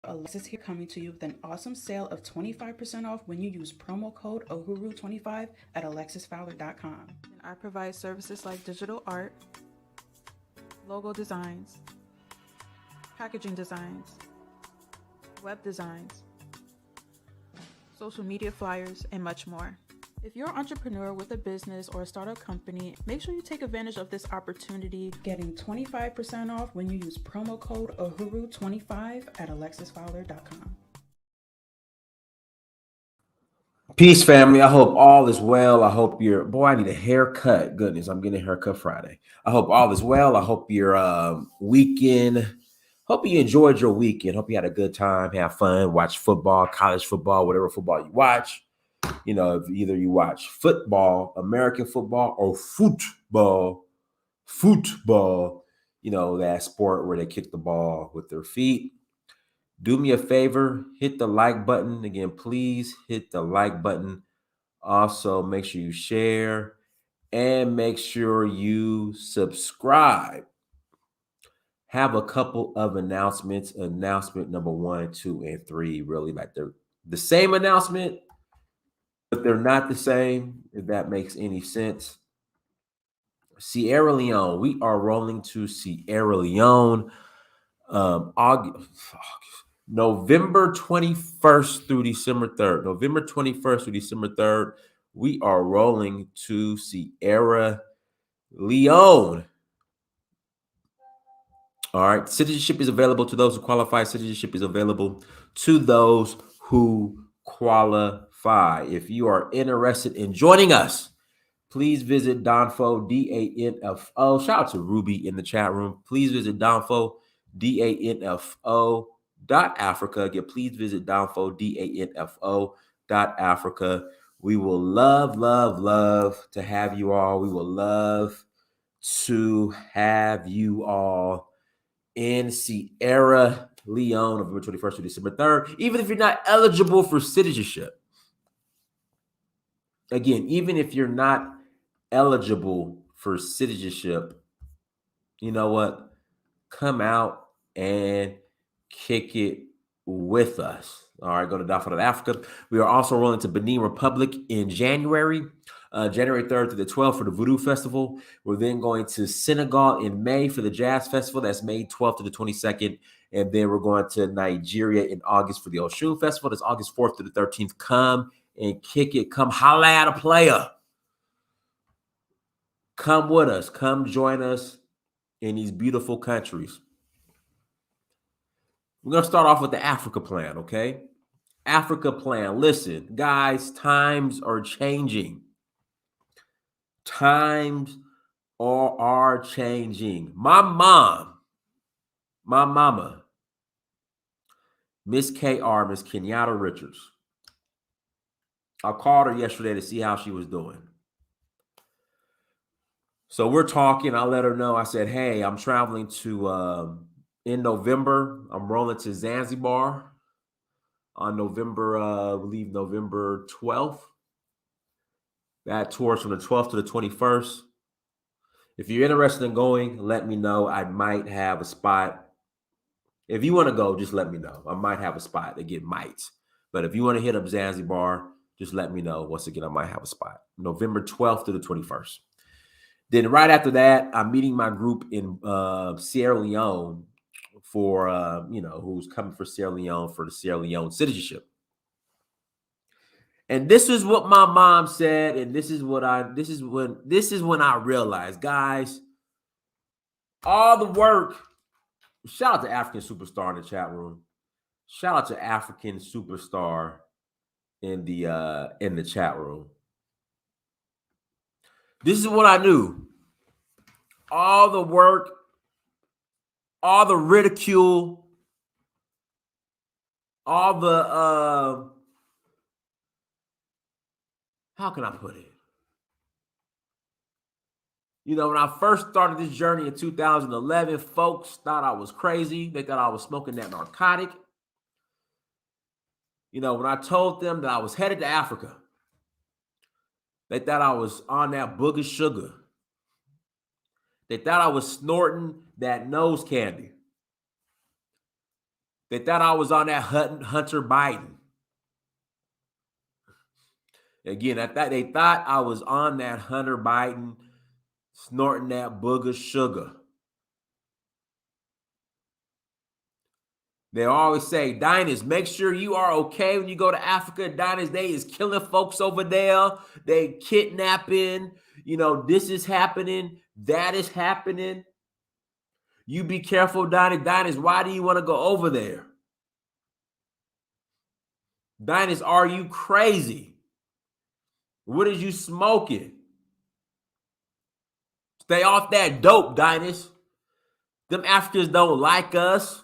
Alexis here, coming to you with an awesome sale of 25% off when you use promo code OHURU25 at alexisfowler.com. I provide services like digital art, logo designs, packaging designs, web designs, social media flyers, and much more. If you're an entrepreneur with a business or a startup company, make sure you take advantage of this opportunity, getting 25% off when you use promo code OHURU25 at alexisfowler.com. Peace, family. I hope all is well. I hope I need a haircut. Goodness, I'm getting a haircut Friday. I hope all is well. I hope your weekend, hope you enjoyed your weekend. Hope you had a good time, have fun, watch football, college football, whatever football you watch. You know, if either you watch football, American football, or football, you know, that sport where they kick the ball with their feet. Do me a favor, hit the like button. Again, please hit the like button. Also, make sure you share and make sure you subscribe. Have a couple of announcements. Announcement number 1, 2, and 3. Really, like they're the same announcement, but they're not the same, if that makes any sense. Sierra Leone. We are rolling to Sierra Leone. November 21st through December 3rd. November 21st through December 3rd, we are rolling to Sierra Leone. All right. Citizenship is available to those who qualify. Citizenship is available to those who qualify. If you are interested in joining us, please visit Danfo, DANFO. Shout out to Ruby in the chat room. Please visit Danfo, DANFO. Africa. Again, please visit Danfo, DANFO.Africa. We will love to have you all. We will love to have you all in Sierra Leone, November 21st to December 3rd, even if you're not eligible for citizenship. Again, even if you're not eligible for citizenship, you know what? Come out and kick it with us. All right, go to Daffodil Africa. We are also rolling to Benin Republic in January, January 3rd to the 12th for the Voodoo Festival. We're then going to Senegal in May for the Jazz Festival. That's May 12th to the 22nd. And then we're going to Nigeria in August for the Oshun Festival. That's August 4th to the 13th. Come and kick it. Come holla at a player. Come with us. Come join us in these beautiful countries. We're going to start off with the Africa plan, okay? Africa plan. Listen, guys, times are changing. Times are changing. My mama, Miss KR, Miss Kenyatta Richards. I called her yesterday to see how she was doing. So we're talking. I let her know. I said, hey, I'm traveling to, in November, I'm rolling to Zanzibar on November, I believe November 12th. That tour's from the 12th to the 21st. If you're interested in going, let me know. I might have a spot. If you want to go, just let me know. I might have a spot. Again, might. But if you want to hit up Zanzibar, just let me know. Once again, I might have a spot. November 12th to the 21st. Then right after that, I'm meeting my group in Sierra Leone for, who's coming for Sierra Leone for the Sierra Leone citizenship. And this is what my mom said, and this is when I realized, guys, all the work. Shout out to African Superstar in the chat room. Shout out to African Superstar in the chat room. This is what I knew. All the work, all the ridicule, all the how can I put it? You know, when I first started this journey in 2011, folks thought I was crazy. They thought I was smoking that narcotic. You know, when I told them that I was headed to Africa, they thought I was on that booger sugar. They thought I was snorting that nose candy. They thought I was on that Hunter Biden. Again, they thought I was on that Hunter Biden, snorting that booger sugar. They always say, Diners, make sure you are okay when you go to Africa. Diners, they is killing folks over there. They kidnapping. You know, this is happening. That is happening. You be careful, Diners. Why do you want to go over there? Diners, are you crazy? What is you smoking? Stay off that dope, Diners. Them Africans don't like us.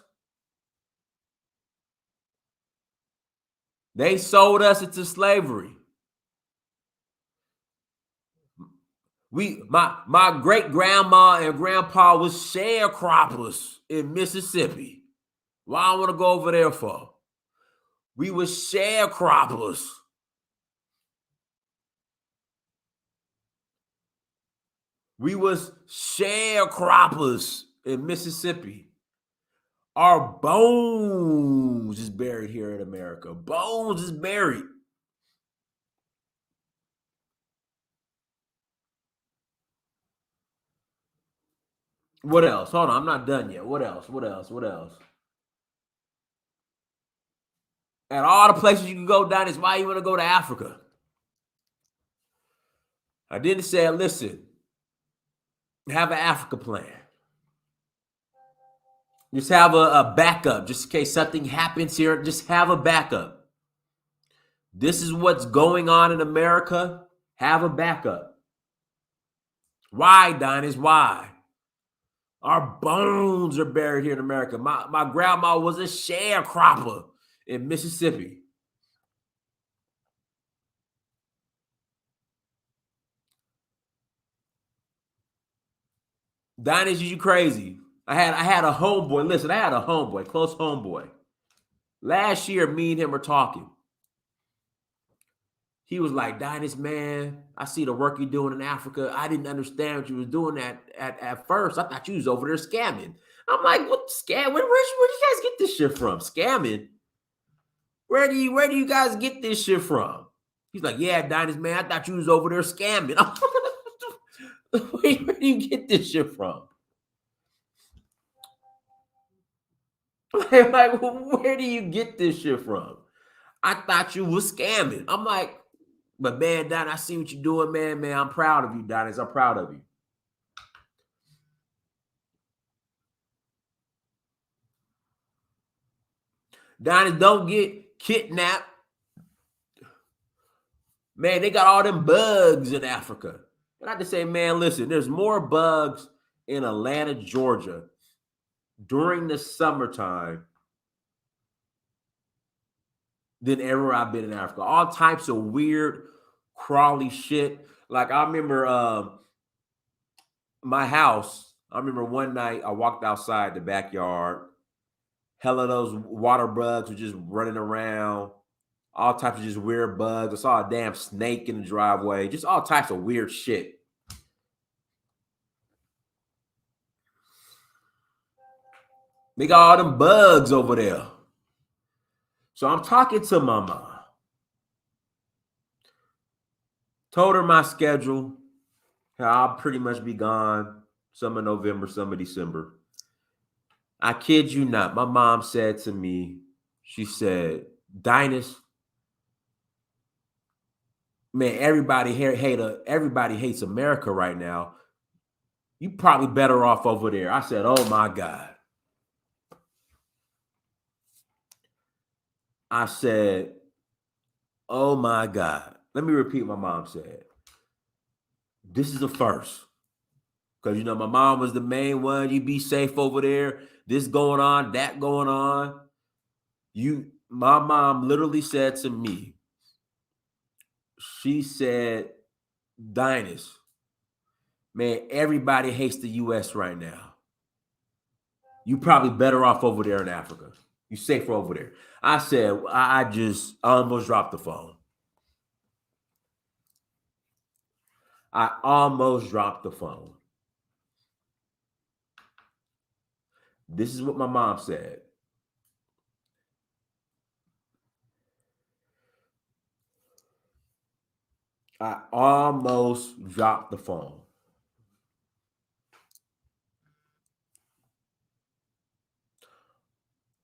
They sold us into slavery. My great grandma and grandpa was sharecroppers in Mississippi. Why I want to go over there for? We were sharecroppers. We was sharecroppers in Mississippi. Our bones is buried here in America. Bones is buried. What else? Hold on, I'm not done yet. What else? At all the places you can go down is why you want to go to Africa. I didn't say, listen, have an Africa plan. Just have a backup, just in case something happens here. Just have a backup. This is what's going on in America. Have a backup. Why, Diners? Why? Our bones are buried here in America. My grandma was a sharecropper in Mississippi. Diners, you crazy. I had a homeboy. Listen, I had a homeboy, close homeboy. Last year, me and him were talking. He was like, Diners, man, I see the work you're doing in Africa. I didn't understand what you was doing at first. I thought you was over there scamming. I'm like, what scam? Where do you guys get this shit from? Scamming? Where do you guys get this shit from? He's like, yeah, Diners, man, I thought you was over there scamming. Where do you get this shit from? Like, where do you get this shit from? I thought you was scamming. I'm like, but man, Don, I see what you're doing, man. Man, I'm proud of you, Diners. I'm proud of you. Diners, don't get kidnapped. Man, they got all them bugs in Africa. And I just say, man, listen, there's more bugs in Atlanta, Georgia during the summertime than ever I've been in Africa. All types of weird, crawly shit. Like I remember my house. I remember one night I walked outside the backyard. Hell of those water bugs were just running around. All types of just weird bugs. I saw a damn snake in the driveway. Just all types of weird shit. They got all them bugs over there. So I'm talking to my mom. Told her my schedule. I'll pretty much be gone some of November, some of December. I kid you not. My mom said to me, she said, Dinus, man, everybody hates America right now. You probably better off over there. I said, oh my God. I said, oh my God. Let me repeat what my mom said. This is a first. Because, you know, my mom was the main one. You be safe over there. This going on, that going on. My mom literally said to me, she said, Dinus, man, everybody hates the U.S. right now. You probably better off over there in Africa. You safer over there. I said, I almost dropped the phone. I almost dropped the phone. This is what my mom said. I almost dropped the phone.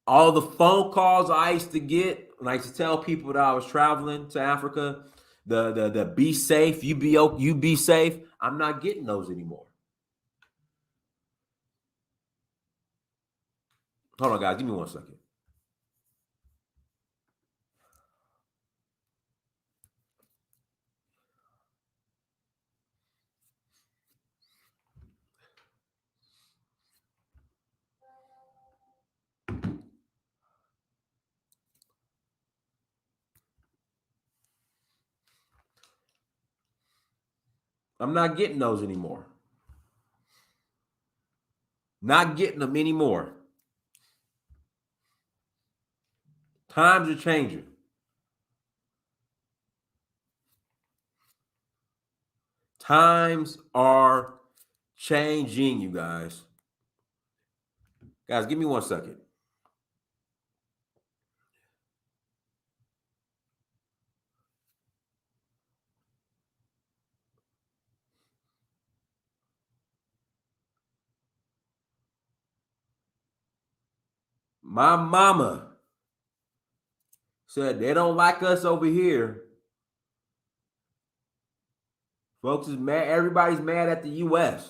All the phone calls I used to get when I used to tell people that I was traveling to Africa, the be safe, you be safe. I'm not getting those anymore. Hold on, guys. Give me 1 second. I'm not getting those anymore. Not getting them anymore. Times are changing. Times are changing, you guys. Guys, give me 1 second. My mama said they don't like us over here. Folks is mad. Everybody's mad at the US.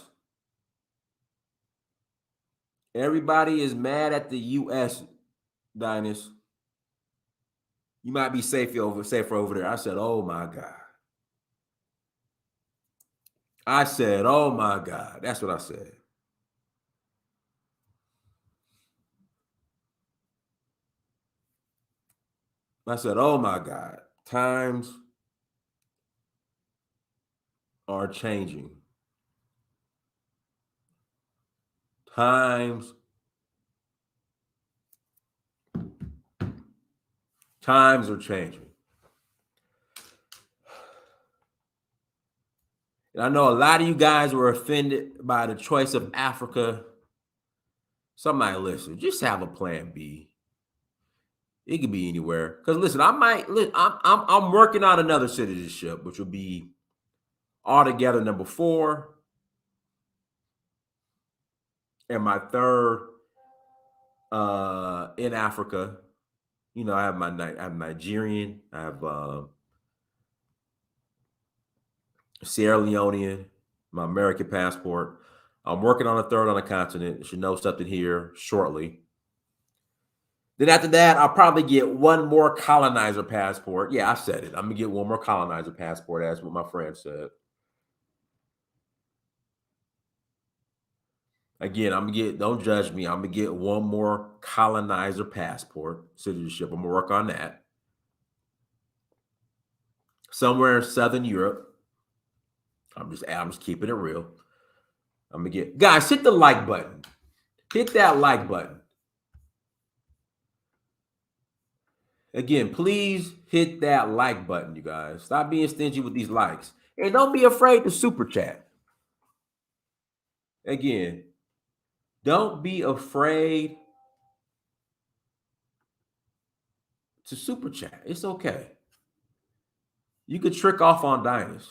Everybody is mad at the US, Dinus. You might be safer over there. I said, oh my God. I said, oh my God. That's what I said. I said, oh my God. Times are changing. Times are changing. And I know a lot of you guys were offended by the choice of Africa. Somebody listen, just have a plan B. It could be anywhere. Because listen, I'm working on another citizenship, which will be altogether number 4. And my third in Africa. You know, I have Nigerian, I have Sierra Leonean, my American passport. I'm working on a third on the continent. Should know something here shortly. Then after that, I'll probably get one more colonizer passport. Yeah, I said it. I'm gonna get one more colonizer passport. That's what my friend said. Again, I'm gonna get. Don't judge me. I'm gonna get one more colonizer passport citizenship. I'm gonna work on that. Somewhere in Southern Europe. I'm just keeping it real. I'm gonna get guys. Hit the like button. Hit that like button. Again, please hit that like button, you guys. Stop being stingy with these likes. And don't be afraid to super chat. Again, don't be afraid to super chat. It's okay. You could trick off on Dinus.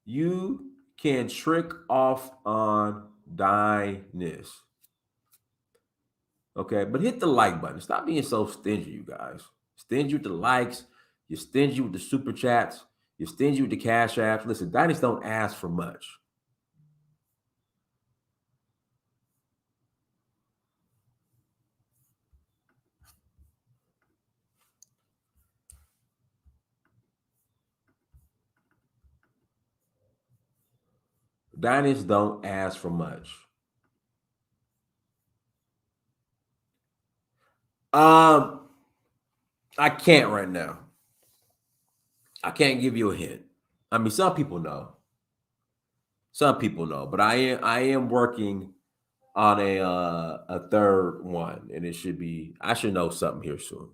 You can trick off on Dinus. Okay, but hit the like button. Stop being so stingy, you guys. Stingy with the likes. You're stingy with the super chats. You're stingy with the cash apps. Listen, Dinus don't ask for much. Diners don't ask for much. I can't right now. I can't give you a hint. I mean, some people know. Some people know, but I am working on a third one, and it should be. I should know something here soon.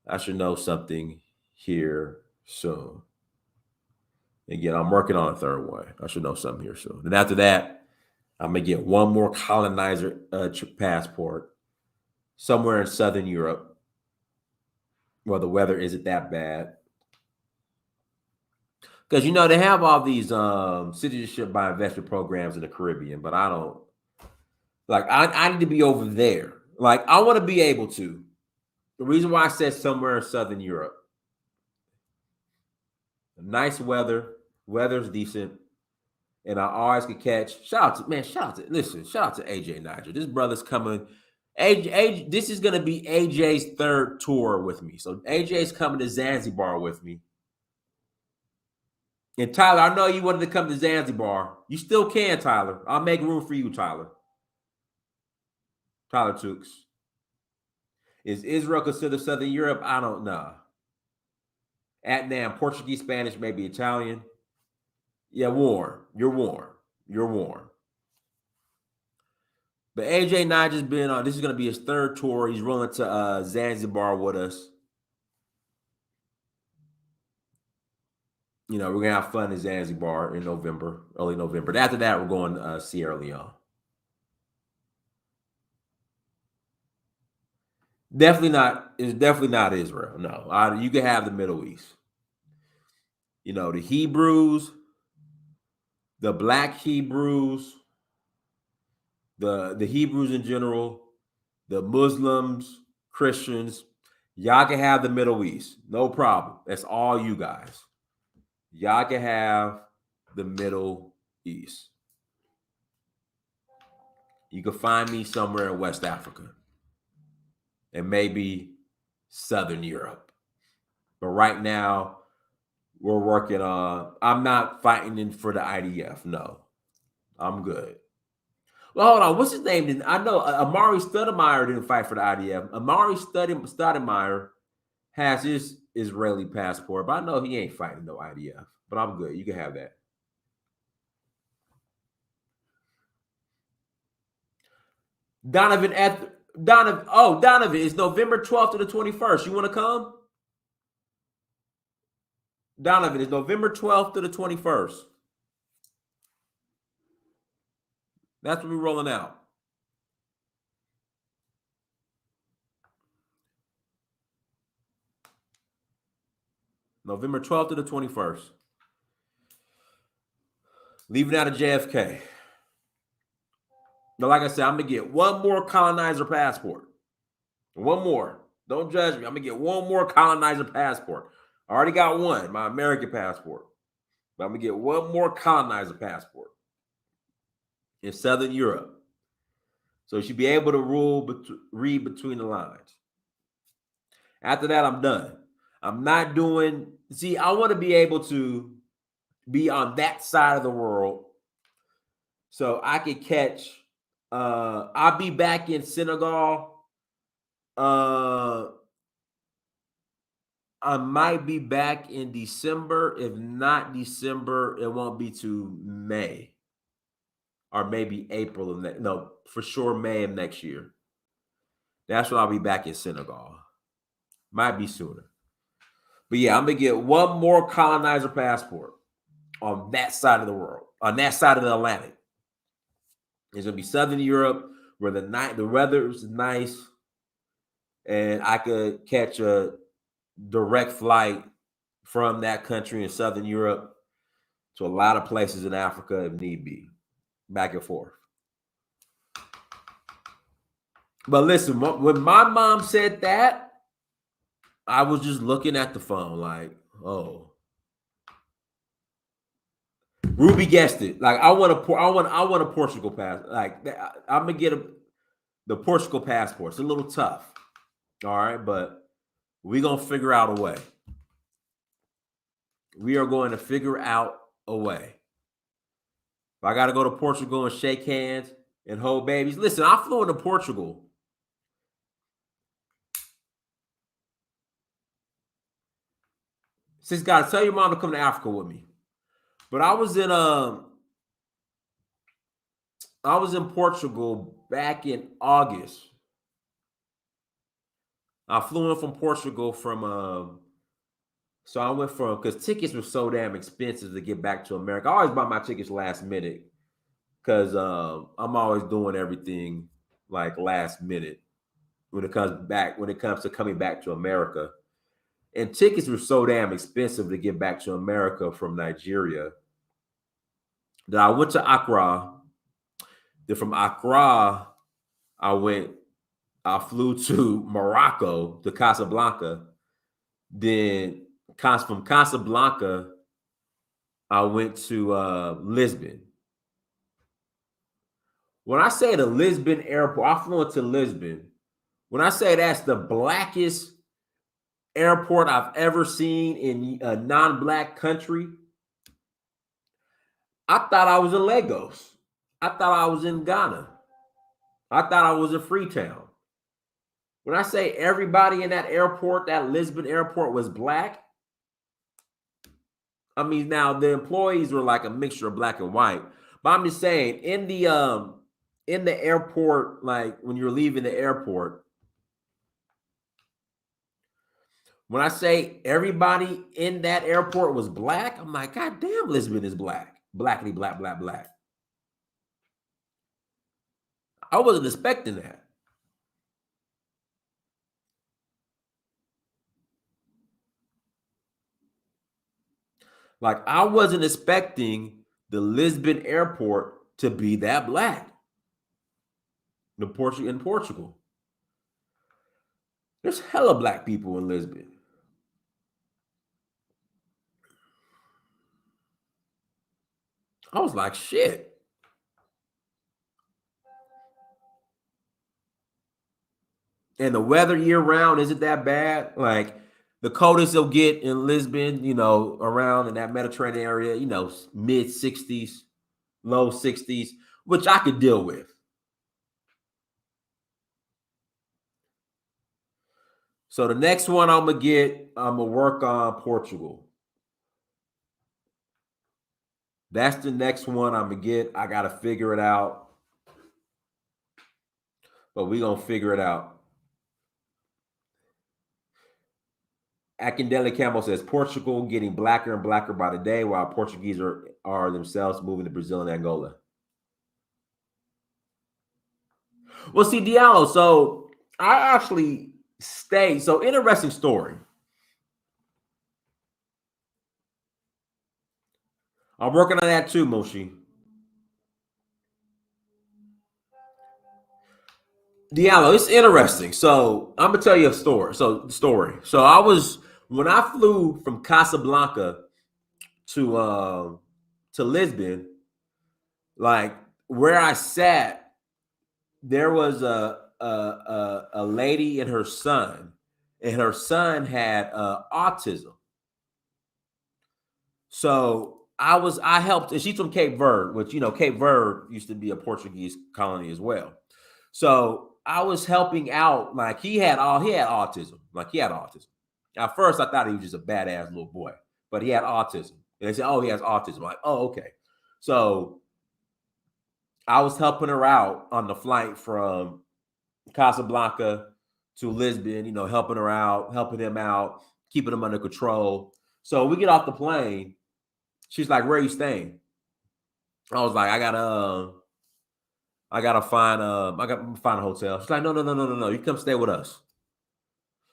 I should know something here soon. Again, I'm working on a third one. I should know something here soon. And after that, I'm gonna get one more colonizer passport somewhere in Southern Europe where the weather isn't that bad. Because you know they have all these citizenship by investment programs in the Caribbean, but I don't like. I need to be over there. Like I want to be able to. The reason why I said somewhere in Southern Europe, nice weather's decent, and I always could catch. Shout out to AJ Niger. This brother's coming. AJ, this is gonna be AJ's third tour with me. So AJ's coming to Zanzibar with me. And Tyler, I know you wanted to come to Zanzibar. You still can, Tyler. I'll make room for you, Tyler. Tyler Tukes. Is Israel considered Southern Europe? I don't know. At now, Portuguese, Spanish, maybe Italian. Yeah, warm. You're warm. You're warm. But AJ Niger's been on. This is going to be his third tour. He's rolling to Zanzibar with us. You know, we're going to have fun in Zanzibar in November, early November. But after that, we're going to Sierra Leone. Definitely not. It's definitely not Israel. No, you can have the Middle East. You know, the Hebrews, the Black Hebrews, the Hebrews in general, the Muslims, Christians. Y'all can have the Middle East. No problem. That's all you guys. Y'all can have the Middle East. You can find me somewhere in West Africa and maybe Southern Europe. But right now, we're working on, I'm not fighting for the IDF. No, I'm good. Well, hold on. What's his name? I know Amari Stoudemire didn't fight for the IDF. Amari Stoudemire has his Israeli passport, but I know he ain't fighting no IDF. But I'm good. You can have that. Donovan, it's November 12th to the 21st. You want to come? Donovan, it's November 12th to the 21st. That's what we're rolling out. November 12th to the 21st. Leaving out of JFK. But like I said, I'm going to get one more colonizer passport. One more. Don't judge me. I'm going to get one more colonizer passport. I already got one, my American passport. But I'm going to get one more colonizer passport in Southern Europe. So you should be able to read between the lines. After that, I'm done. I'm not doing... See, I want to be able to be on that side of the world so I could catch... I'll be back in Senegal. I might be back in December. If not December, it won't be to May. Or maybe April of next. No, for sure May of next year. That's when I'll be back in Senegal. Might be sooner. But yeah, I'm going to get one more colonizer passport on that side of the world. On that side of the Atlantic. It's going to be Southern Europe where the weather is nice. And I could catch a direct flight from that country in Southern Europe to a lot of places in Africa if need be. Back and forth. But listen, when my mom said that, I was just looking at the phone like, oh. Ruby guessed it. Like I want a Portugal pass. Like I'm gonna get the Portugal passport. It's a little tough. All right, but we're gonna figure out a way. We are going to figure out a way. If I got to go to Portugal and shake hands and hold babies. Listen, I flew into Portugal. Sis, guys, tell your mom to come to Africa with me. But I was in Portugal back in August. I flew in from Portugal so I went from, because tickets were so damn expensive to get back to America. I always buy my tickets last minute because I'm always doing everything like last minute when it comes to coming back to America. And tickets were so damn expensive to get back to America from Nigeria that I went to Accra. Then from Accra, I flew to Morocco, to Casablanca. Then from Casablanca, I went to Lisbon. When I say the Lisbon airport, I flew into Lisbon. When I say that's the blackest airport I've ever seen in a non-black country, I thought I was in Lagos. I thought I was in Ghana. I thought I was in Freetown. When I say everybody in that airport, that Lisbon airport was black, I mean, now the employees were like a mixture of black and white. But I'm just saying, in the airport, like when you're leaving the airport, when I say everybody in that airport was black, I'm like, God damn, Lisbon is black. Blackity, black, black, black. I wasn't expecting that. Like, I wasn't expecting the Lisbon airport to be that black. In Portugal. There's hella black people in Lisbon. I was like, shit. And the weather year round isn't that bad. Like, the coldest you'll get in Lisbon, around in that Mediterranean area, mid 60s, low 60s, which I could deal with. So the next one I'm going to work on Portugal. That's the next one I'm going to get. I got to figure it out. But we're going to figure it out. Akindele Campbell says Portugal getting blacker and blacker by the day, while Portuguese are themselves moving to Brazil and Angola. Well, see, Diallo, so I actually stayed. So interesting story. I'm working on that too, Moshi. Diallo, it's interesting. So I'm gonna tell you a story. So when I flew from Casablanca to Lisbon, like where I sat, there was a lady and her son, had autism. So I helped, and she's from Cape Verde, which Cape Verde used to be a Portuguese colony as well. So I was helping out, like he had autism. At first, I thought he was just a badass little boy, but he had autism. And they said, "Oh, he has autism." I'm like, "Oh, okay." So I was helping her out on the flight from Casablanca to Lisbon, helping her out, helping him out, keeping him under control. So we get off the plane. She's like, "Where are you staying?" I was like, I gotta find a hotel. She's like, no. You come stay with us.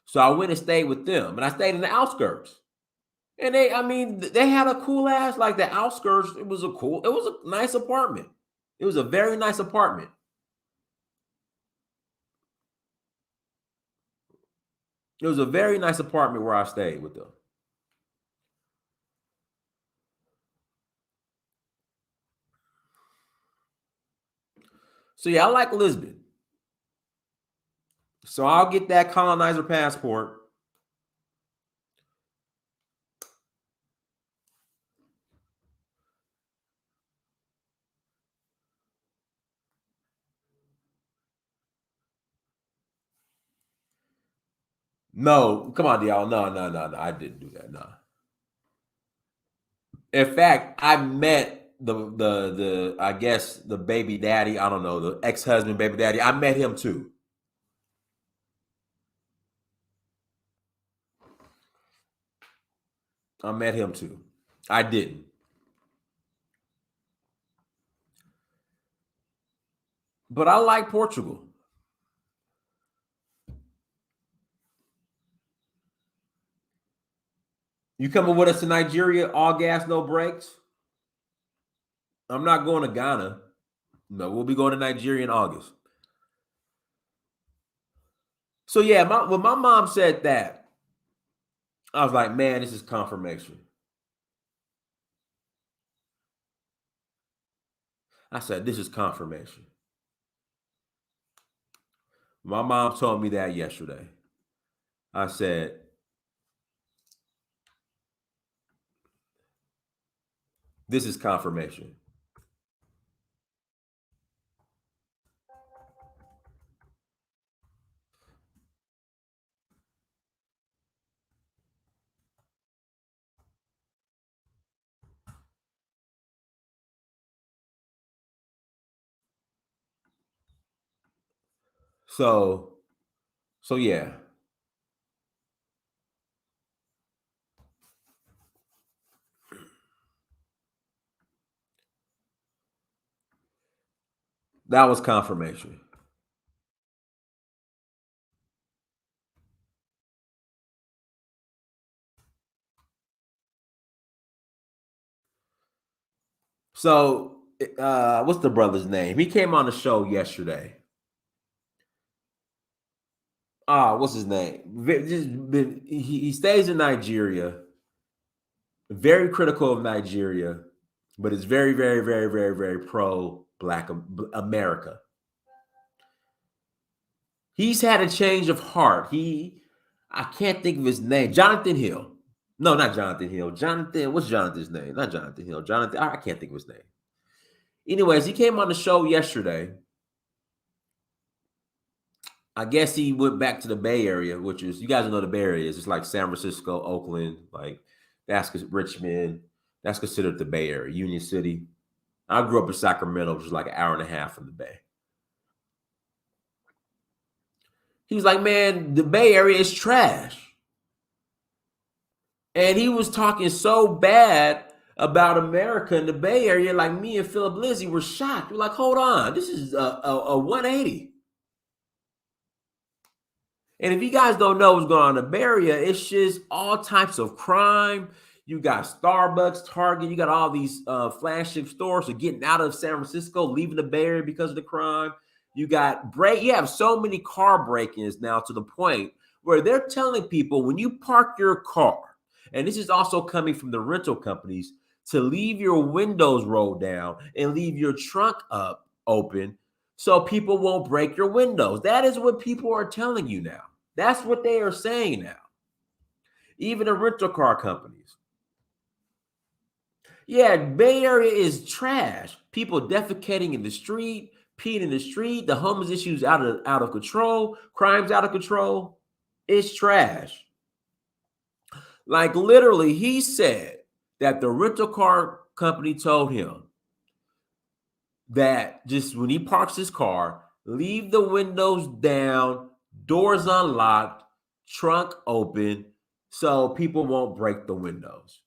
So I went and stayed with them, and I stayed in the outskirts. And they had a cool ass, like the outskirts. It was a nice apartment. It was a very nice apartment. It was a very nice apartment where I stayed with them. So yeah, I like Lisbon. So I'll get that colonizer passport. No, come on, Diallo. No. I didn't do that. No. In fact, I met the I guess the baby daddy. I don't know, the ex-husband, baby daddy. I met him too. I didn't. But I like Portugal. You coming with us to Nigeria, all gas, no brakes? I'm not going to Ghana. No, we'll be going to Nigeria in August. So yeah, when my mom said that, I was like, man, this is confirmation. I said, this is confirmation. My mom told me that yesterday. I said, this is confirmation. So yeah. That was confirmation. So, what's the brother's name? He came on the show yesterday. What's his name? He stays in Nigeria. Very critical of Nigeria, but it's very, very, very, very, very pro Black America. He's had a change of heart. I can't think of his name. Jonathan Hill. No, not Jonathan Hill. What's Jonathan's name? Not Jonathan Hill. I can't think of his name. Anyways, he came on the show yesterday. I guess he went back to the Bay Area, which is, you guys know the Bay Area is. It's like San Francisco, Oakland, like that's Richmond. That's considered the Bay Area, Union City. I grew up in Sacramento, which is like an hour and a half from the Bay. He was like, man, the Bay Area is trash. And he was talking so bad about America in the Bay Area, like me and Philip Lizzie were shocked. We're like, hold on, this is a 180. And if you guys don't know what's going on in the Bay Area, it's just all types of crime. You got Starbucks, Target, you got all these flagship stores are getting out of San Francisco, leaving the Bay Area because of the crime. You have so many car break-ins now to the point where they're telling people when you park your car, and this is also coming from the rental companies, to leave your windows rolled down and leave your trunk open so people won't break your windows. That is what people are telling you now. That's what they are saying now. Even the rental car companies. Yeah, Bay Area is trash. People defecating in the street, peeing in the street, the homeless issues out of control, crimes out of control. It's trash. Like literally, he said that the rental car company told him that just when he parks his car, leave the windows down, doors unlocked, trunk open, so people won't break the windows.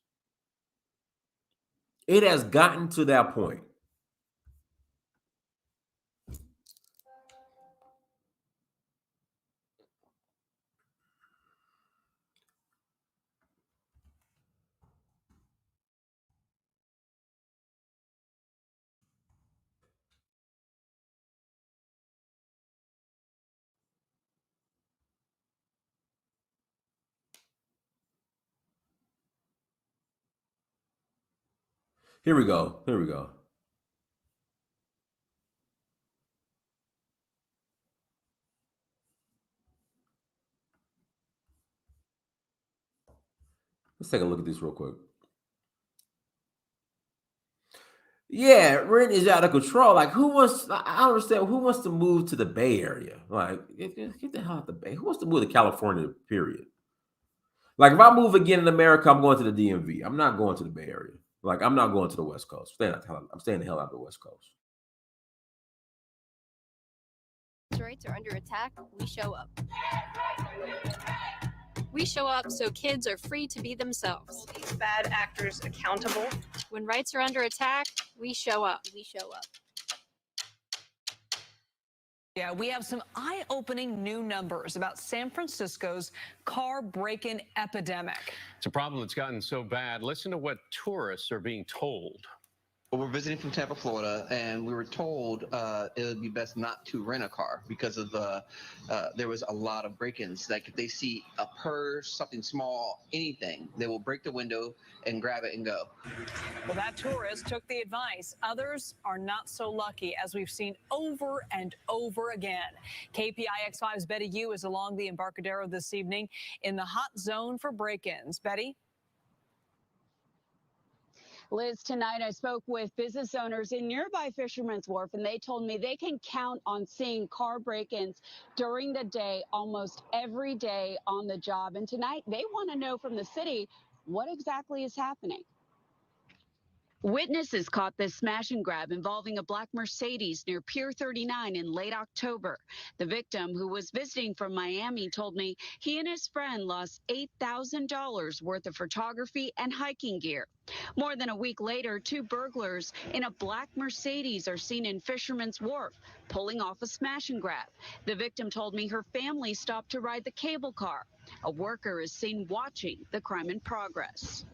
It has gotten to that point. Here we go. Let's take a look at this real quick. Yeah, rent is out of control. Like, I don't understand who wants to move to the Bay Area. Like, get the hell out the Bay. Who wants to move to California, period? Like, if I move again in America, I'm going to the DMV. I'm not going to the Bay Area. Like, I'm not going to the West Coast. I'm staying the hell out of the West Coast. Rights are under attack, we show up. We show up so kids are free to be themselves. Hold these bad actors accountable. When rights are under attack, we show up. Yeah, we have some eye-opening new numbers about San Francisco's car break-in epidemic. It's a problem that's gotten so bad. Listen to what tourists are being told. Well, we're visiting from Tampa, Florida, and we were told it would be best not to rent a car because of there was a lot of break-ins. Like if they see a purse, something small, anything, they will break the window and grab it and go. Well, that tourist took the advice. Others are not so lucky, as we've seen over and over again. KPIX5's Betty Yu is along the Embarcadero this evening in the hot zone for break-ins. Betty? Liz, tonight I spoke with business owners in nearby Fisherman's Wharf, and they told me they can count on seeing car break-ins during the day, almost every day on the job. And tonight they want to know from the city what exactly is happening. Witnesses caught this smash and grab involving a black Mercedes near Pier 39 in late October. The victim, who was visiting from Miami, told me he and his friend lost $8,000 worth of photography and hiking gear. More than a week later, two burglars in a black Mercedes are seen in Fisherman's Wharf, pulling off a smash and grab. The victim told me her family stopped to ride the cable car. A worker is seen watching the crime in progress.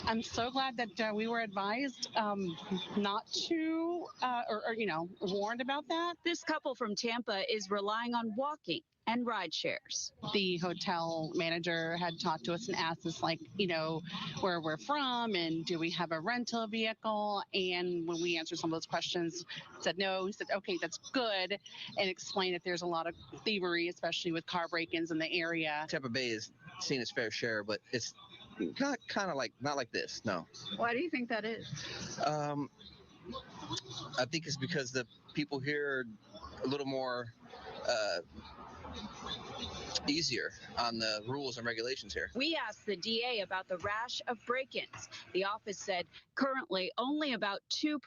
I'm so glad that we were advised not to, warned about that. This couple from Tampa is relying on walking and ride shares. The hotel manager had talked to us and asked us, where we're from and do we have a rental vehicle? And when we answered some of those questions, said no. He said, okay, that's good, and explained that there's a lot of thievery, especially with car break-ins in the area. Tampa Bay has seen its fair share, but it's kind of like not like this. No. Why do you think that is? I think it's because the people here are a little more easier on the rules and regulations here. We asked the DA about the rash of break-ins. The office said currently only about 2%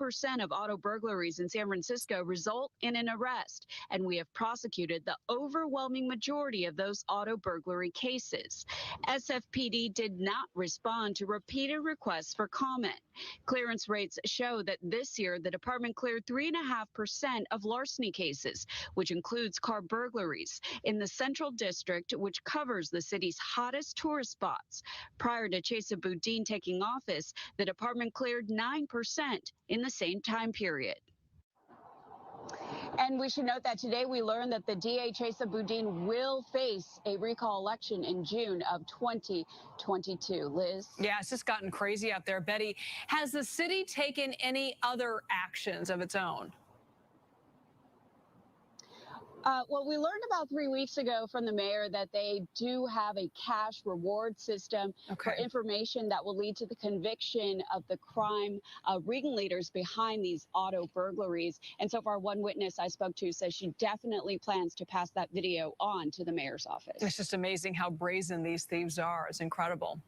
of auto burglaries in San Francisco result in an arrest, and we have prosecuted the overwhelming majority of those auto burglary cases. SFPD did not respond to repeated requests for comment. Clearance rates show that this year the department cleared 3.5% of larceny cases, which includes car burglaries, in the Central District, which covers the city's hottest tourist spots. Prior to Boudin taking office, the department cleared 9% in the same time period. And we should note that today we learned that the DA Boudin will face a recall election in June of 2022. Liz? Yeah, it's just gotten crazy out there. Betty, has the city taken any other actions of its own? Well, we learned about 3 weeks ago from the mayor that they do have a cash reward system for information that will lead to the conviction of the crime ringleaders behind these auto burglaries. And so far, one witness I spoke to says she definitely plans to pass that video on to the mayor's office. It's just amazing how brazen these thieves are. It's incredible.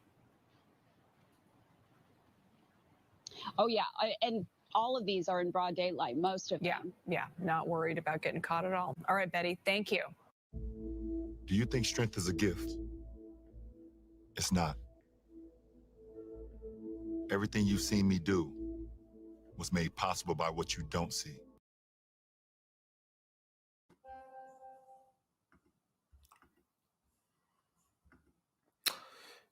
Oh, yeah. And all of these are in broad daylight, most of them. Yeah, not worried about getting caught at all. All right, Betty, thank you. Do you think strength is a gift? It's not. Everything you've seen me do was made possible by what you don't see.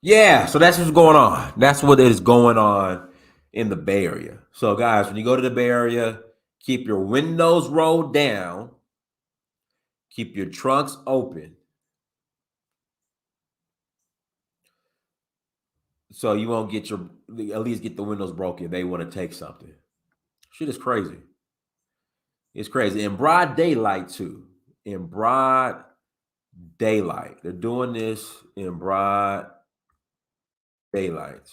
Yeah, so that's what's going on. That's what is going on in the Bay Area. So guys, when you go to the Bay Area, keep your windows rolled down, keep your trunks open, so you won't get at least get the windows broken. They want to take something. Shit is crazy. It's crazy. In broad daylight too. In broad daylight. They're doing this in broad daylight.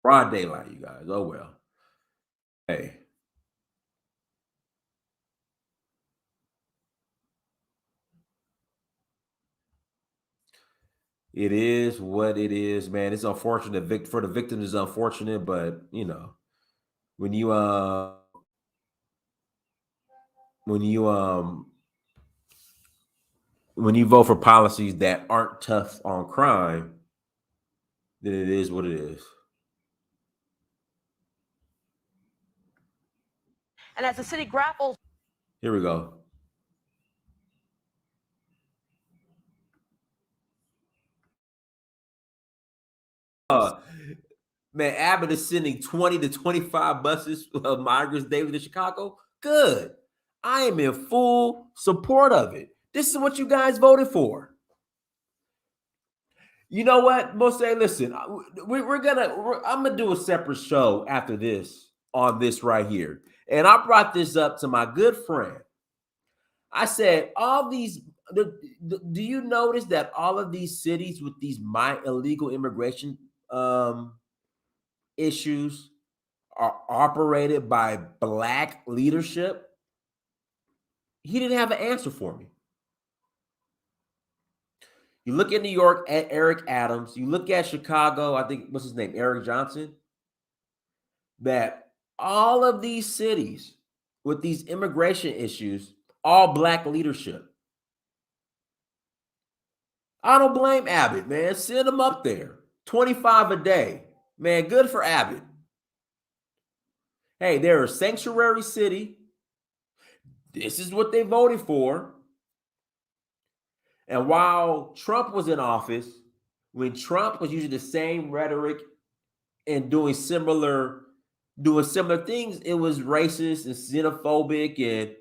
Broad daylight, you guys. Oh well. Hey. It is what it is, man. It's unfortunate. For the victims, it's unfortunate, but you know, when you vote for policies that aren't tough on crime, then it is what it is. And as the city grapples Here we go. Man, Abbott is sending 20 to 25 buses of migrants daily to Chicago. Good. I am in full support of it. This is what you guys voted for. You know what? Most say, listen, I'm gonna do a separate show after this on this right here. And I brought this up to my good friend. I said, all these, do you notice that all of these cities with these illegal immigration issues are operated by Black leadership? He didn't have an answer for me. You look at New York at Eric Adams. You look at Chicago, I think, what's his name? Eric Johnson. That all of these cities with these immigration issues, all Black leadership. I don't blame Abbott, man. Send them up there. 25 a day. Man, good for Abbott. Hey, they're a sanctuary city. This is what they voted for. And while Trump was in office, when Trump was using the same rhetoric and doing similar things, it was racist and xenophobic, and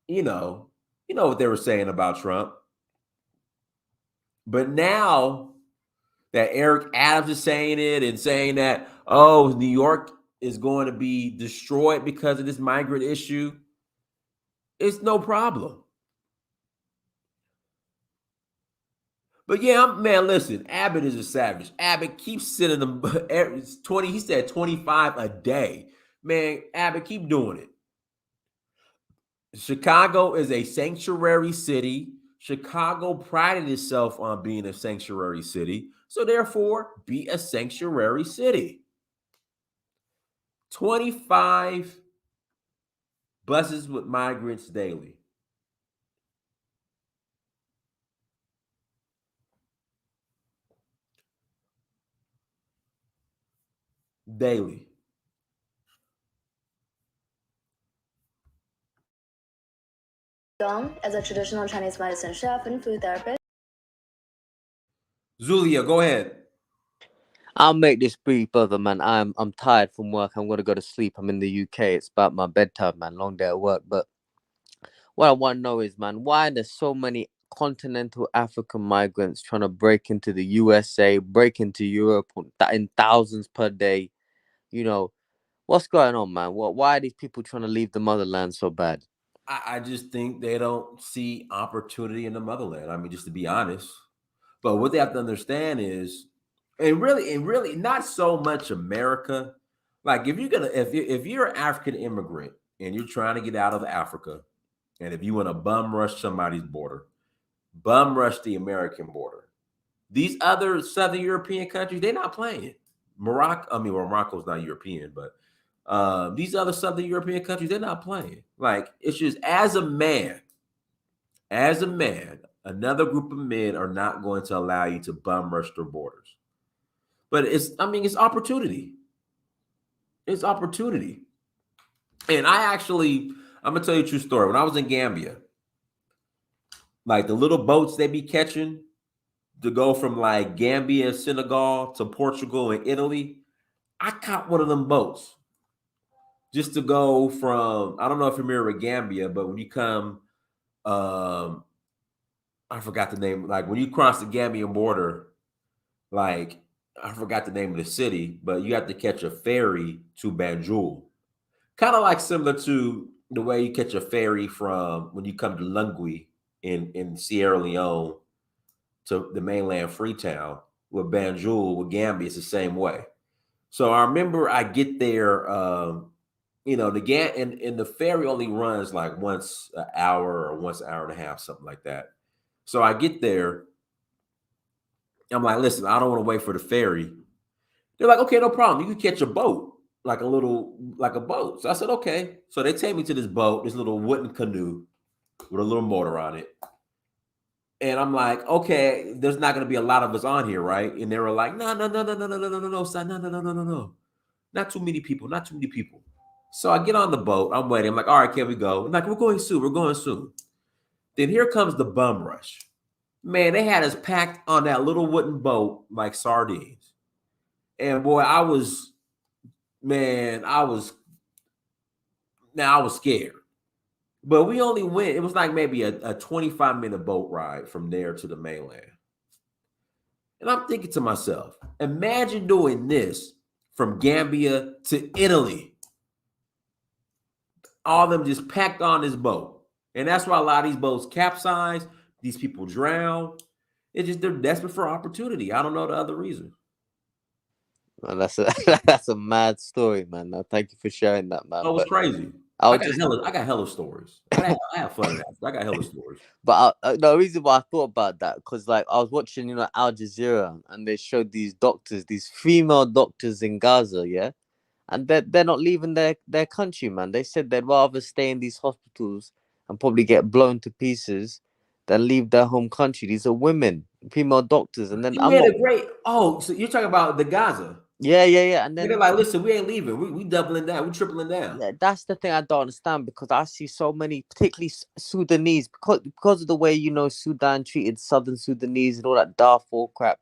you know what they were saying about Trump. But now that Eric Adams is saying it and saying that, oh, New York is going to be destroyed because of this migrant issue, it's no problem. But yeah, man, listen, Abbott is a savage. Abbott keeps sending them 20, he said 25 a day. Man, Abbott, keep doing it. Chicago is a sanctuary city. Chicago prided itself on being a sanctuary city. So therefore, be a sanctuary city. 25 buses with migrants daily. Daily. Dong, as a traditional Chinese medicine chef and food therapist. Zulia, go ahead. I'll make this brief, brother, man. I'm tired from work. I'm gonna go to sleep. I'm in the UK. It's about my bedtime, man. Long day at work. But what I want to know is, man, why there's so many continental African migrants trying to break into the USA, break into Europe in thousands per day? You know, what's going on, man? Why are these people trying to leave the motherland so bad? I just think they don't see opportunity in the motherland. I mean, just to be honest. But what they have to understand is, and really not so much America. Like if you're an African immigrant and you're trying to get out of Africa, and if you want to bum rush somebody's border, bum rush the American border. These other Southern European countries, they're not playing. Morocco's not European, but these other Southern European countries, they're not playing. Like, it's just as a man, another group of men are not going to allow you to bum rush their borders. But it's opportunity. It's opportunity. And I'm gonna tell you a true story. When I was in Gambia, like the little boats they be catching to go from like Gambia, Senegal to Portugal and Italy, I caught one of them boats just to go from, I don't know if you're familiar with Gambia, but when you come, I forgot the name, like when you cross the Gambian border, like I forgot the name of the city, but you have to catch a ferry to Banjul. Kind of like similar to the way you catch a ferry from when you come to Lungwe in Sierra Leone to the mainland Freetown. With Banjul, with Gambia, it's the same way. So I remember I get there, and the ferry only runs like once an hour or once an hour and a half, something like that. So I get there. I'm like, listen, I don't want to wait for the ferry. They're like, okay, no problem. You can catch a boat, like a boat. So I said, okay. So they take me to this boat, this little wooden canoe with a little motor on it. And I'm like, okay, there's not going to be a lot of us on here, right? And they were like, no, son, no. Not too many people. So I get on the boat. I'm waiting. I'm like, all right, can we go? I'm like, we're going soon. We're going soon. Then here comes the bum rush. Man, they had us packed on that little wooden boat like sardines. And boy, I was scared. But we only went, it was like maybe a 25-minute boat ride from there to the mainland. And I'm thinking to myself, imagine doing this from Gambia to Italy. All of them just packed on this boat. And that's why a lot of these boats capsize. These people drown. It's just they're desperate for opportunity. I don't know the other reason. Well, that's a that's a mad story, man. Thank you for sharing that, man. Oh, it was crazy. I got hella stories. I have fun with that. I got hella stories. But the reason why I thought about that, because like I was watching, Al Jazeera, and they showed these doctors, these female doctors in Gaza, yeah, and they're not leaving their country, man. They said they'd rather stay in these hospitals and probably get blown to pieces than leave their home country. These are women, female doctors, and then so you're talking about the Gaza. Yeah. And then they're like, listen, we ain't leaving. We doubling down. We tripling down. Yeah, that's the thing I don't understand, because I see so many, particularly Sudanese, because of the way, Sudan treated Southern Sudanese and all that Darfur crap.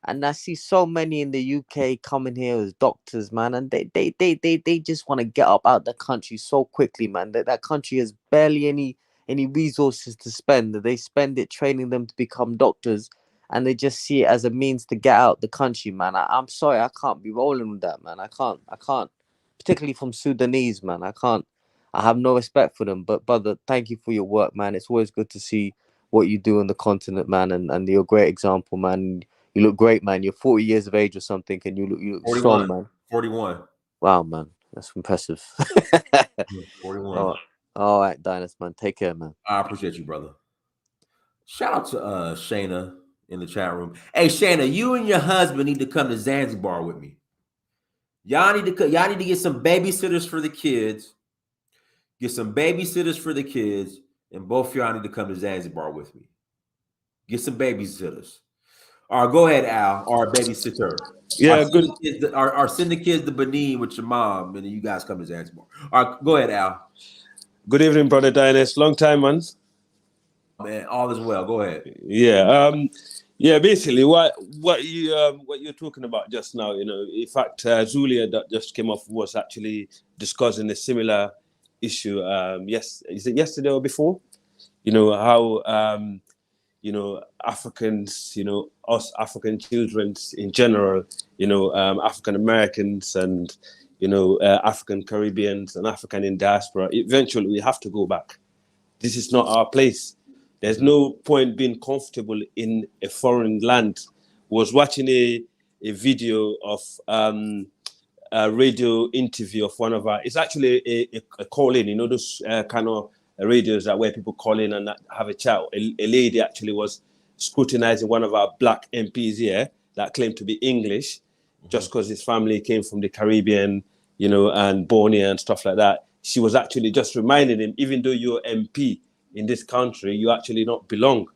And I see so many in the UK coming here as doctors, man, and they just want to get up out the country so quickly, man. That country has barely any resources to spend. They spend it training them to become doctors, and they just see it as a means to get out the country, man. I'm sorry, I can't be rolling with that, man. I can't. Particularly from Sudanese, man. I can't. I have no respect for them. But brother, thank you for your work, man. It's always good to see what you do on the continent, man. And you're a great example, man. You look great, man. You're 40 years of age or something, and you look 41, strong, man. 41. Wow, man. That's impressive. 41. All right, Dynast, man. Take care, man. I appreciate you, brother. Shout out to Shayna in the chat room. Hey, Shayna, you and your husband need to come to Zanzibar with me. Y'all need to get some babysitters for the kids. Get some babysitters for the kids, and both of y'all need to come to Zanzibar with me. Get some babysitters. All right, go ahead, Al, or babysitter. Yeah, good. Or send the kids to Benin with your mom, and then you guys come to Zanzibar. All right, go ahead, Al. Good evening, brother Dynast. Long time, man. Man, all is well. Go ahead. Yeah. Basically, what you're talking about just now, in fact, Zulia that just came off was actually discussing a similar issue. Is it yesterday or before? How Africans, us African children in general, African Americans and African Caribbeans and African in diaspora. Eventually, we have to go back. This is not our place. There's no point being comfortable in a foreign land. Was watching a video of a radio interview of one of our. It's actually a call in. Those kind of radios that where people call in and have a chat. A lady actually was scrutinizing one of our black MPs here that claimed to be English, just because his family came from the Caribbean, and Borneo and stuff like that. She was actually just reminding him, even though you're MP in this country, you actually not belong,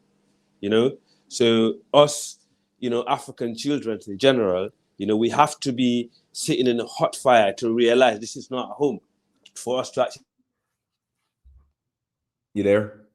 So us, African children in general, we have to be sitting in a hot fire to realize this is not home for us to actually. You there?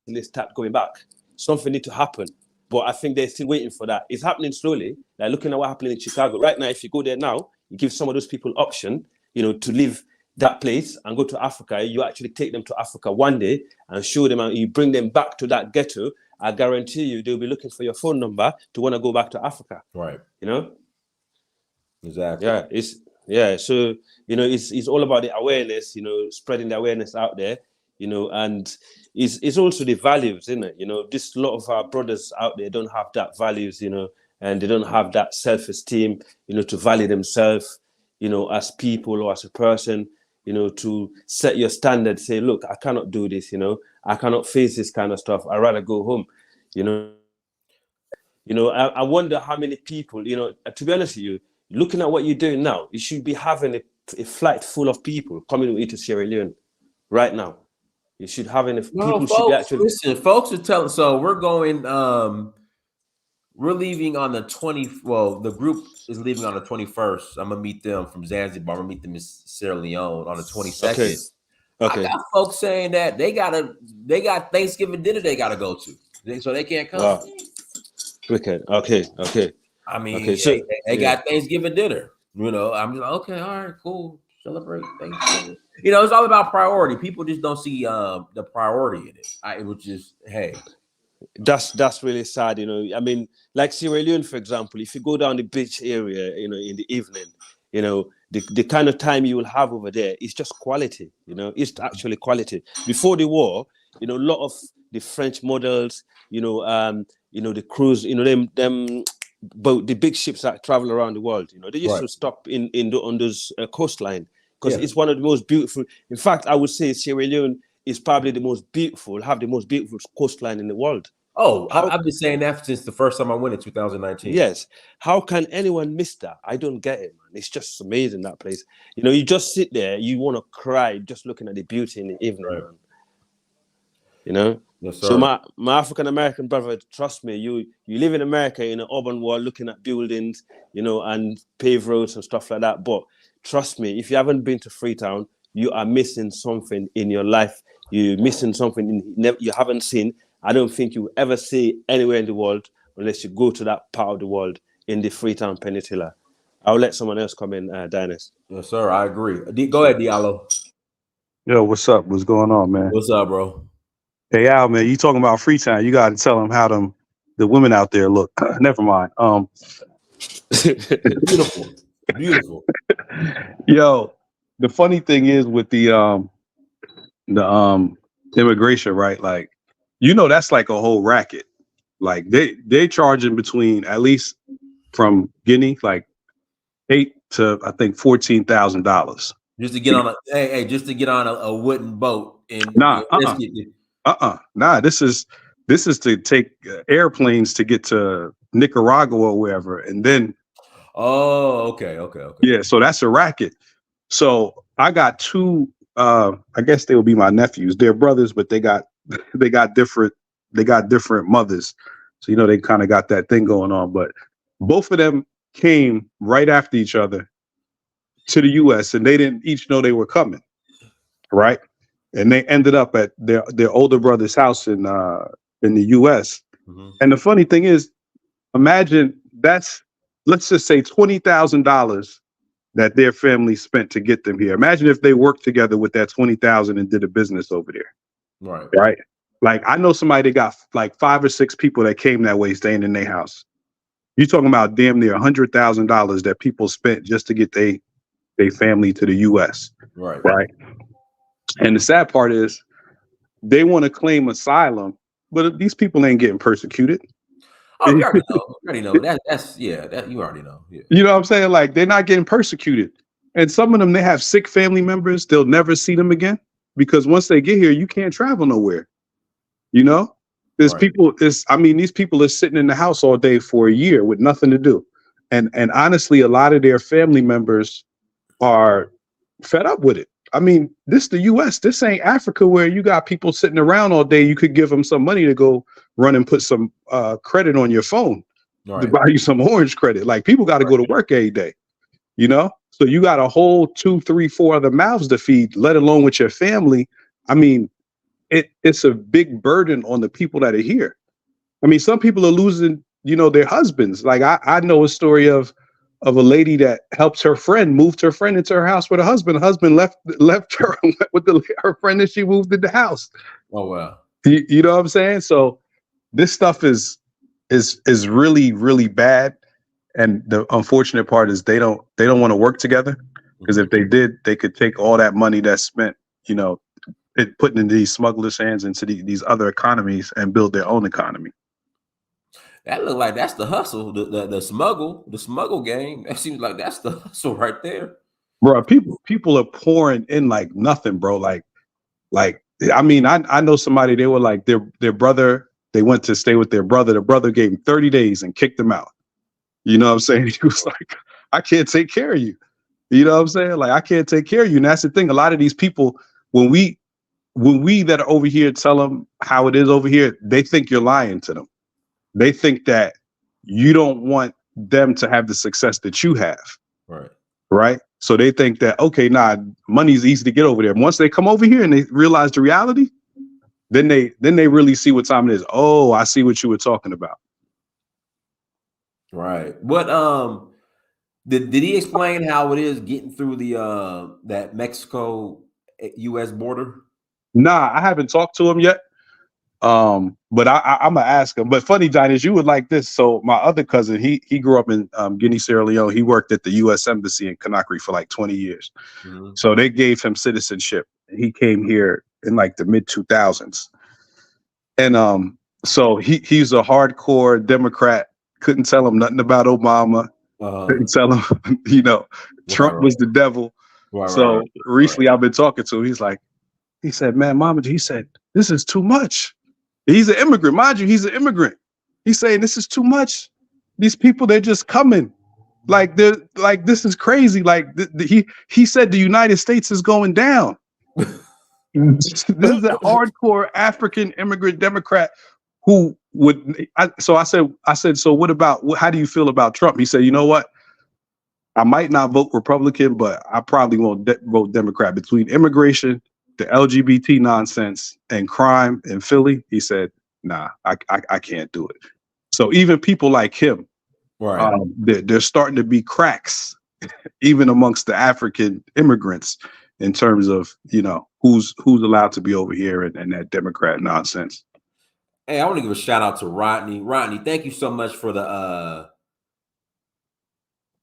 Let's start going back. Something need to happen. But I think they're still waiting for that. It's happening slowly. Like looking at what happened in Chicago. Right now, if you go there now, you give some of those people option, to leave that place and go to Africa. You actually take them to Africa one day and show them, and you bring them back to that ghetto. I guarantee you they'll be looking for your phone number to want to go back to Africa. Right. Exactly. So it's all about the awareness, spreading the awareness out there, and it's also the values, isn't it? This lot of our brothers out there don't have that values, and they don't have that self-esteem, to value themselves, as people or as a person, to set your standard, say, look, I cannot do this, I cannot face this kind of stuff. I'd rather go home, I wonder how many people, to be honest with you, looking at what you're doing now, you should be having a flight full of people coming with you to Sierra Leone right now. You should have enough people. Folks, should be actually listen. Folks are telling. So we're going. We're leaving on the 20th. Well, the group is leaving on the 21st. I'm gonna meet them from Zanzibar. I'm gonna meet them in Sierra Leone on the 22nd. I got folks saying that they got Thanksgiving dinner they gotta go to, so they can't come. Wow. Wicked. Okay. I mean, okay, so, they got Thanksgiving dinner. You know, I'm just like, okay, all right, cool. Celebrate Thanksgiving. You know, it's all about priority. People just don't see the priority in it. It was just, hey. That's really sad, you know. I mean, like Sierra Leone, for example, if you go down the beach area, you know, in the evening, you know, the kind of time you will have over there is just quality, you know, it's actually quality. Before the war, you know, a lot of the French models, you know, the cruise, you know, them boat, the big ships that travel around the world, you know, they used to stop on those coastline because it's one of the most beautiful. In fact, I would say Sierra Leone is probably the most beautiful coastline in the world. Oh, I've been saying that since the first time I went in 2019. Yes. How can anyone miss that? I don't get it, man. It's just amazing, that place. You know, you just sit there, you want to cry just looking at the beauty in the evening, man. You know? Yes, sir. So my African American brother, trust me, you live in America in an urban world looking at buildings, you know, and paved roads and stuff like that. But trust me, if you haven't been to Freetown, you are missing something in your life. You're missing something you haven't seen. I don't think you ever see anywhere in the world unless you go to that part of the world in the Freetown Peninsula. I'll let someone else come in, Dennis. Yes, sir. I agree. Go ahead, Diallo. Yo, what's up? What's going on, man? What's up, bro? Hey, Al, man, you talking about Freetown? You got to tell them how the women out there look. Never mind. Beautiful, beautiful. Yo, the funny thing is with the immigration, right? Like, you know, that's like a whole racket. Like they charging between, at least from Guinea, like $8,000 to I think $14,000 just to get on just to get on a wooden boat. And nah. This is to take airplanes to get to Nicaragua or wherever, and then. Oh, okay. Yeah, so that's a racket. So I got two. I guess they will be my nephews. They're brothers, but they got different mothers. So, you know, they kind of got that thing going on. But both of them came right after each other to the U.S. and they didn't each know they were coming, right? And they ended up at their older brother's house in the U.S. Mm-hmm. And the funny thing is, imagine let's just say $20,000 that their family spent to get them here. Imagine if they worked together with that $20,000 and did a business over there. Right. Like, I know somebody that got like 5 or 6 people that came that way staying in their house. You're talking about damn near $100,000 that people spent just to get their family to the U.S. Right. And the sad part is they want to claim asylum, but these people ain't getting persecuted. Oh, you already know. That you already know. Yeah. You know what I'm saying? Like, they're not getting persecuted. And some of them, they have sick family members. They'll never see them again because once they get here, you can't travel nowhere. You know, these people are sitting in the house all day for a year with nothing to do. And honestly, a lot of their family members are fed up with it. I mean, this is the U.S. This ain't Africa where you got people sitting around all day. You could give them some money to go run and put some credit on your phone to buy you some orange credit. Like, people got to go to work every day, you know? So you got a whole 2, 3, 4 other mouths to feed, let alone with your family. I mean, it's a big burden on the people that are here. I mean, some people are losing, you know, their husbands. Like, I know a story of a lady that helped moved her friend into her house with a husband. Her husband left her with her friend that she moved in the house. Oh, wow. You know what I'm saying? So this stuff is really, really bad. And the unfortunate part is they don't want to work together, because if they did, they could take all that money that's spent, you know, putting in these smugglers' hands into these other economies and build their own economy. That look like that's the hustle, the smuggle game. That seems like that's the hustle right there, bro. People are pouring in like nothing, bro. Like I mean, I know somebody. They were like their brother. They went to stay with their brother. The brother gave him 30 days and kicked them out. You know what I'm saying? He was like, I can't take care of you. You know what I'm saying? Like, I can't take care of you. And that's the thing. A lot of these people, when we that are over here tell them how it is over here, they think you're lying to them. They think that you don't want them to have the success that you have. Right. Right. So they think that, okay, nah, money's easy to get over there. Once they come over here and they realize the reality, then they really see what time it is. Oh, I see what you were talking about. Right. What did he explain how it is getting through the that Mexico US border? Nah, I haven't talked to him yet. But I'm gonna ask him. But funny, Diners, you would like this. So my other cousin, he grew up in Guinea, Sierra Leone. He worked at the U.S. Embassy in Conakry for like 20 years. Mm-hmm. So they gave him citizenship. He came here in like the mid 2000s, and so he's a hardcore Democrat. Couldn't tell him nothing about Obama. Couldn't tell him, Trump was the devil. So recently, I've been talking to him. He said, man, Mama, he said, this is too much. He's an immigrant. Mind you, he's an immigrant. He's saying this is too much. These people, they're just coming. This is crazy. He said the United States is going down. This is a hardcore African immigrant Democrat who would. So I said, so what about, how do you feel about Trump? He said, you know what? I might not vote Republican, but I probably won't vote Democrat. Between immigration, the LGBT nonsense, and crime in Philly, he said, nah, I can't do it. So even people like him, right, they're starting to be cracks, even amongst the African immigrants, in terms of, who's allowed to be over here and that Democrat nonsense. Hey, I want to give a shout out to Rodney. Rodney, thank you so much for the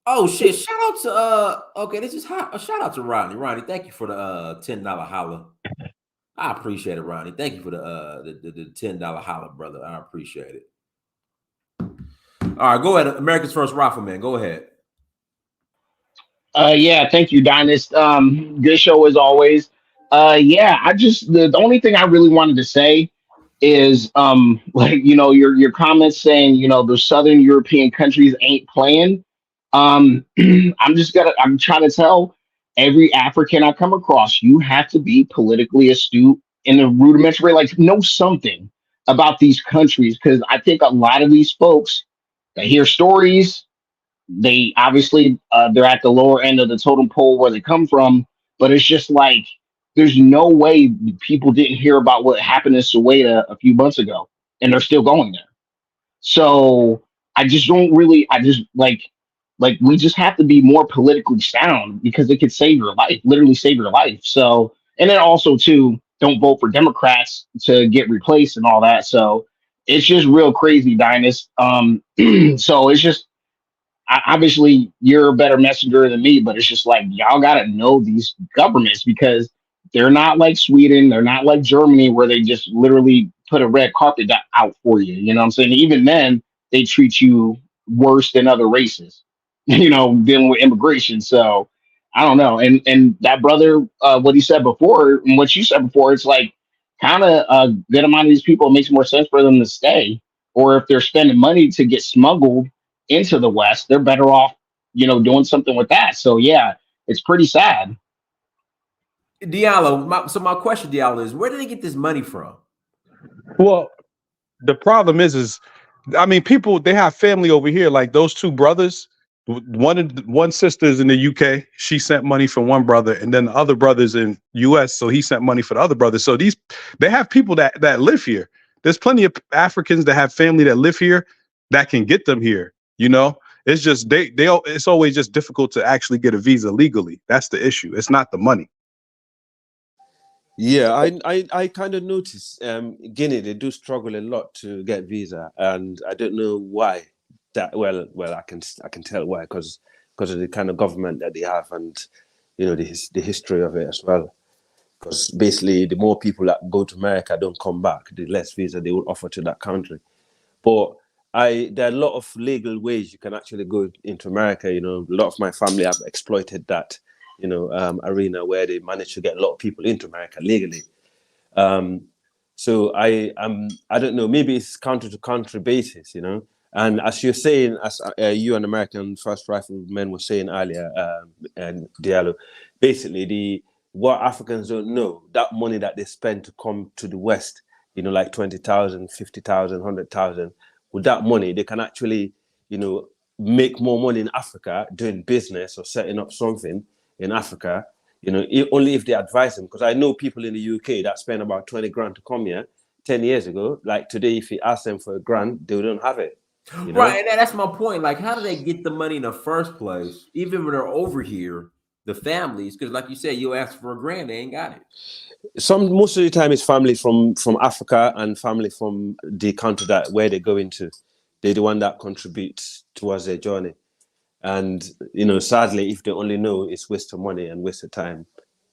oh shit! Shout out to okay, this is hot. A shout out to Rodney. Rodney, thank you for the $10 holla. I appreciate it, Rodney. Thank you for the $10 holla, brother. I appreciate it. All right, go ahead. America's First Rifleman. Go ahead. Yeah, thank you, Dynast. Good show as always. Yeah, the only thing I really wanted to say is your comments saying, the Southern European countries ain't playing. I'm trying to tell every African I come across, you have to be politically astute in a rudimentary, know something about these countries, because I think a lot of these folks, they hear stories. They obviously they're at the lower end of the totem pole where they come from, but it's just like there's no way people didn't hear about what happened in Soweto a few months ago, and they're still going there. So I just don't really. I just like we just have to be more politically sound, because it could save your life, literally save your life. So, and then also too, don't vote for Democrats to get replaced and all that. So it's just real crazy, Dynast. So it's just. Obviously you're a better messenger than me, but it's just like y'all gotta know these governments, because they're not like Sweden, they're not like Germany, where they just literally put a red carpet out for you. You know what I'm saying? Even then, they treat you worse than other races. Dealing with immigration. So I don't know. And that brother, what he said before and what you said before, it's like kind of a good amount of these people, it makes more sense for them to stay, or if they're spending money to get smuggled into the West, they're better off, doing something with that. So yeah, it's pretty sad. Diallo, so my question, Diallo, is where did they get this money from? Well, the problem is I mean, people, they have family over here, like those two brothers. One sister's in the UK. She sent money for one brother, and then the other brother's in US, so he sent money for the other brother. So they have people that live here. There's plenty of Africans that have family that live here that can get them here. It's just it's always just difficult to actually get a visa legally. That's the issue. It's not the money. Yeah, I kind of noticed Guinea, they do struggle a lot to get visa, and I don't know why. Well, I can tell why, because of the kind of government that they have, and the history of it as well. Because basically, the more people that go to America don't come back, the less visa they will offer to that country. But there are a lot of legal ways you can actually go into America. A lot of my family have exploited that, arena where they manage to get a lot of people into America legally. So I don't know, maybe it's country to country basis, And as you're saying, as you and American First Riflemen were saying earlier, and Diallo, basically what Africans don't know, that money that they spend to come to the West, like 20,000, 50,000, 100,000. With that money, they can actually, make more money in Africa doing business or setting up something in Africa, only if they advise them. Because I know people in the UK that spend about 20 grand to come here 10 years ago. Like today, if you ask them for a grand, they don't have it. Right, and that's my point. Like, how do they get the money in the first place? Even when they're over here, the families, because like you said, you ask for a grand, they ain't got it. Most of the time, it's family from Africa and family from the country where they go into. They're the one that contributes towards their journey. And sadly, if they only know it's waste of money and waste of time,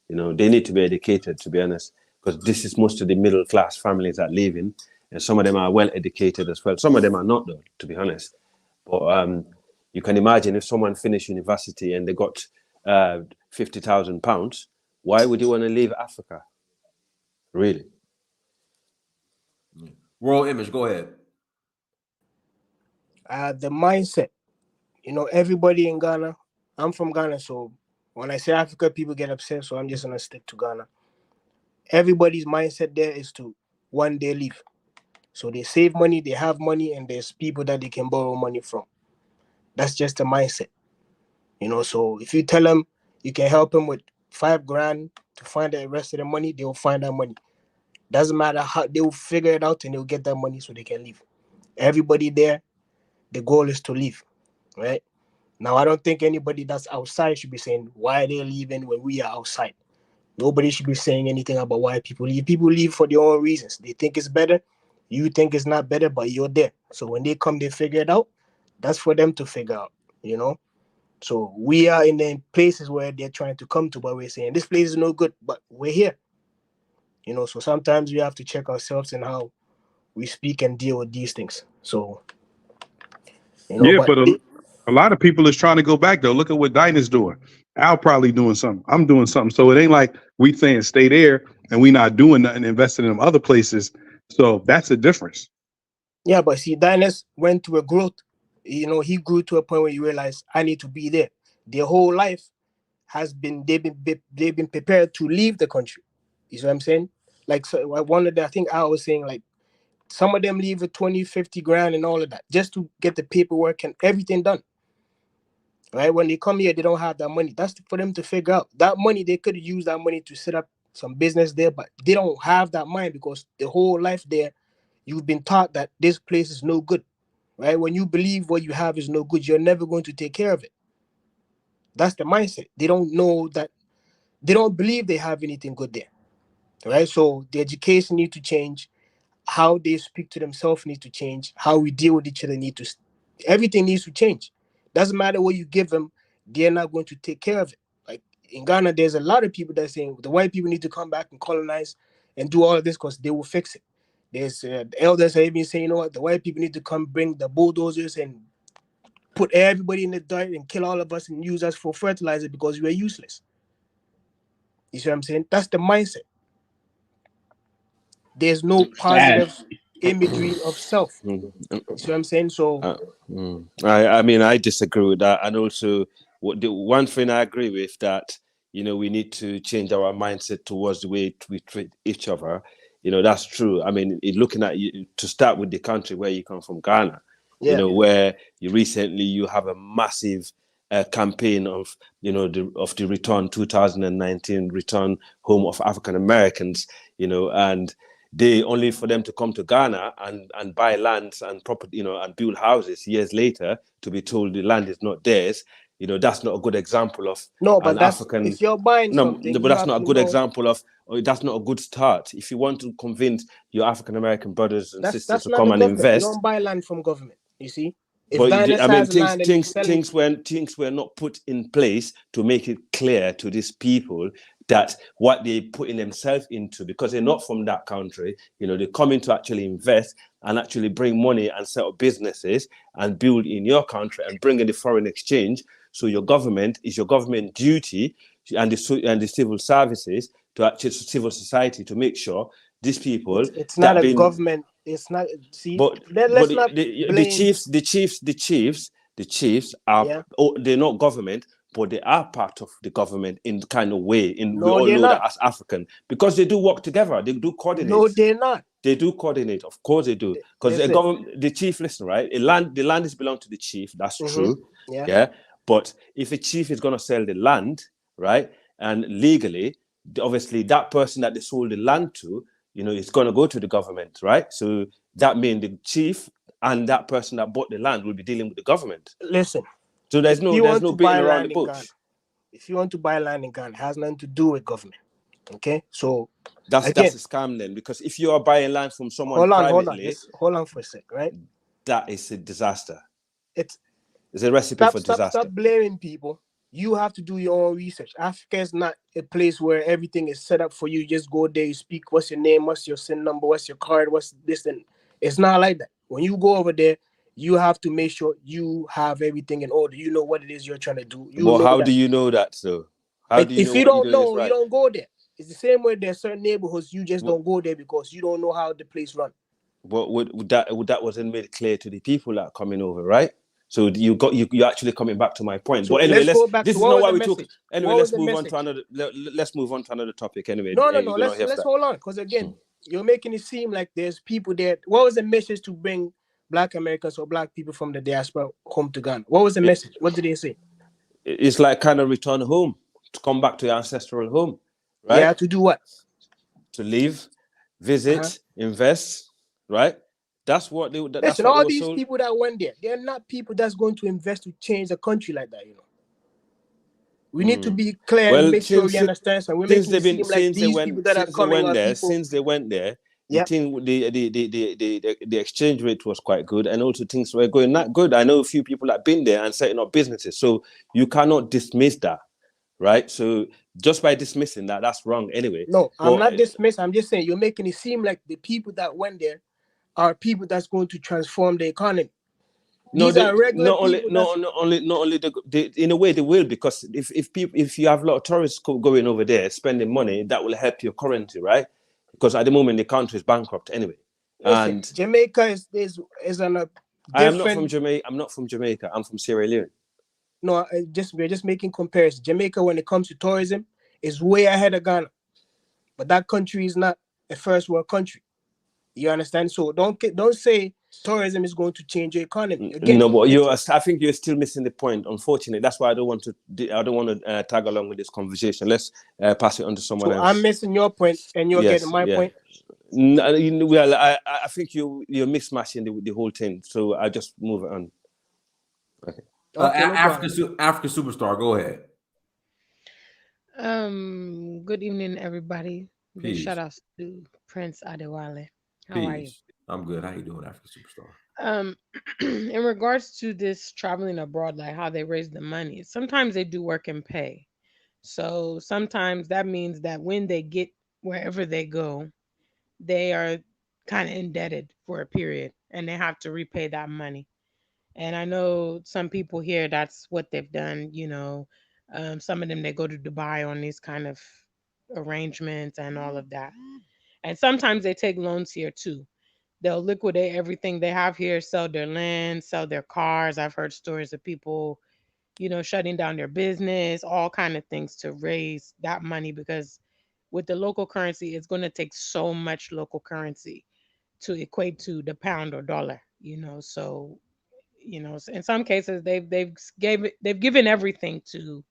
they need to be educated, to be honest, because this is most of the middle class families that live in, and some of them are well educated as well. Some of them are not, though, to be honest. But you can imagine if someone finished university and they got £50,000, why would you want to leave Africa? Really? World Image, go ahead. The mindset. Everybody in Ghana, I'm from Ghana, so when I say Africa, people get upset, so I'm just going to stick to Ghana. Everybody's mindset there is to one day leave. So they save money, they have money, and there's people that they can borrow money from. That's just the mindset. So if you tell them you can help them with $5 grand to find the rest of the money, they will find that money. Doesn't matter how, they will figure it out and they'll get that money so they can leave. Everybody there, the goal is to leave, right? Now, I don't think anybody that's outside should be saying why they're leaving when we are outside. Nobody should be saying anything about why people leave. People leave for their own reasons. They think it's better. You think it's not better, but you're there. So when they come, they figure it out. That's for them to figure out, So we are in the places where they're trying to come to, but we're saying this place is no good, but we're here. So sometimes we have to check ourselves and how we speak and deal with these things. So, but a lot of people is trying to go back though. Look at what Dinah's doing. Al probably doing something. I'm doing something. So it ain't like we saying stay there and we not doing nothing, investing in them other places. So that's the difference. Yeah, but see, Dinah's went through a growth. He grew to a point where he realized I need to be there. Their whole life has been they've been prepared to leave the country. You see what I'm saying? Like, so I think I was saying, like, some of them leave with 20, 50 grand and all of that just to get the paperwork and everything done. Right? When they come here, they don't have that money. That's for them to figure out. That money, they could use that money to set up some business there, but they don't have that mind because the whole life there, you've been taught that this place is no good. Right? When you believe what you have is no good, you're never going to take care of it. That's the mindset. They don't know that. They don't believe they have anything good there. Right? So the education needs to change. How they speak to themselves needs to change. How we deal with each other everything needs to change. Doesn't matter what you give them, they're not going to take care of it. Like in Ghana, there's a lot of people that are saying the white people need to come back and colonize and do all of this because they will fix it. There's the elders have been saying, the white people need to come bring the bulldozers and put everybody in the dirt and kill all of us and use us for fertilizer because we're useless. You see what I'm saying? That's the mindset. There's no positive imagery of self. You see what I'm saying? So I disagree with that. And also the one thing I agree with that, we need to change our mindset towards the way we treat each other. That's true. I mean, looking at you to start with the country where you come from, Ghana, where you have a massive campaign of, of the return 2019 return home of African Americans, and they only for them to come to Ghana and buy lands and property, and build houses years later to be told the land is not theirs. That's not a good example of African. If you're buying something, but that's not a good example of. Or that's not a good start. If you want to convince your African American brothers and sisters to come and invest, you don't buy land from government. You see. Things were not put in place to make it clear to these people that what they putting themselves into, because they're not from that country, they come in to actually invest and actually bring money and set up businesses and build in your country and bring in the foreign exchange. So your government duty and the civil services to actually civil society to make sure these people. It's not a government. It's not. See, the chiefs are. They're not government, but they are part of the government in kind of way. We all know that as African, because they do work together. They do coordinate. No, they're not. They do coordinate, of course they do, because the Listen. government, the chief, listen, right? The land is belong to the chief. That's true. Yeah. Yeah. But if a chief is going to sell the land, right, and legally, obviously that person that they sold the land to, you know, it's going to go to the government, right? So that means the chief and that person that bought the land will be dealing with the government. Listen. So there's no beating around the bush. Ghana, if you want to buy land in Ghana, it has nothing to do with government. Okay, so that's a scam then, because if you are buying land from someone privately, hold on for a sec, right? That is a disaster. It's a recipe for disaster. Stop blaming people. You have to do your own research. Africa is not a place where everything is set up for you. You just go there, you speak, what's your name, what's your SIN number, what's your card, what's this, and it's not like that. When you go over there, you have to make sure you have everything in order. You know what it is you're trying to do. How do you know that, so? If you don't know, you don't go there. It's the same way there's certain neighborhoods you just don't go there because you don't know how the place runs. But that wasn't made clear to the people that are coming over, right? So you're actually coming back to my point. So but anyway, this is not why we talk. Anyway, let's move on to another. Let's move on to another topic. Anyway, no. Let's hold on, because again, you're making it seem like there's people there. What was the message to bring Black Americans or Black people from the diaspora home to Ghana? What was the message? What did they say? It's like kind of return home, to come back to your ancestral home, right? Yeah, to do what? To live, visit, invest, right? That's what they. Listen, all these people that went there, they're not people that's going to invest to change the country like that. You know, we need to be clear and make sure we understand. So we're making it seem like these people that are coming are people. Since they went there, the exchange rate was quite good, and also things were going not good. I know a few people that have been there and setting up businesses, so you cannot dismiss that, right? So just by dismissing that, that's wrong anyway. No, I'm not dismissing. I'm just saying you're making it seem like the people that went there are people that's going to transform the economy. These are regular people. Not only in a way they will, because if you have a lot of tourists going over there spending money, that will help your currency, right? Because at the moment the country is bankrupt anyway. Listen, and Jamaica is on a different... I am not from Jamaica. I'm not from Jamaica. I'm from Sierra Leone. No, we're just making comparison. Jamaica, when it comes to tourism, is way ahead of Ghana, but that country is not a first world country. You understand? So don't say tourism is going to change your economy. Again, no, but I think you're still missing the point. Unfortunately, that's why I don't want to tag along with this conversation. Let's pass it on to someone else. I'm missing your point, and you're getting my point. Well, I think you're mismatching the whole thing. So I just move it on. Okay. African superstar, go ahead. Good evening, everybody. Big shout outs to Prince Adewale. How are you? I'm good. How you doing, African superstar? In regards to this traveling abroad, like how they raise the money, sometimes they do work and pay. So sometimes that means that when they get wherever they go, they are kind of indebted for a period and they have to repay that money. And I know some people here, that's what they've done. You know, some of them, they go to Dubai on these kind of arrangements and all of that. And sometimes they take loans here too. They'll liquidate everything they have here, sell their land, sell their cars. I've heard stories of people, you know, shutting down their business, all kind of things to raise that money, because with the local currency, it's going to take so much local currency to equate to the pound or dollar, you know. So, you know, in some cases they've given everything to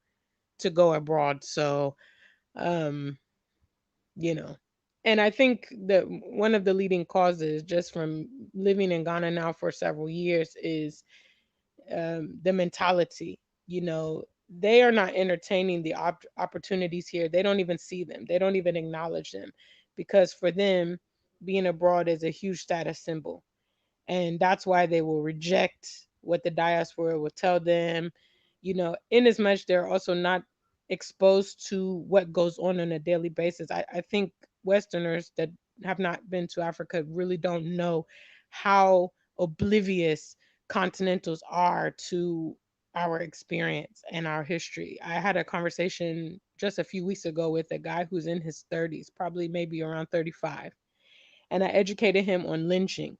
go abroad. So, you know, and I think that one of the leading causes, just from living in Ghana now for several years, is the mentality. You know, they are not entertaining the opportunities here. They don't even see them. They don't even acknowledge them, because for them, being abroad is a huge status symbol. And that's why they will reject what the diaspora will tell them, you know, in as much they're also not exposed to what goes on a daily basis. I think Westerners that have not been to Africa really don't know how oblivious continentals are to our experience and our history. I had a conversation just a few weeks ago with a guy who's in his 30s, probably maybe around 35, and I educated him on lynching.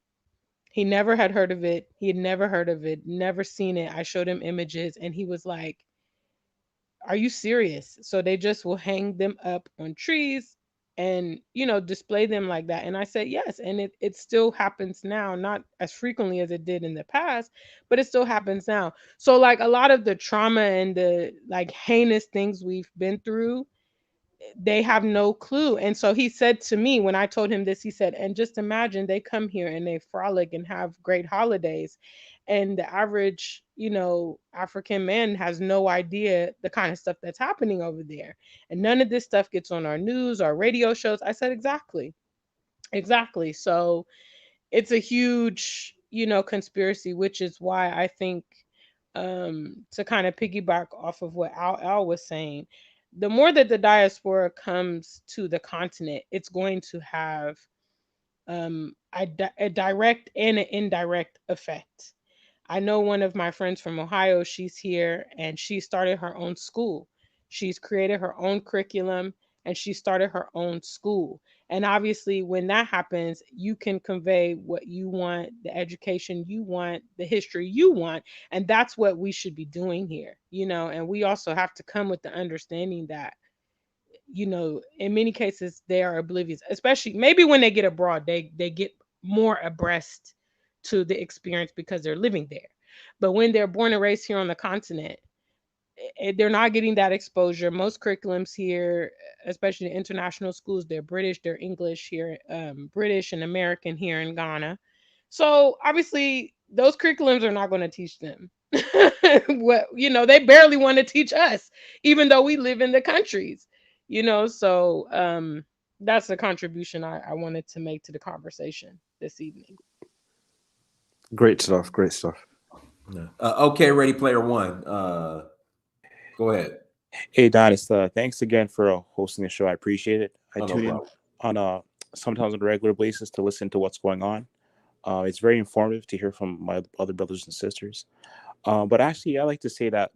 He never had heard of it. He had never heard of it, never seen it. I showed him images and he was like, "Are you serious?" So they just will hang them up on trees and display them like that. And I said yes, and it still happens now, not as frequently as it did in the past, but it still happens now. So like a lot of the trauma and the like heinous things we've been through, they have no clue. And so he said to me when I told him this, he said, and just imagine they come here and they frolic and have great holidays, and the average African man has no idea the kind of stuff that's happening over there, and none of this stuff gets on our news or radio shows. I said exactly. So it's a huge conspiracy, which is why I think, to kind of piggyback off of what Al was saying, the more that the diaspora comes to the continent, it's going to have a direct and an indirect effect. I know one of my friends from Ohio, she's here and she started her own school. She's created her own curriculum and she started her own school. And obviously, when that happens, you can convey what you want, the education you want, the history you want. And that's what we should be doing here, and we also have to come with the understanding that, in many cases, they are oblivious, especially maybe when they get abroad, they get more abreast to the experience because they're living there. But when they're born and raised here on the continent, they're not getting that exposure. Most curriculums here, especially the international schools, they're British, they're English here, British and American here in Ghana. So obviously, those curriculums are not going to teach them what they barely want to teach us, even though we live in the countries. So that's the contribution I wanted to make to the conversation this evening. Great stuff. Great stuff. Okay, Ready Player One. Go ahead. Hey, Dynast, thanks again for hosting the show. I appreciate it. I tune in on sometimes on a regular basis to listen to what's going on. It's very informative to hear from my other brothers and sisters. But actually, I like to say that,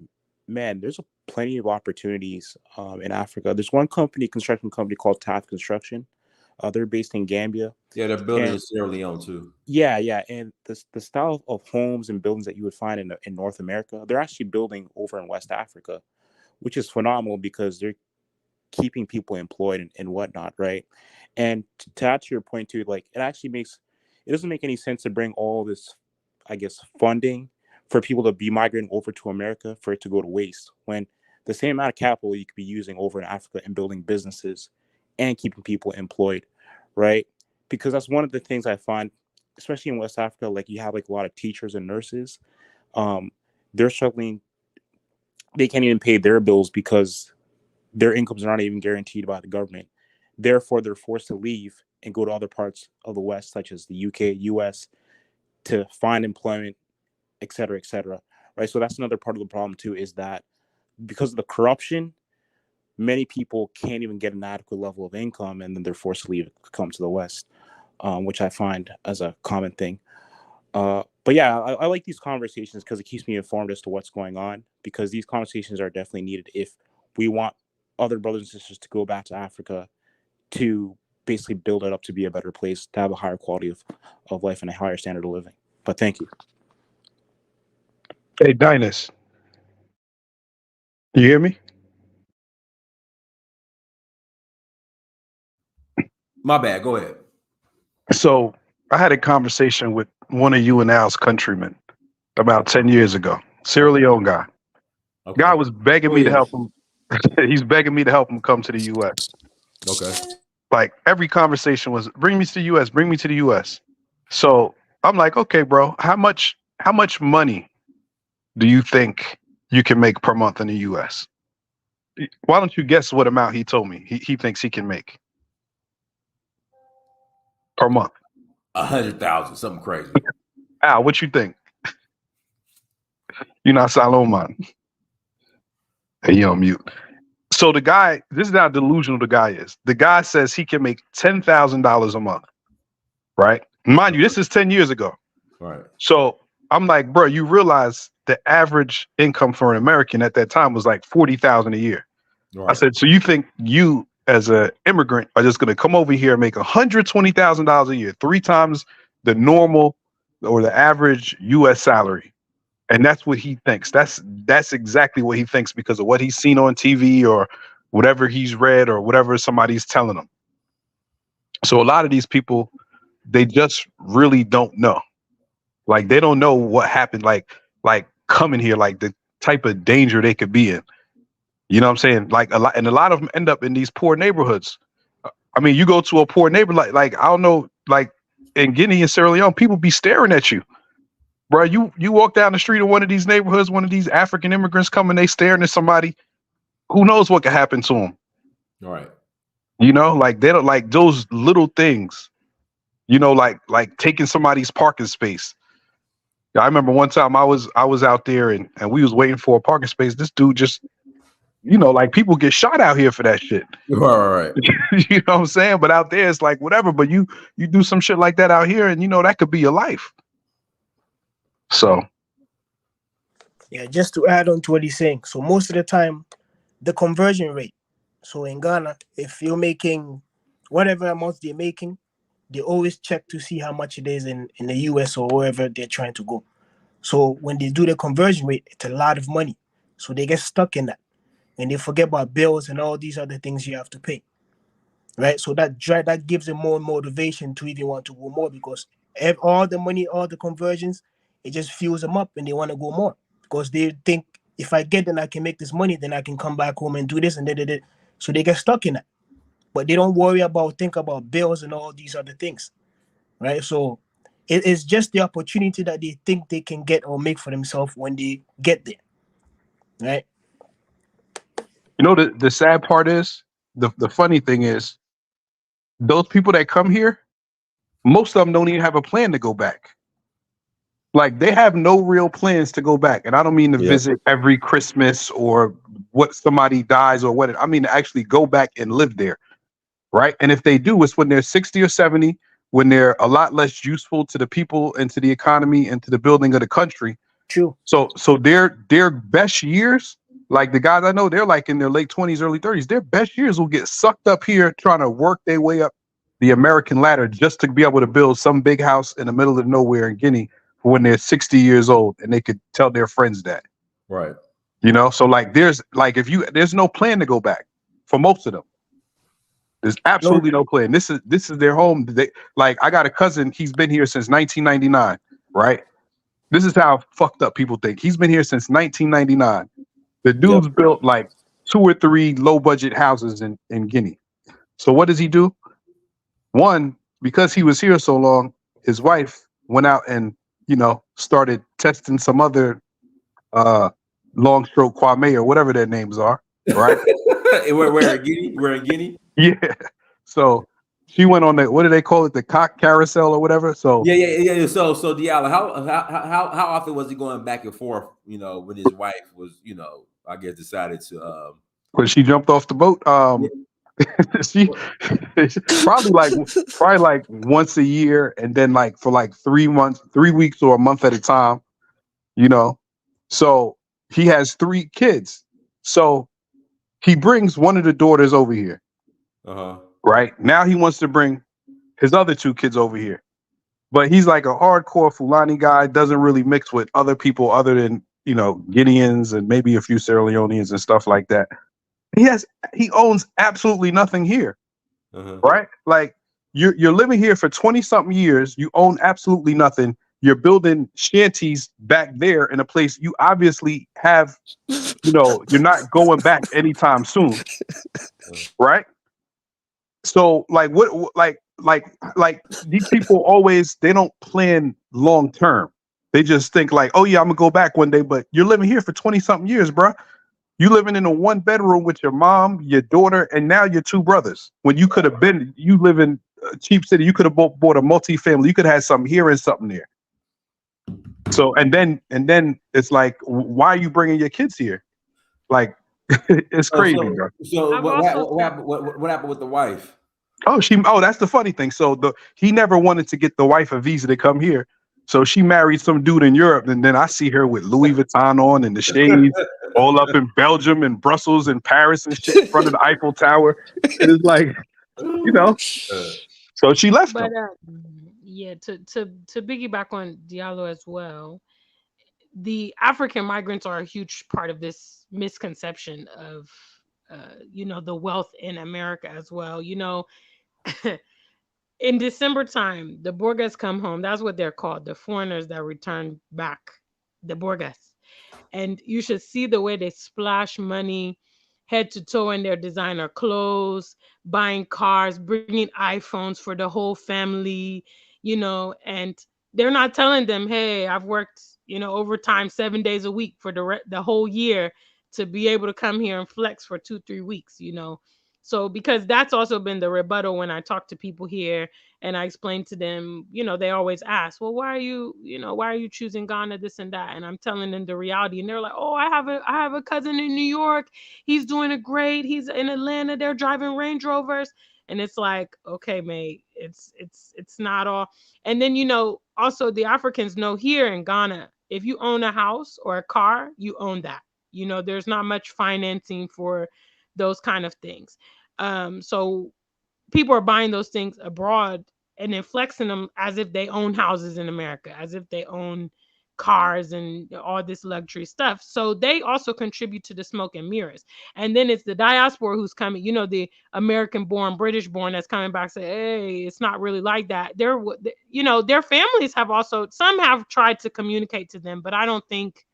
man, there's plenty of opportunities in Africa. There's one construction company called Taft Construction. They're based in Gambia. Yeah, they're building in Sierra Leone too. Yeah. And the style of homes and buildings that you would find in North America, they're actually building over in West Africa, which is phenomenal because they're keeping people employed and whatnot, right? And to add to your point too, like it doesn't make any sense to bring all this, I guess, funding for people to be migrating over to America for it to go to waste, when the same amount of capital you could be using over in Africa and building businesses and keeping people employed, right? Because that's one of the things I find, especially in West Africa, like you have like a lot of teachers and nurses. They're struggling. They can't even pay their bills because their incomes are not even guaranteed by the government. Therefore, they're forced to leave and go to other parts of the West, such as the UK, US, to find employment, et cetera, right? So that's another part of the problem too, is that because of the corruption, many people can't even get an adequate level of income, and then they're forced to leave, come to the West, which I find as a common thing. But yeah, I like these conversations because it keeps me informed as to what's going on, because these conversations are definitely needed if we want other brothers and sisters to go back to Africa to basically build it up to be a better place, to have a higher quality of life and a higher standard of living. But thank you. Hey, Dynast. You hear me? My bad. Go ahead. So I had a conversation with one of you and Al's countrymen about 10 years ago. Sierra Leone guy. Okay. Guy was begging me to help him. He's begging me to help him come to the U.S. Okay. Like every conversation was, bring me to the U.S., bring me to the U.S. So I'm like, okay, bro, how much money do you think you can make per month in the U.S.? Why don't you guess what amount he told me he thinks he can make per month? 100,000, something crazy. Al, what you think? You're not Solomon. Hey, you on mute. So the guy, this is how delusional the guy is. The guy says he can make $10,000 a month, right? Mind you, this is 10 years ago. Right. So I'm like, bro, you realize the average income for an American at that time was like $40,000 a year. Right. I said, so you think you as an immigrant are just going to come over here and make $120,000 a year, 3 times the normal or the average U.S. salary? And that's what he thinks. That's exactly what he thinks because of what he's seen on TV or whatever he's read or whatever somebody's telling him. So a lot of these people, they just really don't know. Like they don't know what happened. Like coming here, like the type of danger they could be in. You know what I'm saying? Like a lot of them end up in these poor neighborhoods. I mean, you go to a poor neighbor, like I don't know, like in Guinea and Sierra Leone, people be staring at you, bro. You walk down the street of one of these neighborhoods, one of these African immigrants coming, they staring at somebody. Who knows what could happen to them? All right. You know, like they don't like those little things. You know, like taking somebody's parking space. I remember one time I was out there and we was waiting for a parking space. This dude just, you know, like people get shot out here for that shit. Right. You know what I'm saying? But out there it's like whatever. But you do some shit like that out here, and you know that could be your life. So Yeah, just to add on to what he's saying. So most of the time, the conversion rate. So in Ghana, if you're making whatever amount they're making, they always check to see how much it is in the US or wherever they're trying to go. So when they do the conversion rate, it's a lot of money. So they get stuck in that. And they forget about bills and all these other things you have to pay. Right? So that gives them more motivation to even want to go more, because all the money, all the conversions, it just fuels them up and they want to go more. Because they think, if I get then I can make this money, then I can come back home and do this and da. So they get stuck in that. But they don't think about bills and all these other things. Right? So it is just the opportunity that they think they can get or make for themselves when they get there. Right? you know the sad part is the funny thing is those people that come here, most of them don't even have a plan to go back. Like they have no real plans to go back. And I don't mean to visit every Christmas or what somebody dies or what. I mean to actually go back and live there. Right. And if they do, it's when they're 60 or 70, when they're a lot less useful to the people and to the economy and to the building of the country. True. So their best years, like the guys I know, they're like in their late 20s, early 30s. Their best years will get sucked up here trying to work their way up the American ladder just to be able to build some big house in the middle of nowhere in Guinea when they're 60 years old and they could tell their friends that. Right. You know, so like there's no plan to go back for most of them. There's absolutely no plan. This is their home. Like I got a cousin, he's been here since 1999, right? This is how fucked up people think. He's been here since 1999. The dude's built like 2 or 3 low budget houses in Guinea. So what does he do? One, because he was here so long, his wife went out and, you know, started testing some other long stroke Kwame or whatever their names are, right? We're in Guinea. We're in Guinea. Yeah. So she went on the, what do they call it, the cock carousel or whatever. So yeah. So Diallo, how often was he going back and forth? You know, when his wife was, you know, I guess decided to. When she jumped off the boat, she probably like once a year, and then like for like 3 weeks or a month at a time. You know, so he has 3 kids. So he brings one of the daughters over here. Right now, he wants to bring his other 2 kids over here, but he's like a hardcore Fulani guy. Doesn't really mix with other people other than, you know, Guineans and maybe a few Sierra Leoneans and stuff like that. He owns absolutely nothing here, right? Like you're living here for 20 something years. You own absolutely nothing. You're building shanties back there in a place you obviously have, you know, you're not going back anytime soon, right? So like like these people always, they don't plan long term. They just think like, oh yeah, I'm gonna go back one day. But you're living here for 20 something years, bro. You living in a 1 bedroom with your mom, your daughter, and now your 2 brothers. When you could have been, you live in a cheap city, you could have bought a multi-family. You could have had something here and something there. So and then it's like, why are you bringing your kids here? Like it's crazy, bro. So what happened with the wife? Oh, that's the funny thing. So he never wanted to get the wife a visa to come here. So she married some dude in Europe, and then I see her with Louis Vuitton on and the shades, all up in Belgium and Brussels and Paris and shit in front of the Eiffel Tower. And it's like, you know. So she left But him. yeah, to piggyback on Diallo as well, the African migrants are a huge part of this misconception of, you know, the wealth in America as well. You know, in December time, the Borgas come home. That's what they're called, the foreigners that return back, the Borgas. And you should see the way they splash money head to toe in their designer clothes, buying cars, bringing iPhones for the whole family, and they're not telling them, hey, I've worked, overtime 7 days a week for the whole year to be able to come here and flex for 2-3 weeks. So because that's also been the rebuttal when I talk to people here and I explain to them, they always ask, well, why are you choosing Ghana, this and that? And I'm telling them the reality. And they're like, oh, I have a cousin in New York. He's doing it great. He's in Atlanta. They're driving Range Rovers. And it's like, okay, mate, it's not all. And then, also the Africans know here in Ghana, if you own a house or a car, you own that. There's not much financing for those kind of things. So people are buying those things abroad and then flexing them as if they own houses in America, as if they own cars and all this luxury stuff. So they also contribute to the smoke and mirrors. And then it's the diaspora who's coming, the American born, British born that's coming back say, hey, it's not really like that. Their families have also, some have tried to communicate to them, but I don't think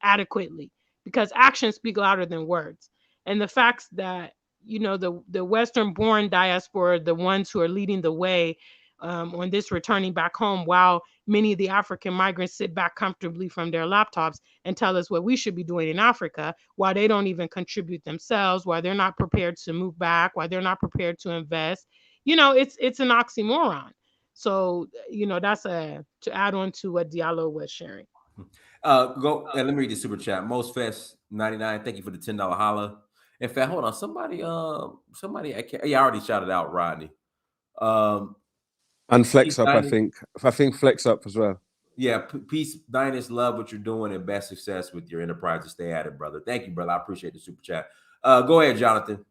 adequately, because actions speak louder than words. And the facts that the Western born diaspora, the ones who are leading the way on this returning back home, while many of the African migrants sit back comfortably from their laptops and tell us what we should be doing in Africa, while they don't even contribute themselves, while they're not prepared to move back, while they're not prepared to invest. It's an oxymoron. So that's to add on to what Diallo was sharing. Go and let me read the super chat. Most Fest 99. Thank you for the $10 holla. In fact, hold on. Somebody, I already shouted out Rodney. And Flex Up, I think Flex Up as well. Yeah, peace, Dynast, love what you're doing and best success with your enterprise. To stay at it, brother. Thank you, brother. I appreciate the super chat. Go ahead, Jonathan.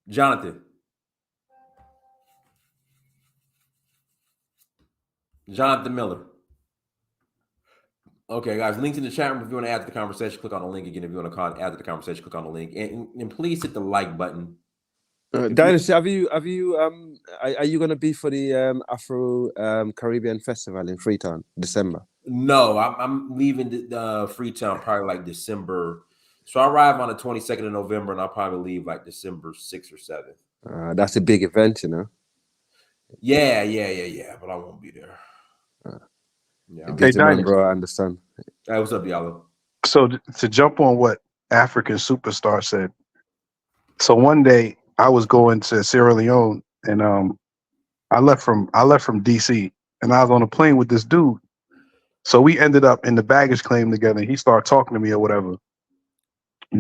Jonathan Miller. Okay, guys, links in the chat room. If you want to add to the conversation, click on the link again. If you want to add to the conversation, click on the link. And please hit the like button. Dynasty, are you going to be for the Afro Caribbean Festival in Freetown, December? No, I'm leaving the Freetown probably like December. So I arrive on the 22nd of November, and I'll probably leave like December 6th or 7th. That's a big event, Yeah, but I won't be there. Yeah, busy man, bro. I understand. Hey, what's up, Diallo? So to jump on what African Superstar said. So one day I was going to Sierra Leone, and I left from DC, and I was on a plane with this dude. So we ended up in the baggage claim together. He started talking to me or whatever.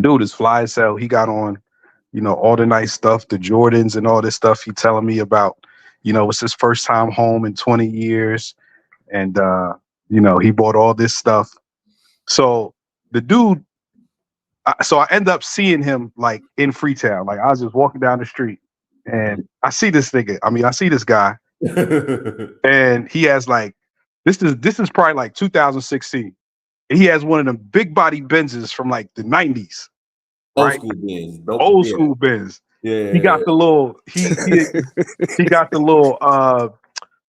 Dude is fly as hell. He got on, all the nice stuff, the Jordans and all this stuff. He telling me about, it's his first time home in 20 years. And, he bought all this stuff. So the dude, so I end up seeing him like in Freetown. Like I was just walking down the street and I see this nigga. I see this guy and he has like, this is probably like 2016. And he has one of them big body Benzes from like the 90s. Old school Benz. Old school Benz. Yeah. He got the little, he got the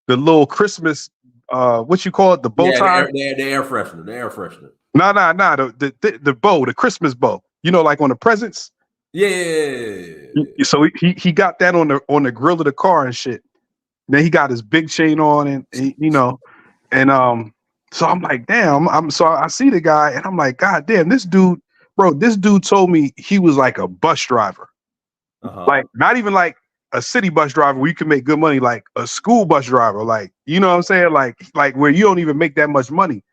little Christmas, what you call it, the bow tie? The air freshener. No, the bow, the Christmas bow. Like on the presents. Yeah. So he got that on the grill of the car and shit. Then he got his big chain on, and so I'm like, damn. So I see the guy, and I'm like, God damn, this dude told me he was like a bus driver, like not even like a city bus driver where you can make good money, like a school bus driver, like you know what I'm saying, like where you don't even make that much money,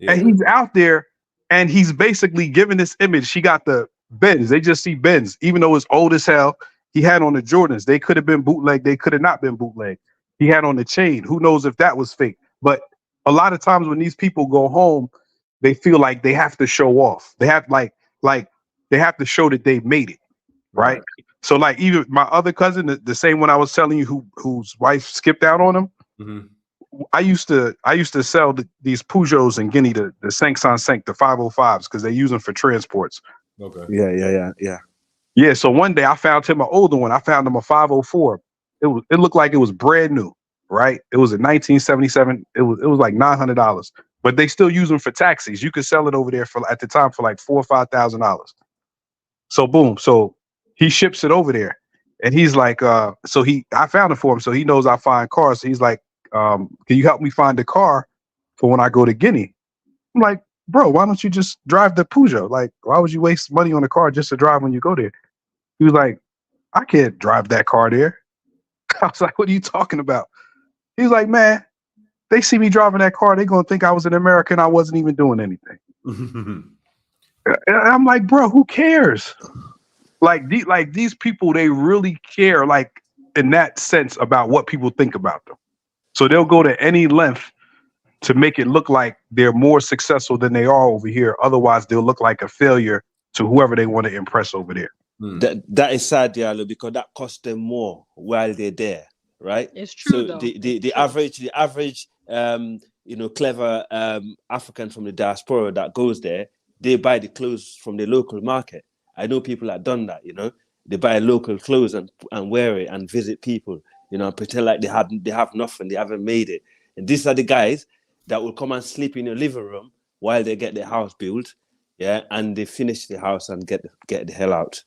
and he's out there, and he's basically giving this image. He got the Benz. They just see Benz, even though it's old as hell. He had on the Jordans. They could have been bootleg. They could have not been bootleg. He had on the chain. Who knows if that was fake? But a lot of times when these people go home, they feel like they have to show off. They have like they have to show that they made it, right? So like even my other cousin, the same one I was telling you, whose wife skipped out on him. Mm-hmm. I used to sell these Peugeots in Guinea, the 505s, because they use them for transports. Okay. Yeah. Yeah, so one day I found him an older one. I found him a 504. It looked like it was brand new, right? It was a 1977. It was like $900, but they still use them for taxis. You could sell it over there for at the time for like $4,000 or $5,000. So boom, so he ships it over there, and he's like, I found it for him, so he knows I find cars. So he's like, can you help me find a car for when I go to Guinea? I'm like, bro, why don't you just drive the Peugeot? Like, why would you waste money on a car just to drive when you go there? He was like, I can't drive that car there. I was like, what are you talking about? He was like, man, they see me driving that car, they're gonna think I was in America and I wasn't even doing anything. And I'm like, bro, who cares? Like these people, they really care, like in that sense, about what people think about them. So they'll go to any length to make it look like they're more successful than they are over here. Otherwise, they'll look like a failure to whoever they want to impress over there. That is sad, Diallo, because that costs them more while they're there, right? It's true, So though. the average clever African from the diaspora that goes there, they buy the clothes from the local market. I know people that done that, they buy local clothes and wear it and visit people, and pretend like they have nothing, they haven't made it. And these are the guys that will come and sleep in your living room while they get their house built, and they finish the house and get the hell out.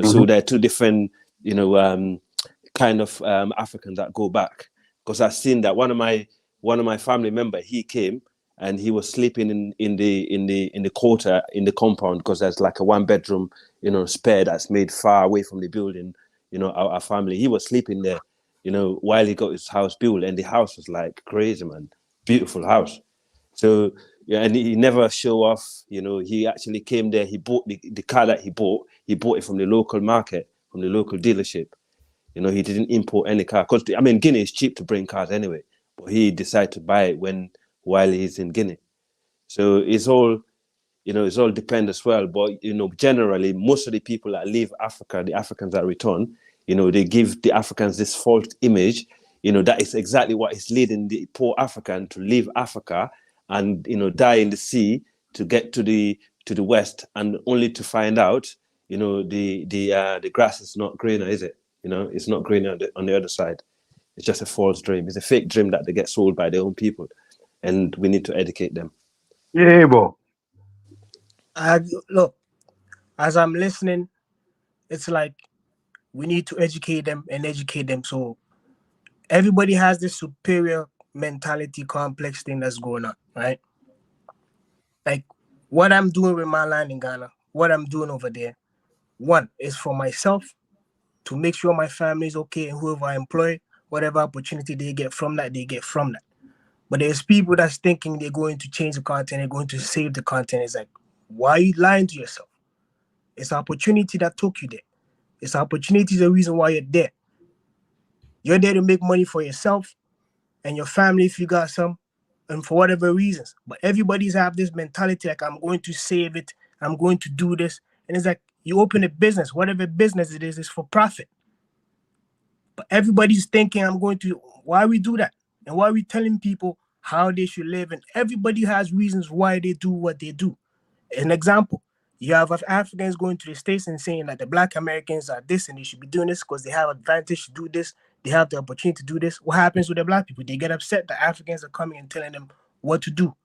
So there are two different, kind of Africans that go back. Because I've seen that one of my family member, he came and he was sleeping in the quarter in the compound, because there's like a 1-bedroom, spare that's made far away from the building. Our family, he was sleeping there, while he got his house built, and the house was like crazy, man, beautiful house. So. Yeah, and he never show off. He actually came there. He bought the car that he bought it from the local market, from the local dealership. He didn't import any car, because Guinea is cheap to bring cars anyway. But he decided to buy it while he's in Guinea. So it's all depend as well. But generally, most of the people that leave Africa, the Africans that return, they give the Africans this false image. That is exactly what is leading the poor African to leave Africa and die in the sea to get to the west, and only to find out the grass is not greener, is it? It's not greener on the other side. It's just a false dream. It's a fake dream that they get sold by their own people, and we need to educate them. Yeah, bro. Look, as I'm listening, it's like we need to educate them. So everybody has this superior mentality complex thing that's going on, right? Like what I'm doing with my land in Ghana, what I'm doing over there, one is for myself, to make sure my family is okay, and whoever I employ, whatever opportunity they get from that, they get from that. But there's people that's thinking they're going to change the content, they're going to save the content. It's like, why are you lying to yourself? It's an opportunity that took you there. It's an opportunity, the reason why you're there. You're there to make money for yourself and your family if you got some, and for whatever reasons. But everybody's have this mentality like, I'm going to save it, I'm going to do this. And it's like, you open a business, whatever business it is for profit. But everybody's thinking, why we do that? And why we telling people how they should live? And everybody has reasons why they do what they do. An example, you have Africans going to the States and saying that the Black Americans are this and they should be doing this because they have advantage to do this. They have the opportunity to do this. What happens with the Black people? They get upset that Africans are coming and telling them what to do.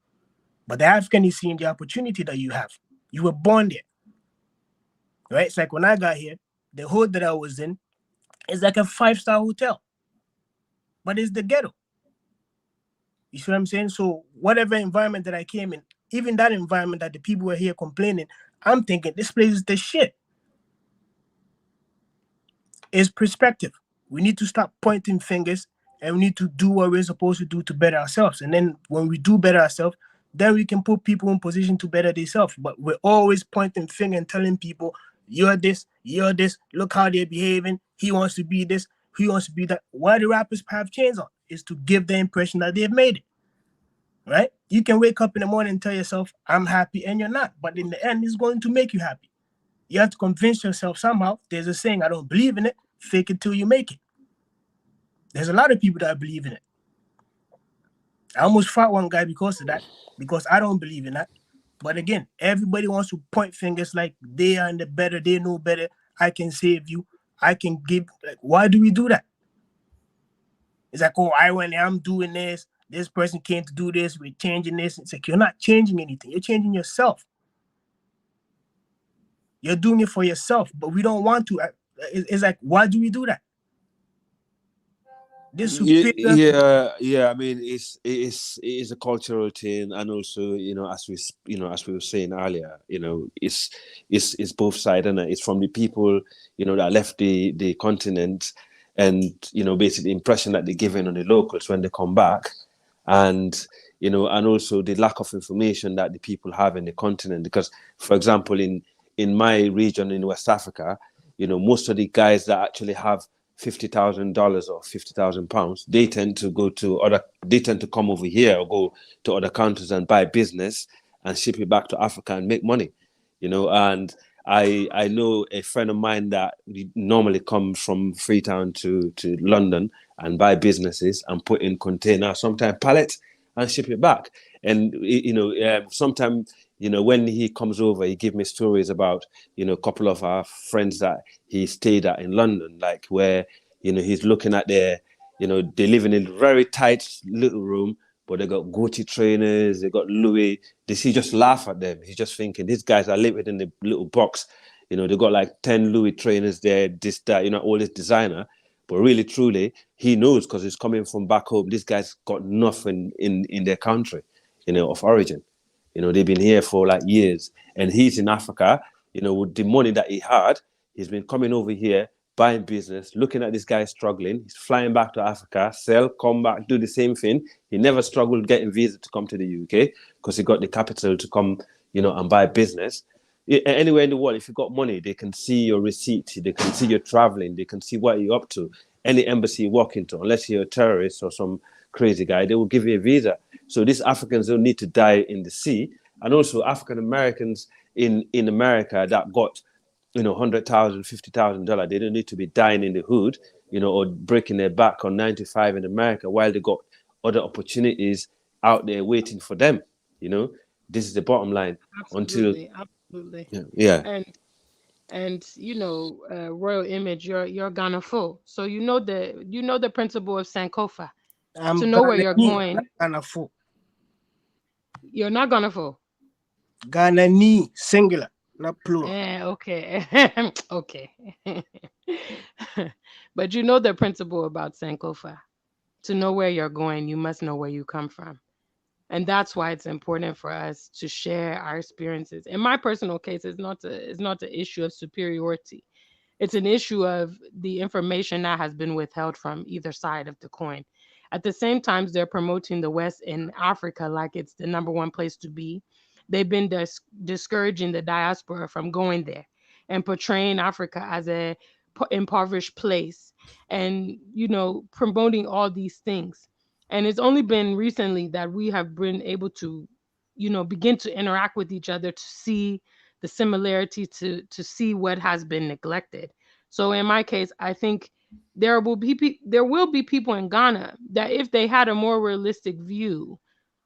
But the African is seeing the opportunity that you have. You were born there. Right? It's like when I got here, the hood that I was in is like a 5-star hotel. But it's the ghetto. You see what I'm saying? So whatever environment that I came in, even that environment that the people were here complaining, I'm thinking this place is the shit. It's perspective. We need to stop pointing fingers, and we need to do what we're supposed to do to better ourselves. And then when we do better ourselves, then we can put people in position to better themselves. But we're always pointing finger and telling people, you're this, look how they're behaving. He wants to be this, he wants to be that. Why the rappers have chains on is to give the impression that they've made it. Right? You can wake up in the morning and tell yourself, I'm happy, and you're not. But in the end, it's going to make you happy. You have to convince yourself somehow. There's a saying, I don't believe in it. Fake it till you make it. There's a lot of people that believe in it. I almost fought one guy because of that, because I don't believe in that. But again, everybody wants to point fingers like they are in the better, they know better. I can save you. I can give. Like, why do we do that? It's like, oh, I went, I'm doing this. This person came to do this. We're changing this. It's like, you're not changing anything. You're changing yourself. You're doing it for yourself, but we don't want to. It's like, why do we do that? This superior. Yeah. I mean, it is a cultural thing, and also, as we were saying earlier, it's both sides, and it's from the people, that left the continent, and basically the impression that they're giving on the locals when they come back, and and also the lack of information that the people have in the continent. Because, for example, in my region in West Africa, most of the guys that actually have $50,000 or £50,000, they tend to come over here or go to other countries and buy business and ship it back to Africa and make money, and I know a friend of mine that normally comes from Freetown to London and buy businesses and put in containers, sometimes pallets, and ship it back. And sometimes when he comes over, he gives me stories about a couple of our friends that he stayed at in London, like where he's looking at they live in a very tight little room, but they got Gucci trainers, they got Louis. He just laugh at them. He's just thinking, these guys are living in the little box. They got like 10 Louis trainers there, this, that, all this designer. But really, truly, he knows, because he's coming from back home. These guys got nothing in their country, of origin. They've been here for like years. And he's in Africa, with the money that he had, he's been coming over here, buying business, looking at this guy struggling. He's flying back to Africa, sell, come back, do the same thing. He never struggled getting visa to come to the UK because he got the capital to come, and buy business. Anywhere in the world, if you got money, they can see your receipt, they can see you're traveling, they can see what you're up to. Any embassy you walk into, unless you're a terrorist or some crazy guy, they will give you a visa. So these Africans don't need to die in the sea. And also African Americans in America that got $100,000, $50,000, they don't need to be dying in the hood, or breaking their back on 9 to 5 in America while they got other opportunities out there waiting for them. This is the bottom line. Absolutely. Yeah. And Royal Image, you're Ghana full, so the principle of Sankofa. I'm to know where you're Ghanaian, going. not Ghana full. You're not Ghana full. Ghanaian, singular, not plural. Okay. Okay. But the principle about Sankofa. To know where you're going, you must know where you come from. And that's why it's important for us to share our experiences. In my personal case, it's not the issue of superiority. It's an issue of the information that has been withheld from either side of the coin. At the same time, they're promoting the West in Africa like it's the number one place to be. They've been discouraging the diaspora from going there and portraying Africa as a impoverished place and, promoting all these things. And it's only been recently that we have been able to, begin to interact with each other to see the similarity, to see what has been neglected. So in my case, I think there will be people in Ghana that if they had a more realistic view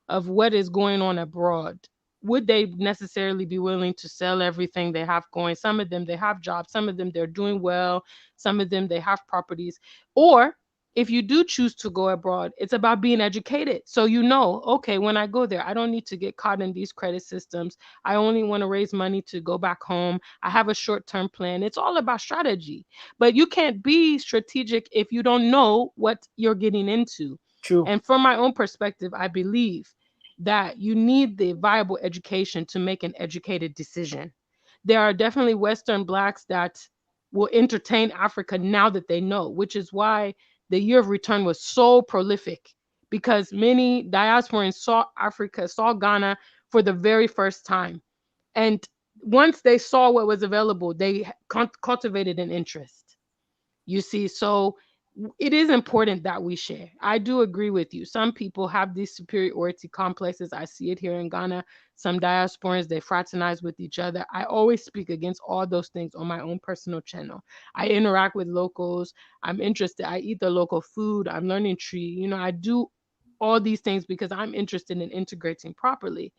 of what is going on abroad, would they necessarily be willing to sell everything they have going? Some of them, they have jobs. Some of them, they're doing well. Some of them, they have properties. Or if you do choose to go abroad, it's about being educated. So okay, when I go there, I don't need to get caught in these credit systems. I only want to raise money to go back home. I have a short-term plan. It's all about strategy. But you can't be strategic if you don't know what you're getting into. True. And from my own perspective, I believe that you need the viable education to make an educated decision. There are definitely Western Blacks that will entertain Africa now that they know, which is why the year of return was so prolific, because many diasporans saw Africa, saw Ghana for the very first time. And once they saw what was available, they cultivated an interest. You see, so it is important that we share. I do agree with you. Some people have these superiority complexes. I see it here in Ghana. Some diasporans, they fraternize with each other. I always speak against all those things on my own personal channel. I interact with locals. I'm interested. I eat the local food. I'm learning tree. I do all these things because I'm interested in integrating properly.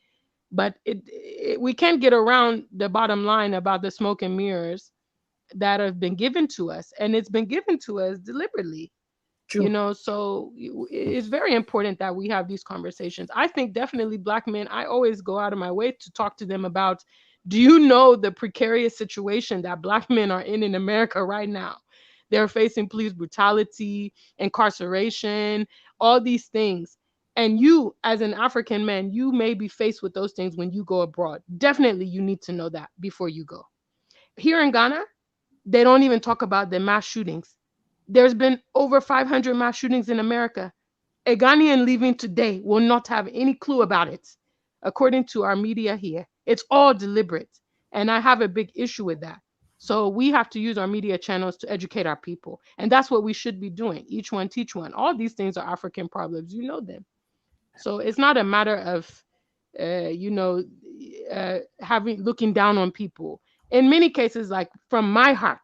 But we can't get around the bottom line about the smoke and mirrors. that have been given to us, and it's been given to us deliberately. True. So it's very important that we have these conversations. I think definitely Black men, I always go out of my way to talk to them about, do you know the precarious situation that Black men are in America right now? They're facing police brutality, incarceration, all these things. And you, as an African man, you may be faced with those things when you go abroad. Definitely, you need to know that before you go. Here in Ghana, they don't even talk about the mass shootings. There's been over 500 mass shootings in America. A Ghanaian leaving today will not have any clue about it, according to our media here. It's all deliberate. And I have a big issue with that. So we have to use our media channels to educate our people. And that's what we should be doing. Each one teach one. All these things are African problems. You know them. So it's not a matter of, having looking down on people. In many cases, like from my heart,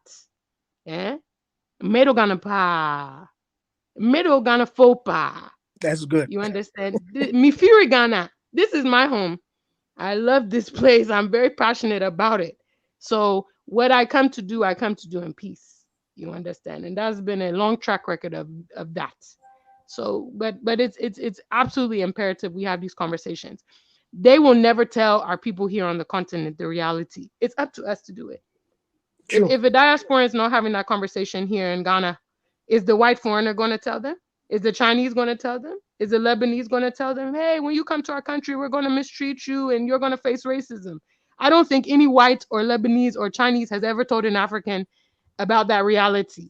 Medo Ghana pa, Medo Ghana fopa. That's good. You understand? Mifiri Ghana. This is my home. I love this place. I'm very passionate about it. So what I come to do in peace. You understand? And that's been a long track record of that. So, but it's absolutely imperative we have these conversations. They will never tell our people here on the continent the reality. It's up to us to do it. If a diaspora is not having that conversation here in Ghana, is the white foreigner going to tell them? Is the Chinese going to tell them? Is the Lebanese going to tell them, hey, when you come to our country, we're going to mistreat you and you're going to face racism? I don't think any white or Lebanese or Chinese has ever told an African about that reality.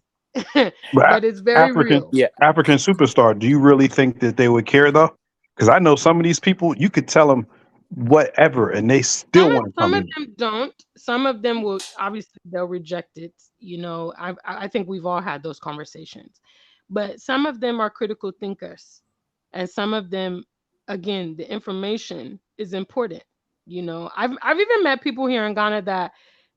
But it's very real. African superstar, do you really think that they would care though? Because I know some of these people, you could tell them whatever and they still want to come Some of in. them don't. Some of them will, obviously they'll reject it. I think we've all had those conversations. But some of them are critical thinkers. And some of them, again, the information is important. I've even met people here in Ghana that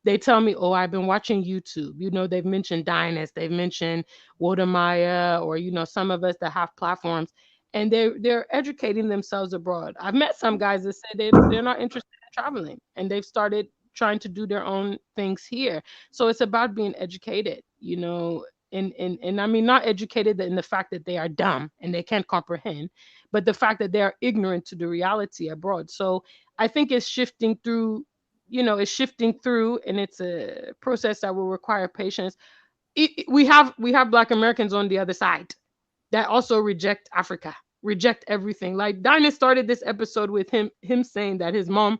they tell me, oh, I've been watching YouTube. They've mentioned Dynast, they've mentioned Wodamaya, or some of us that have platforms, and they're educating themselves abroad. I've met some guys that say they're not interested in traveling, and they've started trying to do their own things here. So it's about being educated, and I mean not educated in the fact that they are dumb and they can't comprehend, but the fact that they are ignorant to the reality abroad. So I think it's shifting through, and it's a process that will require patience. We have Black Americans on the other side that also reject Africa, reject everything. Like Dinah started this episode with him saying that his mom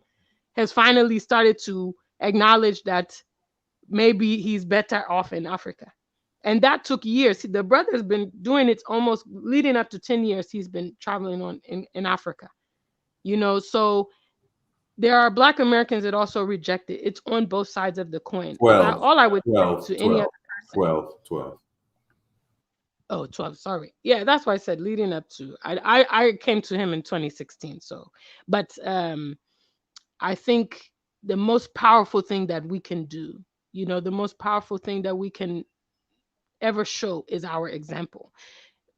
has finally started to acknowledge that maybe he's better off in Africa. And that took years. The brother's been doing it almost leading up to 10 years. He's been traveling in Africa, so there are Black Americans that also reject it. It's on both sides of the coin. 12, All I would 12, say to any 12, other person. 12. Oh, 12. Sorry. Yeah, that's why I said leading up to. I came to him in 2016. So, but I think the most powerful thing that we can do, the most powerful thing that we can ever show is our example.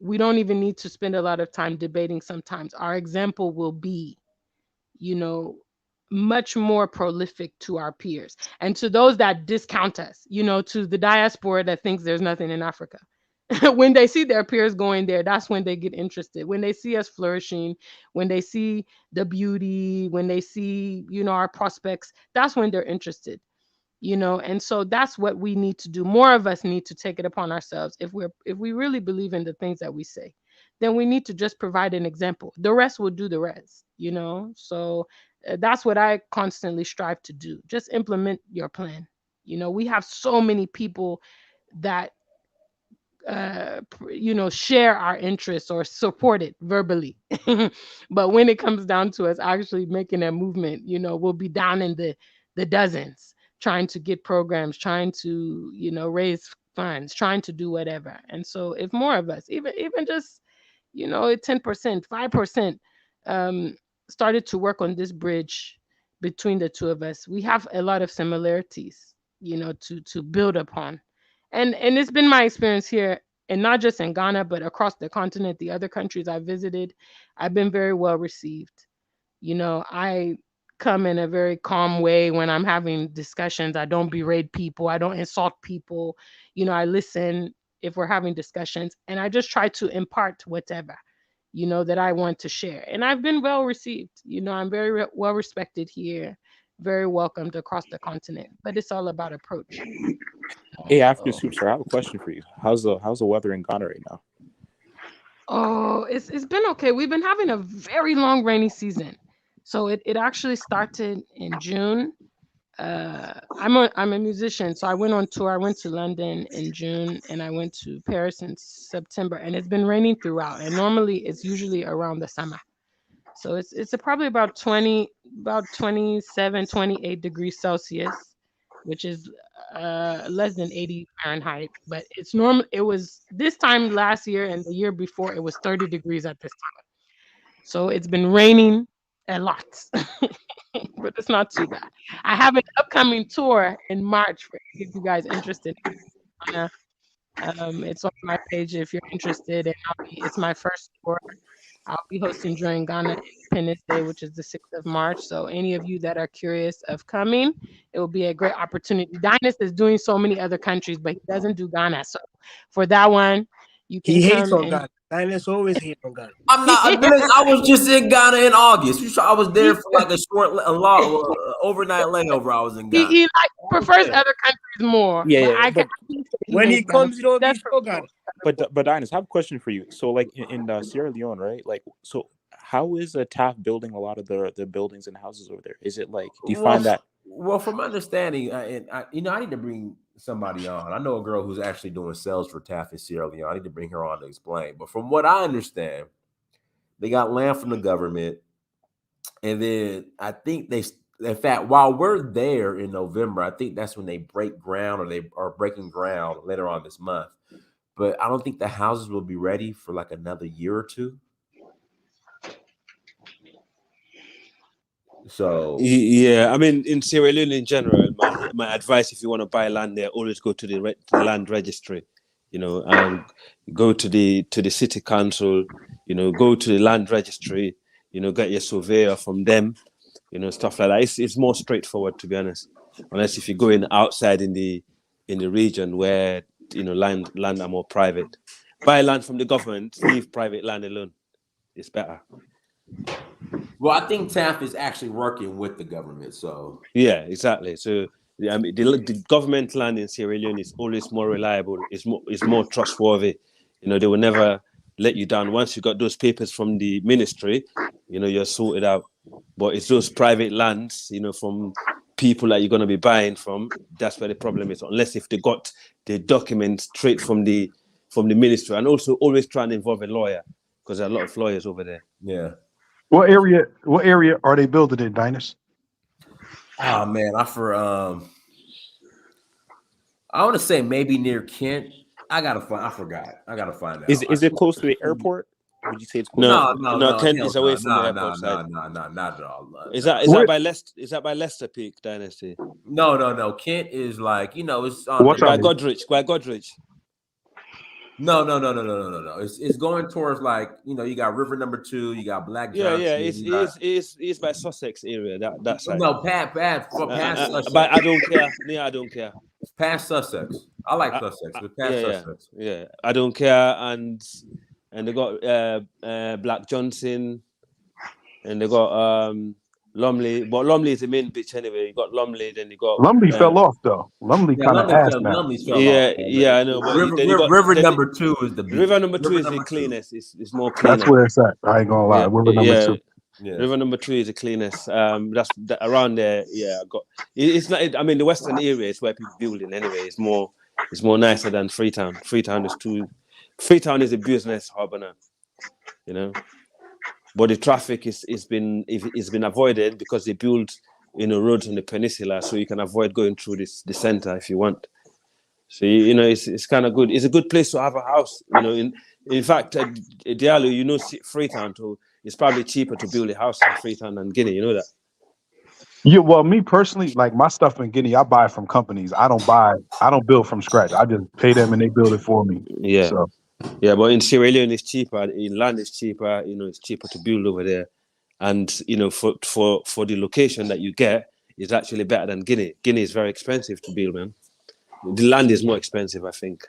We don't even need to spend a lot of time debating sometimes. Our example will be, much more prolific to our peers and to those that discount us, to the diaspora that thinks there's nothing in Africa. When they see their peers going there, that's when they get interested. When they see us flourishing, when they see the beauty, when they see, our prospects, that's when they're interested. And so that's what we need to do. More of us need to take it upon ourselves. If we really believe in the things that we say, then we need to just provide an example. The rest will do the rest, so that's what I constantly strive to do. Just implement your plan. We have so many people that share our interests or support it verbally. But when it comes down to us actually making a movement, we'll be down in the dozens trying to get programs, trying to, raise funds, trying to do whatever. And so if more of us, even just, 10%, 5%, started to work on this bridge between the two of us, we have a lot of similarities, to build upon. And it's been my experience here, and not just in Ghana, but across the continent, the other countries I visited, I've been very well received. I come in a very calm way when I'm having discussions. I don't berate people. I don't insult people. You know, I listen if we're having discussions, and I just try to impart whatever, you know, that I want to share. And I've been well received. You know, I'm very well respected here, very welcomed across the continent. But it's all about approach. Hey, African Superstar, I have a question for you. How's the weather in Ghana right now? Oh, it's been okay. We've been having a very long rainy season. So it actually started in June. I'm a musician, so I went on tour. I went to London in June and I went to Paris in September, and it's been raining throughout. And normally it's usually around the summer. So it's probably about 27, 28 degrees Celsius, which is less than 80 Fahrenheit. But it's normal. It was this time last year and the year before it was 30 degrees at this time. So it's been raining a lot, but it's not too bad. I have an upcoming tour in March for if you guys interested. It's on my page if you're interested, and it's my first tour. I'll be hosting during Ghana Independence Day, which is the 6th of March. So any of you that are curious of coming, it will be a great opportunity. Dynast is doing so many other countries, but he doesn't do Ghana. So for that one, you can He hates come on and Ghana. Dynast always hate on Ghana. I'm not. I was just in Ghana in August. You sure I was there for like overnight layover. I was in Ghana. he prefers other countries more. Yeah, but yeah, I but can when he comes, you don't be show Ghana. But Dynast, I have a question for you. So like in Sierra Leone, right? Like, so how is TAF building a lot of the buildings and houses over there? Is it like, do you find that? Well, from understanding, and I need to bring somebody on. I know a girl who's actually doing sales for TAF in Sierra Leone. I need to bring her on to explain. But from what I understand, they got land from the government, and then I think in fact, while we're there in November, I think that's when they break ground, or they are breaking ground later on this month. But I don't think the houses will be ready for like another year or two. So yeah, I mean, in Sierra Leone in general, my advice, if you want to buy land there, always go to the land registry. You know, go to the city council. You know, go to the land registry. You know, get your surveyor from them. You know, stuff like that. It's more straightforward, to be honest. Unless if you're going outside in the region where, you know, land are more private. Buy land from the government. Leave private land alone. It's better. Well, I think TAF is actually working with the government. So yeah, exactly. So I mean, the government land in Sierra Leone is always more reliable. It's more trustworthy. You know, they will never let you down. Once you got those papers from the ministry, you know, you're sorted out. But it's those private lands, you know, from people that you're going to be buying from. That's where the problem is. Unless if they got the documents straight from the ministry, and also always try and involve a lawyer, because there are a lot of lawyers over there. Yeah. What area are they building in, Dynast? Oh man, I want to say maybe near Kent. I forgot. I gotta find out. Is it close to the airport? Would you say it's close? No, Kent is away from the airport side. No, not at all. Is that by Leicester? Is that by Leicester Peak Dynasty? No. Kent is like, you know, it's by Godrich. By Godrich. No. It's going towards, like, you know, you got River Number 2, you got Black Johnson. Yeah. It's by Sussex area. That side. No, past Sussex. But I don't care. Yeah, I don't care. It's past Sussex. I like Sussex, but past Sussex. Yeah, I don't care. And they got Black Johnson, and they got Lumley, but Lumley is the main bitch anyway. You got Lumley, then you got Lumley fell off though. Lumley kind of ass now. Yeah, I know. But River Number 2 is the beach. River Number 2 is the cleanest. It's more clean. That's where it's at. I ain't gonna lie. River Number 2. Yeah. River Number 3 is the cleanest. That's around there. Yeah, I got. It's not. I mean, the western area is where people building anyway. It's more nicer than Freetown. Freetown is a business hub now. You know. But the traffic is been avoided because they build, you know, roads on the peninsula, so you can avoid going through the center if you want. So you know, it's kind of good. It's a good place to have a house. You know, in fact, Diallo, you know, Freetown too. It's probably cheaper to build a house in Freetown than Guinea. You know that. Yeah, well, me personally, like my stuff in Guinea, I buy from companies. I don't build from scratch. I just pay them and they build it for me. Yeah. So. Yeah, but in Sierra Leone it's cheaper. In land it's cheaper. You know, it's cheaper to build over there, And you know, for the location that you get, is actually better than Guinea. Guinea is very expensive to build, man. The land is more expensive, I think.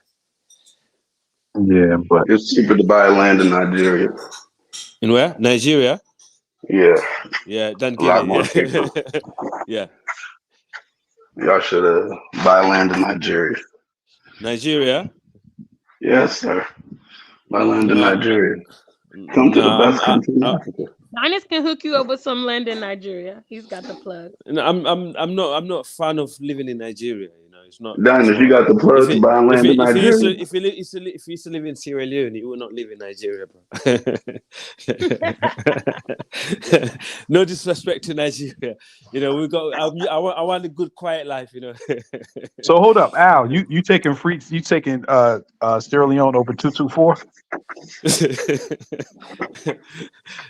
Yeah, but It's cheaper to buy land in Nigeria. In where? Nigeria? Yeah, Yeah, than a lot Guinea. more Yeah. cheaper. Yeah. Y'all should buy land in Nigeria. Nigeria? Yes, sir. Buy land in No, Nigeria. Come to the no, best country in Africa. Linus can hook you up with some land in Nigeria. He's got the plug. no, I'm not a fan of living in Nigeria. You know, it's not. Diners, you got the plug to buy land in Nigeria? If you used to live in Sierra Leone, you will not live in Nigeria, bro. No disrespect to Nigeria. You know, we got. I want a good, quiet life. You know. So hold up, Al. You taking Sierra Leone over 224?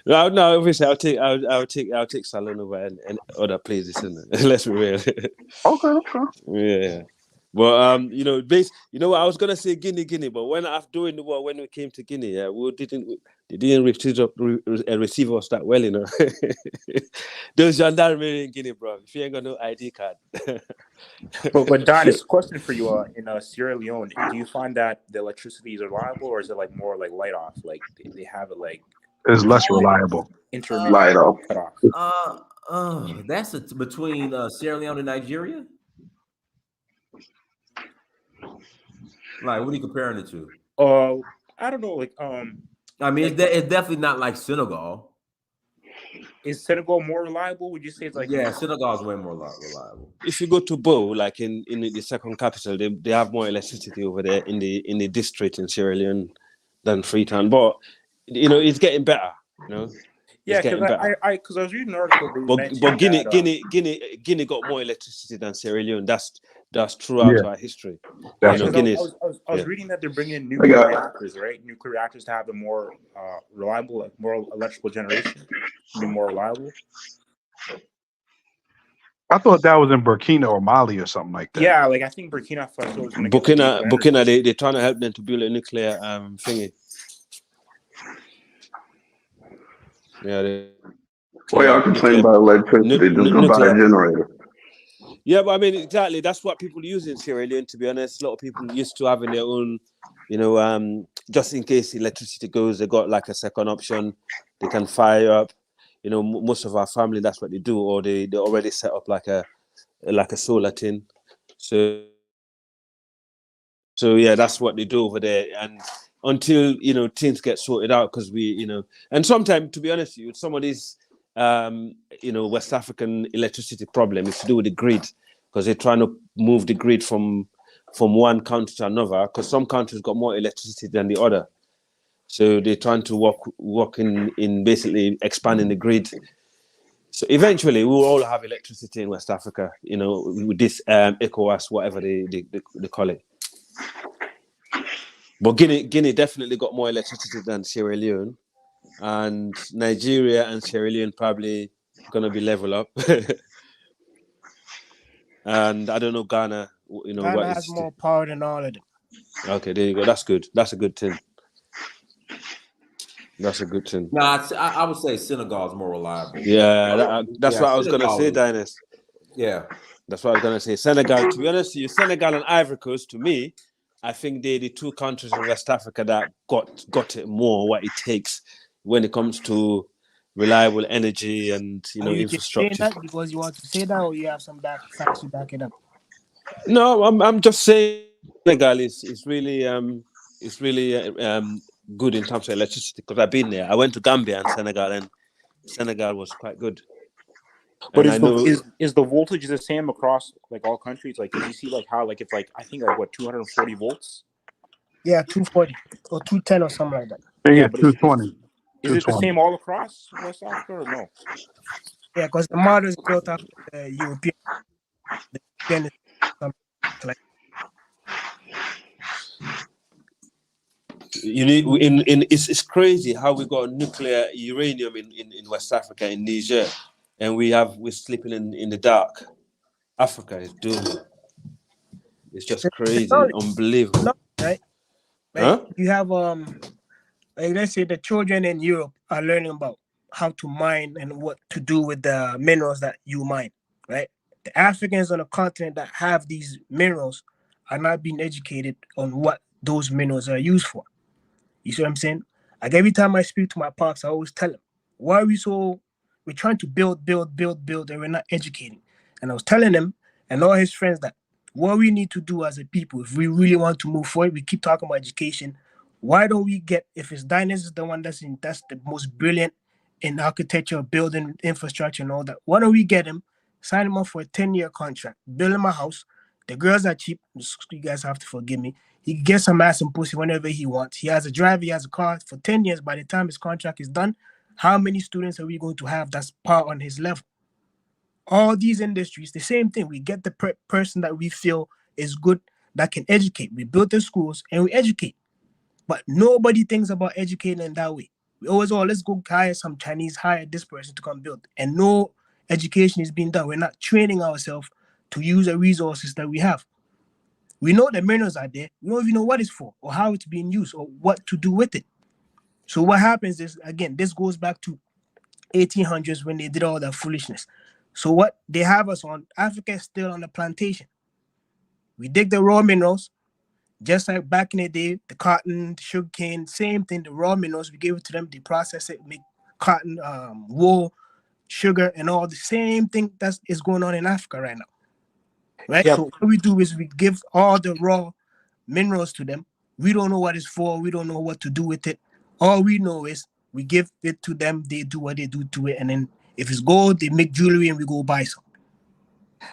No, obviously I'll take Salon over and other places. Let's be real. Okay. Yeah. Well, you know, what I was gonna say Guinea, but when after doing the war, when we came to Guinea, yeah, they didn't receive us that well, you know. Those gendarmerie in Guinea, bro. If you ain't got no ID card. But Don, it's a question for you. In Sierra Leone, do you find that the electricity is reliable, or is it like more like light off? Like they have it like It's less reliable. intermittent Light off. cut off. That's between Sierra Leone and Nigeria. Like, what are you comparing it to? I don't know. Like, I mean, it's definitely not like Senegal. Is Senegal more reliable? Would you say it's like? Yeah, Senegal is way more reliable. If you go to Bo, like in the second capital, they have more electricity over there in the district in Sierra Leone than Freetown. But you know, it's getting better. You know. Yeah, because I was reading an article. But Guinea got more electricity than Sierra Leone. That's throughout our history. I was reading that they're bringing in nuclear reactors, right? Nuclear reactors to have a more reliable, like more electrical generation, be more reliable. I thought that was in Burkina or Mali or something like that. Yeah, like I think Burkina Faso is going to Burkina, they're trying to help them to build a nuclear thingy. Yeah. Why y'all complain about electricity? Just go buy a generator. Yeah, but I mean, exactly. That's what people use in Sierra Leone, to be honest. A lot of people used to having their own, you know, just in case electricity goes, they got like a second option. They can fire up. You know, most of our family, that's what they do, or they already set up like a solar tin. So yeah, that's what they do over there. And until, you know, things get sorted out, because we, you know, and sometimes, to be honest with you, some of these, you know, West African electricity problem is to do with the grid, because they're trying to move the grid from one country to another, because some countries got more electricity than the other. So they're trying to work in basically expanding the grid. So eventually we'll all have electricity in West Africa, you know, with this ECOWAS, whatever they call it. But Guinea definitely got more electricity than Sierra Leone, and Nigeria and Sierra Leone probably gonna be level up. And I don't know Ghana. You know, Ghana has more power than all of them. Okay, there you go. That's good. That's a good thing. That's a good thing. No, I would say Senegal is more reliable. Yeah, that's what I was gonna say, Dynas. Yeah, that's what I was gonna say. Senegal. To be honest with you, Senegal and Ivory Coast, to me, I think they're the two countries in West Africa that got it more what it takes when it comes to reliable energy and, you know, infrastructure. Just saying that because you want to say that, or you have some facts to back it up? No, I'm just saying Senegal is really good in terms of electricity, because I've been there. I went to Gambia and Senegal was quite good. But is the voltage the same across like all countries? Like, did you see like how like it's like I think like what 240 volts? Yeah, 240 or 210 or something like that. Yeah, but 220. Is it the same all across West Africa or no? Yeah, because the model is built off the European. The European is like. You know, it's crazy how we got nuclear uranium in West Africa, in Niger, and we're sleeping in the dark. Africa is doomed. It's just crazy, unbelievable. No, right? Like, you have like let's say the children in Europe are learning about how to mine and what to do with the minerals that you mine, right? The Africans on the continent that have these minerals are not being educated on what those minerals are used for. You see what I'm saying? Like every time I speak to my pops, I always tell him, why are we're trying to build, and we're not educating. And I was telling him and all his friends that what we need to do as a people, if we really want to move forward, we keep talking about education. Why don't we get, if it's Dynas is the one that's the most brilliant in architecture, building infrastructure and all that, why don't we get him, sign him up for a 10-year contract, build him a house. The girls are cheap. You guys have to forgive me. He gets some ass and pussy whenever he wants. He has a driver, he has a car for 10 years. By the time his contract is done, how many students are we going to have that's par on his level? All these industries, the same thing. We get the person that we feel is good, that can educate. We build the schools and we educate. But nobody thinks about educating in that way. We always, let's go hire some Chinese, hire this person to come build. And no education is being done. We're not training ourselves to use the resources that we have. We know the minerals are there. We don't even know what it's for or how it's being used or what to do with it. So what happens is, again, this goes back to 1800s when they did all that foolishness. So what they have us on, Africa is still on the plantation. We dig the raw minerals, just like back in the day, the cotton, the sugarcane, same thing, the raw minerals, we give it to them, they process it, make cotton, wool, sugar, and all the same thing that is going on in Africa right now. Right? Yeah. So what we do is we give all the raw minerals to them. We don't know what it's for. We don't know what to do with it. All we know is we give it to them. They do what they do to it. And then if it's gold, they make jewelry and we go buy some.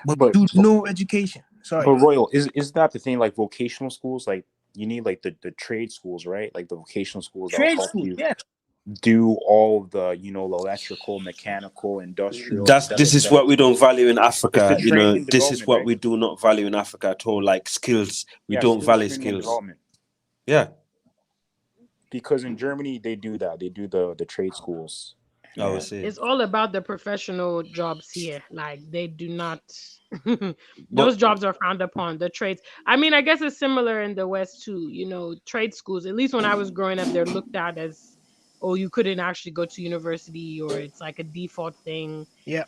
But do no education. Sorry. But Royal, is that the thing? Like vocational schools, like you need like the trade schools, right? Like the vocational schools that will help you do all the, the electrical, mechanical, industrial. This is what we don't value in Africa. It's the training and This is development, what right? we do not value in Africa at all. Like skills, we don't value training and skills. development. Yeah, because in Germany they do that. They do the trade schools. I see. It's all about the professional jobs here. Like they do not those jobs are frowned upon, the trades. I mean, I guess it's similar in the West too. Trade schools, at least when I was growing up, they're looked at as, oh, you couldn't actually go to university, or it's like a default thing. Yeah.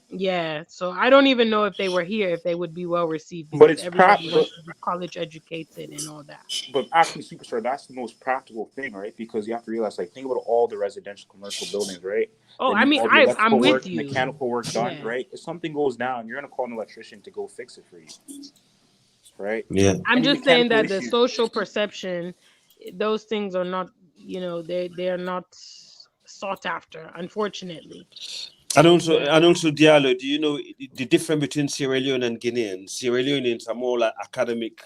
Yeah. So I don't even know if they were here, if they would be well received, But because it's everybody went to be college educated and all that. But actually, Superstar, that's the most practical thing, right? Because you have to realize, like, think about all the residential commercial buildings, right? Oh, Then I mean, all the I'm electrical with work, you. mechanical work done, Yeah. right? If something goes down, you're gonna call an electrician to go fix it for you, right? Yeah. I'm Any just saying that mechanical the issue- social perception, those things are not, they are not sought after, unfortunately. And also, Diallo, do you know the difference between Sierra Leone and Guineans? Sierra Leoneans are more like academic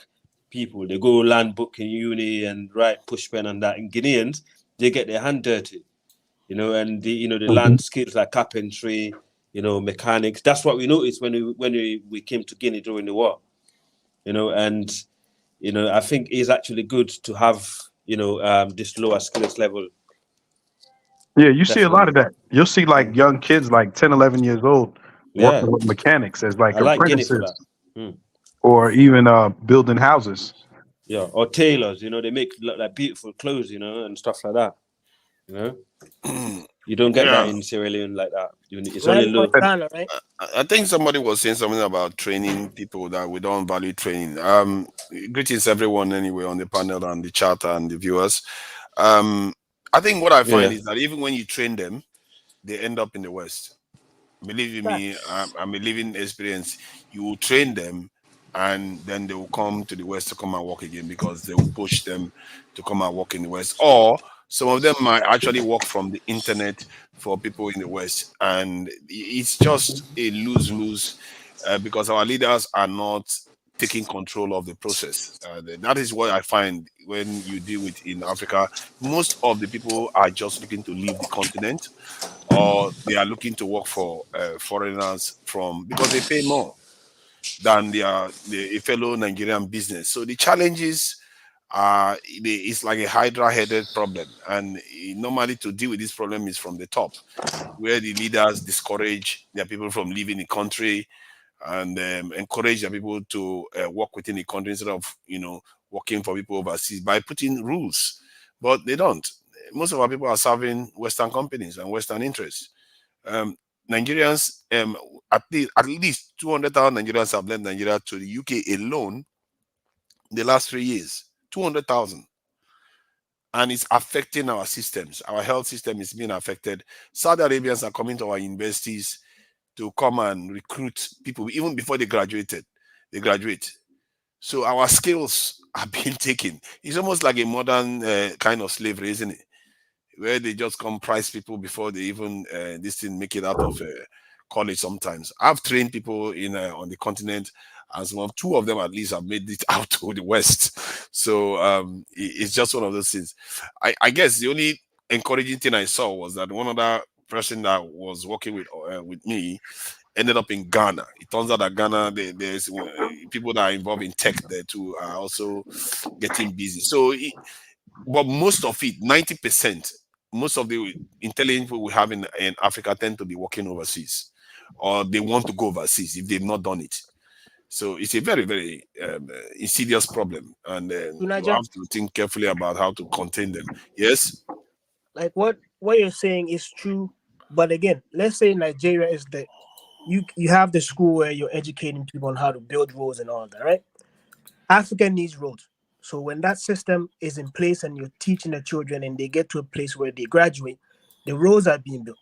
people. They go land book in uni and write push pen and that. And Guineans, they get their hand dirty, and the land skills like carpentry, mechanics. That's what we noticed when we came to Guinea during the war, and I think it's actually good to have this lower skills level. Yeah, you see a lot of that. You'll see like young kids, like 10, 11 years old, working Yeah. with mechanics as like I like Guinea for apprentices, that. or even building houses. Yeah, or tailors, they make like beautiful clothes, and stuff like that. You don't get that in Sierra Leone like that. It's only low. I think somebody was saying something about training people, that we don't value training. Greetings everyone anyway on the panel and the chat and the viewers. I think what I find is that even when you train them, they end up in the West. Believe me, I'm a living experience. You will train them, and then they will come to the West to come and work again, because they will push them to come and work in the West. Or some of them might actually work from the internet for people in the West, and it's just a lose-lose because our leaders are not taking control of the process. That is what I find when you deal with in Africa. Most of the people are just looking to leave the continent, or they are looking to work for foreigners because they pay more than a fellow Nigerian business. So the challenges are, it's like a hydra-headed problem, and normally to deal with this problem is from the top, where the leaders discourage their people from leaving the country and encourage their people to work within the country instead of working for people overseas by putting rules. But they don't. most of our people are serving Western companies and Western interests. Nigerians, at least 200,000 Nigerians have left Nigeria to the UK alone in the last 3 years. 200,000. And it's affecting our systems. Our health system is being affected. Saudi Arabians are coming to our universities to come and recruit people even before they graduate. So our skills are being taken. It's almost like a modern kind of slavery, isn't it? Where they just come price people before they even this thing make it out of college. Sometimes I've trained people in on the continent, as well. Two of them at least have made it out to the West. So it's just one of those things. I guess the only encouraging thing I saw was that one other person that was working with me ended up in Ghana. It turns out that Ghana, there's people that are involved in tech there too are also getting busy. So, but most of it, 90%, most of the intelligent people we have in Africa tend to be working overseas, or they want to go overseas if they've not done it. So it's a very, very insidious problem, and you have to think carefully about how to contain them. Yes? Like what you're saying is true, but again, let's say Nigeria is the you have the school where you're educating people on how to build roads and all that, right? Africa needs roads. So when that system is in place and you're teaching the children and they get to a place where they graduate, the roads are being built.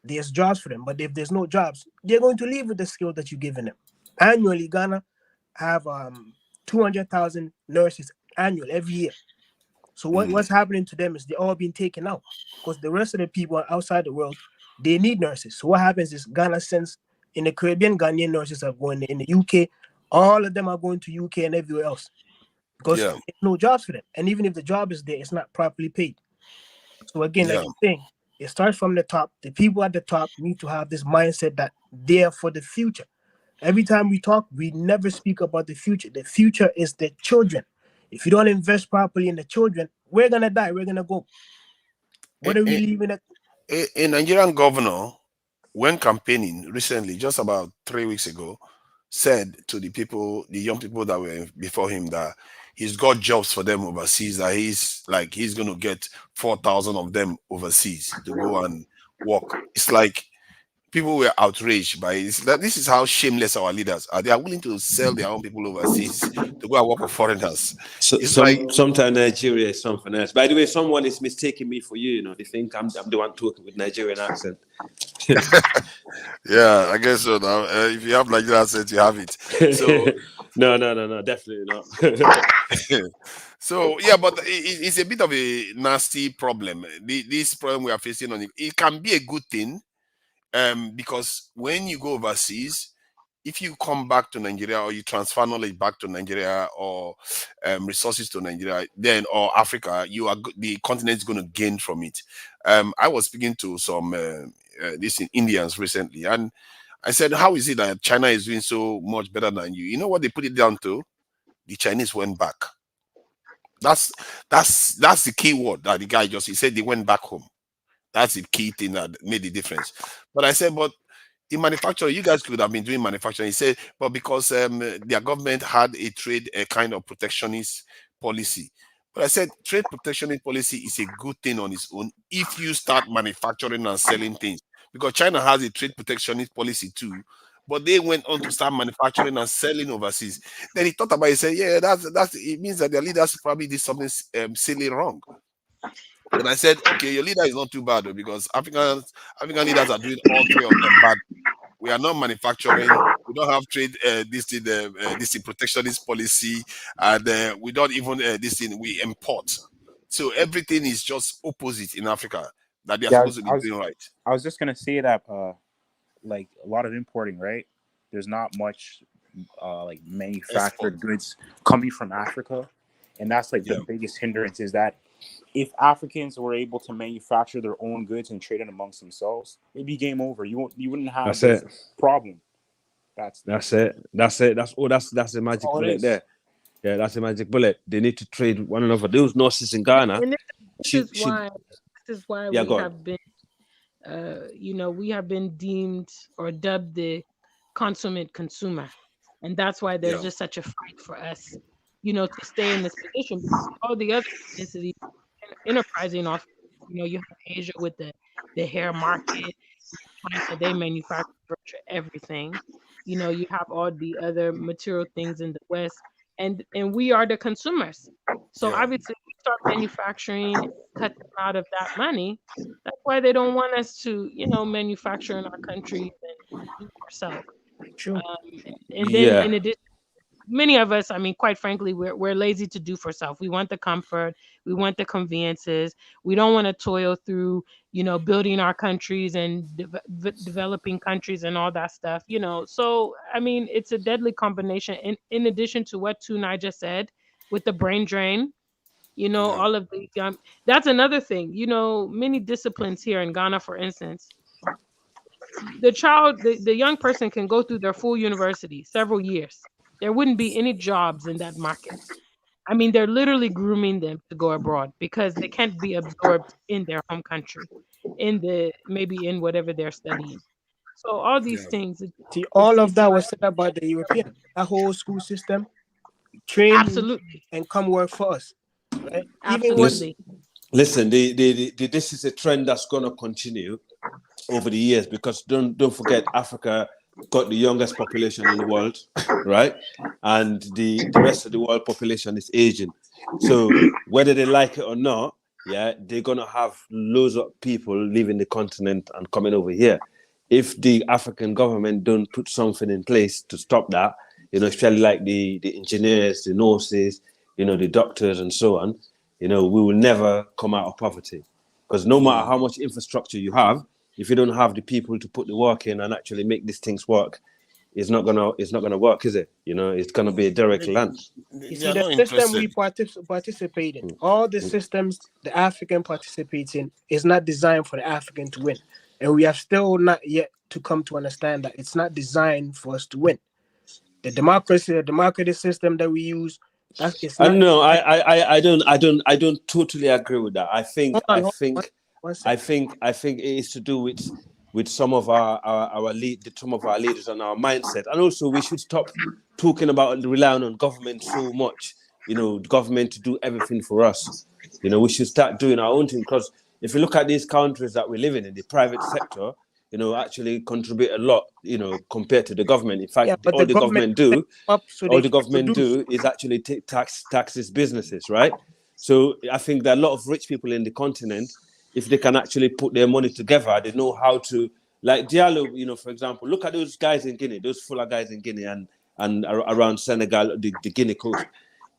There's jobs for them, but if there's no jobs, they're going to leave with the skill that you're giving them. Annually, Ghana have 200,000 nurses annual every year. So what's happening to them is they're all being taken out because the rest of the people outside the world, they need nurses. So what happens is Ghana sends, in the Caribbean, Ghanaian nurses are going in the UK. All of them are going to UK and everywhere else because there's no jobs for them. And even if the job is there, it's not properly paid. So again, like you're saying, it starts from the top. The people at the top need to have this mindset that they're for the future. Every time we talk, we never speak about the future. The future is the children. If you don't invest properly in the children, we're going to die. We're going to go. What are we leaving at? A Nigerian governor, when campaigning recently, just about 3 weeks ago, said to the people, the young people that were before him, that he's got jobs for them overseas, that he's going to get 4,000 of them overseas to go and work. It's like people were outraged by it. This is how shameless our leaders are. They are willing to sell their own people overseas to go and work for foreigners. So, sometimes Nigeria is something else. By the way, someone is mistaking me for you. They think I'm the one talking with Nigerian accent. Yeah, I guess so. Now, if you have Nigerian accent, you have it. So no, definitely not. So yeah, but it's a bit of a nasty problem. This problem we are facing it can be a good thing, because when you go overseas, if you come back to Nigeria or you transfer knowledge back to Nigeria or resources to Nigeria, then or Africa, the continent is going to gain from it. I was speaking to some Indians recently, and I said, "How is it that China is doing so much better than you?" You know what they put it down to? The Chinese went back. That's the key word that the guy he said they went back home. That's the key thing that made the difference. But I said, but in manufacturing, you guys could have been doing manufacturing. He said, but because their government had a kind of protectionist policy. But I said, trade protectionist policy is a good thing on its own if you start manufacturing and selling things. Because China has a trade protectionist policy too, but they went on to start manufacturing and selling overseas. Then he thought about it. He said, yeah, that's it means that their leaders probably did something silly wrong. And I said, okay, your leader is not too bad though, because African leaders are doing all three of them bad. We are not manufacturing. We don't have trade this protectionist policy, and we don't even we import. So everything is just opposite in Africa that they are supposed to be doing right. I was just gonna say that like a lot of importing, right? There's not much like manufactured goods coming from Africa, and that's like the biggest hindrance is that if Africans were able to manufacture their own goods and trade it amongst themselves, it'd be game over. You wouldn't have this problem. That's it. That's the magic bullet there. Yeah, that's the magic bullet. They need to trade one another. Those nurses in Ghana. And this is why we have been we have been deemed or dubbed the consummate consumer. And that's why there's just such a fight for us, to stay in this position, because all the other ethnicities enterprising off You know, you have Asia with the hair market. China, they manufacture virtually everything. You know, you have all the other material things in the West, and we are the consumers. So Yeah. obviously, we start manufacturing and cut them out of that money. That's why they don't want us to, you know, manufacture in our countries and do ourselves. True. And then Yeah. in addition, many of us, I mean, quite frankly, we're lazy to do for self. We want the comfort, we want the conveniences. We don't want to toil through, you know, building our countries and developing countries and all that stuff, you know. So I mean, it's a deadly combination. In addition to what Tunai just said, with the brain drain, you know, Yeah. all of the that's another thing. You know, many disciplines here in Ghana, for instance, the young person can go through their full university, several years. There wouldn't be any jobs in that market. I mean, they're literally grooming them to go abroad because they can't be absorbed in their home country, in the maybe in whatever they're studying. So all these Yeah. things, See, all of it's that like was set up by the European. That whole school system, train you absolutely, and come work for us, right? Even when Listen, absolutely, listen. This is a trend that's going to continue over the years because don't forget Africa got the youngest population in the world, right? And the rest of the world population is aging. So whether they like it or not, yeah, they're gonna have loads of people leaving the continent and coming over here. If the African government don't put something in place to stop that, you know, especially like the engineers, the nurses, you know, the doctors and so on, you know, we will never come out of poverty. Because no matter how much infrastructure you have, if you don't have the people to put the work in and actually make these things work, it's not gonna work, is it? You know, it's gonna be a direct land. you They see are the not system interested. we participate in, all the systems the African participates in is not designed for the African to win. And we have still not yet to come to understand that it's not designed for us to win. The democratic system that we use, that's it's I not know. designed. I don't totally agree with that. Hold on, one I second. think it is to do with some of some of our leaders and our mindset, and also we should stop talking about relying on government so much. You know, government to do everything for us. You know, we should start doing our own thing because if you look at these countries that we live in the private sector, you know, actually contribute a lot. You know, compared to the government. In Yeah, fact, but the government set up so all they the can government produce. do is actually take taxes businesses, right? So I think that a lot of rich people in the continent, if they can actually put their money together, they know how to, like Diallo, you know, for example, look at those guys in Guinea, those Fuller guys in Guinea and around Senegal, the Guinea coast.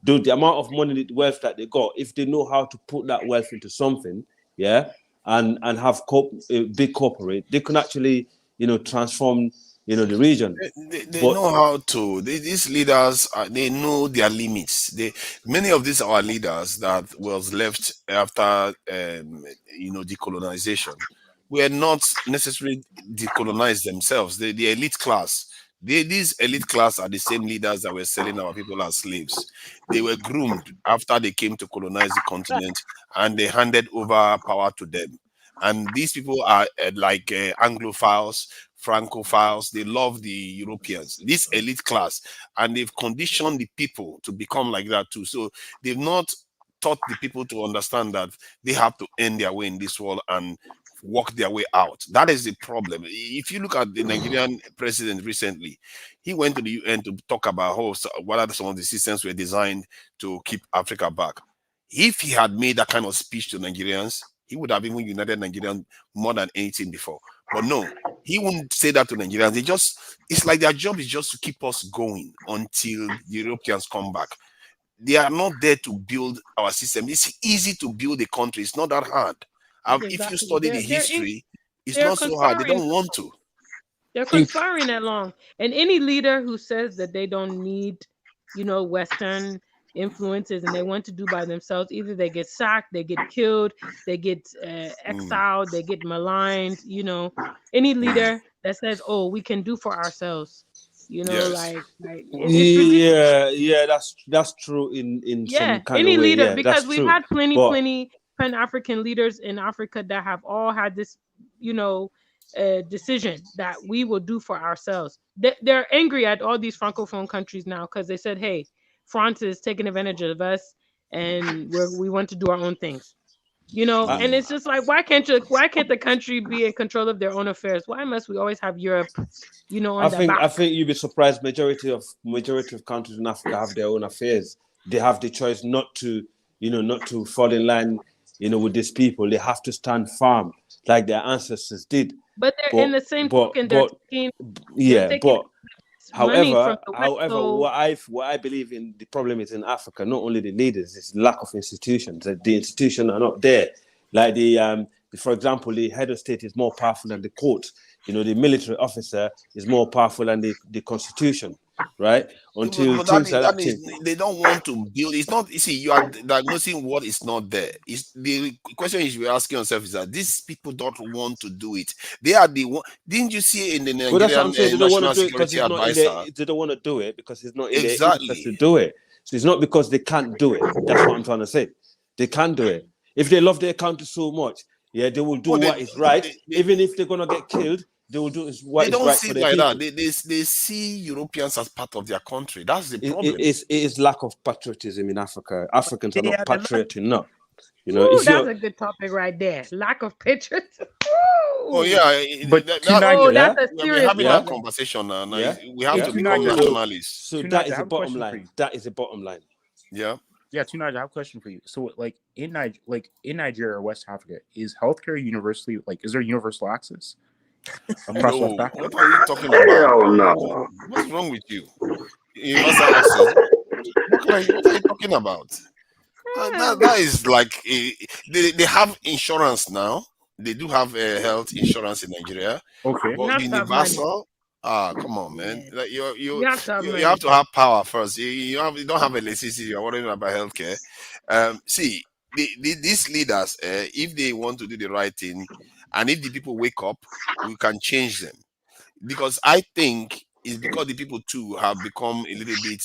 Dude, the amount of money, the wealth that they got, if they know how to put that wealth into something, yeah, and have big corporate, they can actually, you know, transform, you know, the region. They But know how to. These leaders, they know their limits. Many of these are leaders that was left after, decolonization, were not necessarily decolonized themselves. The elite class. These elite class are the same leaders that were selling our people as slaves. They were groomed after they came to colonize the continent, and they handed over power to them. And these people are like Anglophiles, Francophiles. They love the Europeans, this elite class, and they've conditioned the people to become like that too. So they've not taught the people to understand that they have to earn their way in this world and work their way out. That is the problem. If you look at the Nigerian president recently, he went to the UN to talk about what are some of the systems were designed to keep Africa back. If he had made that kind of speech to Nigerians, he would have even united Nigerians more than anything before. But no, he wouldn't say that to Nigerians. It's like their job is just to keep us going until the Europeans come back. They are not there to build our system. It's easy to build a country. It's not that hard. If you exactly. study the history, it's They're not so hard. They conspiring. don't want to. They're conspiring that long. And any leader who says that they don't need, you know, Western influences and they want to do by themselves, either they get sacked, they get killed, they get exiled, they get maligned. You know, any leader that says, "Oh, we can do for ourselves," you know, Yes. like it's ridiculous. yeah, that's true in some Yeah, kind of any way. leader, Yeah, because that's we've true. had plenty, But plenty Pan-African leaders in Africa that have all had this, you know, decision that we will do for ourselves. They're angry at all these francophone countries now because they said, "Hey, France is taking advantage of us, and we want to do our own things." You know, and it's just like, why can't the country be in control of their own affairs? Why must we always have Europe, you know, on the back? I think you'd be surprised. Majority of countries in Africa have their own affairs. They have the choice not to fall in line, with these people. They have to stand firm, like their ancestors did. But they're in the same token. However, what I believe in, the problem is in Africa, not only the leaders, it's lack of institutions. The institutions are not there. Like for example, the head of state is more powerful than the court. The military officer is more powerful than the constitution, right? Until things are they don't want to build. It's not. You see, you are diagnosing what is not there. The question you should be asking yourself is that these people don't want to do it. They are the one. Didn't you see in the Nigerian that's what I'm saying. They don't want to do it because it's not they don't want to do it because it's not in their interest to do it. So it's not because they can't do it. That's what I'm trying to say. They can do it. If they love their country so much, they will do what is right, even if they're gonna get killed. They will do what is right for their people. They see Europeans as part of their country. That's the problem. It is lack of patriotism in Africa. Africans are not patriotic enough. That's a good topic right there. Lack of patriotism. Oh yeah, but that's a serious. We're having that conversation now. We have to become nationalists. So that is the bottom line. That is the bottom line. Yeah. Yeah, Tunaj, I have a question for you. So, in Nigeria or West Africa, is healthcare universally is there universal access? No, what are you talking about? Hell no. What's wrong with you? Universal access. What are you talking about? That is like they have insurance now. They do have health insurance in Nigeria. Okay, but universal. Come on, man! Like you have to have power first. You don't have electricity. You're worrying about healthcare. See, these leaders, if they want to do the right thing, and if the people wake up, we can change them. Because I think it's because the people too have become a little bit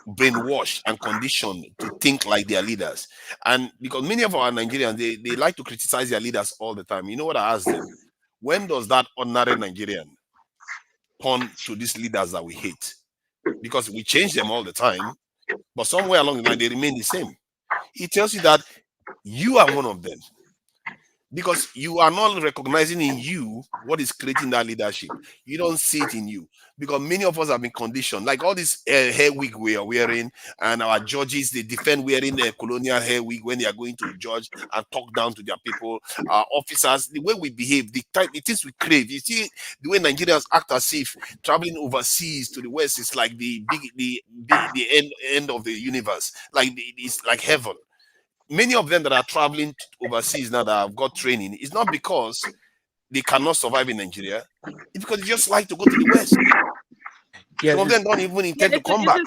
brainwashed and conditioned to think like their leaders. And because many of our Nigerians, they like to criticize their leaders all the time. You know what I ask them? When does that ordinary Nigerian turn to these leaders that we hate? Because we change them all the time, but somewhere along the line, they remain the same. It tells you that you are one of them. Because you are not recognizing in you what is creating that leadership. You don't see it in you. Because many of us have been conditioned. Like all this hair wig we are wearing, and our judges, they defend wearing a colonial hair wig when they are going to judge and talk down to their people. Our officers, the way we behave, the things we crave. You see the way Nigerians act as if traveling overseas to the West is like the end of the universe. Like it's like heaven. Many of them that are traveling overseas now that have got training, it's not because they cannot survive in Nigeria. It's because they just like to go to the West. Yeah, some of them don't even intend to come back.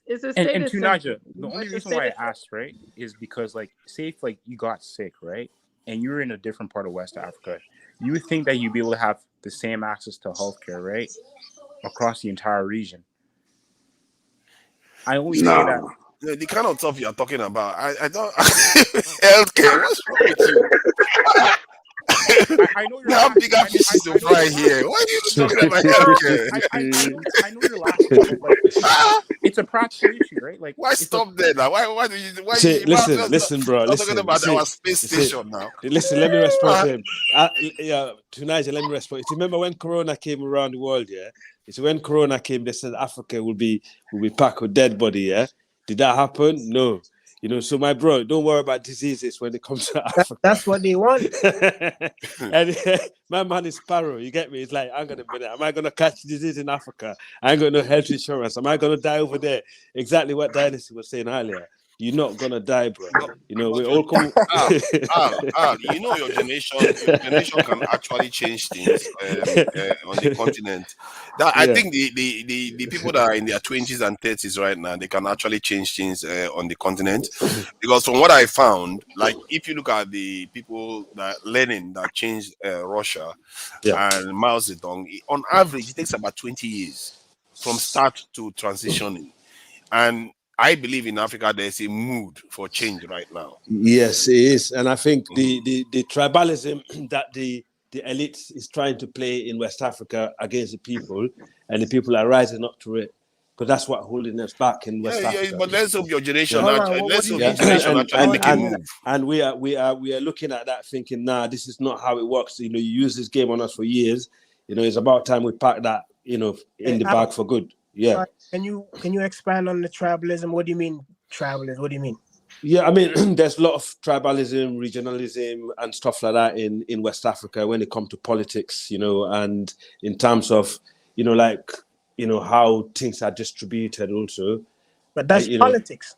It's a status. And Tunaja, the only reason why I asked, right, is because say if you got sick, right, and you were in a different part of West Africa, you would think that you'd be able to have the same access to healthcare, right, across the entire region. I only say that. The kind of stuff you're talking about, I don't. Healthcare, what's wrong with you? I know you have bigger fishes to fry here. Why are you talking about healthcare? I know you're laughing. It's a practical issue, right? Why stop there now? Why do you? Why see, listen, bro. Listen, talking about our space station now. Listen, let me respond to him. Tonight, let me respond. You remember when Corona came around the world? Yeah, it's when Corona came. They said Africa will be packed with dead body. Yeah. Did that happen? No. So my bro, don't worry about diseases when it comes to Africa. That's what they want. And my man is Sparrow, you get me? It's like, I'm gonna be am I gonna catch disease in Africa? I ain't got no health insurance. Am I gonna die over there? Exactly what Dynasty was saying earlier. You're not gonna die, bro. We all come. Your generation can actually change things on the continent. I think the people that are in their 20s and 30s right now, they can actually change things on the continent. Because from what I found, like if you look at the people that Lenin that changed Russia and Mao Zedong, on average, it takes about 20 years from start to transitioning. And I believe in Africa there's a mood for change right now. Yes, it is. And I think the tribalism that the elite is trying to play in West Africa against the people, and the people are rising up to it. because that's what holding us back in West Yeah, Africa. but let's hope your generation. Hold on, Let's hope yeah. this generation actually make a move. And we are looking at that thinking, nah, this is not how it works. You know, you use this game on us for years. You know, it's about time we pack that, you know, in the bag for good. Yeah. Can you expand on the tribalism? What do you mean tribalism? What do you mean? Yeah, I mean, there's a lot of tribalism, regionalism, and stuff like that in West Africa when it comes to politics, you know, and in terms of, you know, like, you know, how things are distributed also. But that's politics.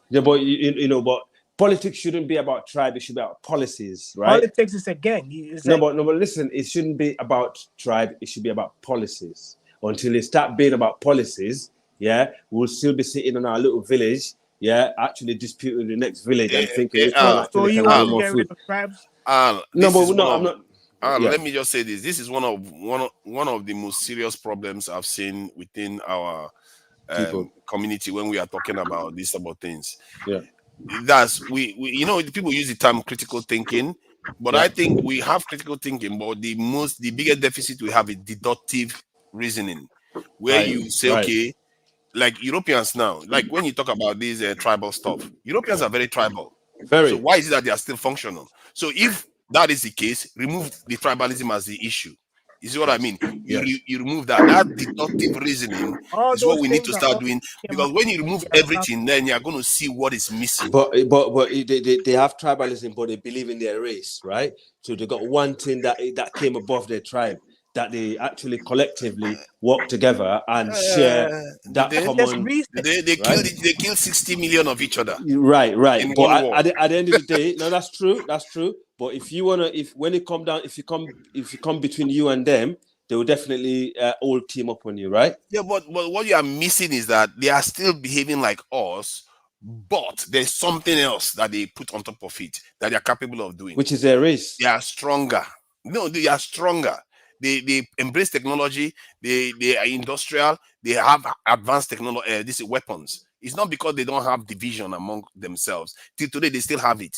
Yeah, but you know, but politics shouldn't be about tribe. It should be about policies, right? Politics is a gang. But listen, it shouldn't be about tribe. It should be about policies. Until they start being about policies, yeah, we'll still be sitting in our little village, yeah, actually disputing the next village and thinking, so you want to get rid of tribes? I'm not. Let me just say this. This is one of the most serious problems I've seen within our community when we are talking about these type of things. Yeah, that's we you know, people use the term critical thinking, but I think we have critical thinking, but the biggest deficit we have is deductive reasoning, where you say, okay, like Europeans now, like when you talk about these tribal stuff, Europeans are very tribal. So why is it that they are still functional? So if that is the case, remove the tribalism as the issue. You see what I mean? You remove that. That deductive reasoning is what we need to start doing, because when you remove everything, then you're going to see what is missing. But they have tribalism, but they believe in their race, right? So they got one thing that came above their tribe, that they actually collectively work together and share that common. They kill 60 million of each other. Right. But at the end of the day, no, that's true. But if you come between you and them, they will definitely all team up on you, right? Yeah, but what you are missing is that they are still behaving like us, but there's something else that they put on top of it that they are capable of doing, which is their race. They are stronger. No, they are stronger. They embrace technology. They are industrial. They have advanced technology. These weapons. It's not because they don't have division among themselves. Till today, they still have it.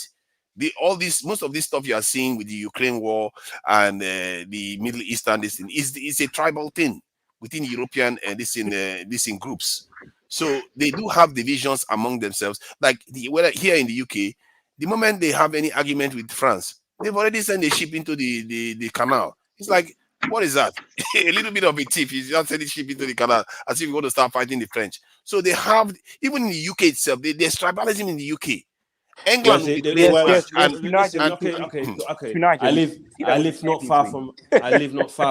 Most of this stuff you are seeing with the Ukraine war and the Middle Eastern, this thing is a tribal thing within European this in groups. So they do have divisions among themselves. Like here in the UK, the moment they have any argument with France, they've already sent a ship into the canal. It's like, what is that? A little bit of a tip. You just send a ship into the canal as if you want to start fighting the French. So they have, even in the UK itself, there's tribalism in the UK. England, I live not far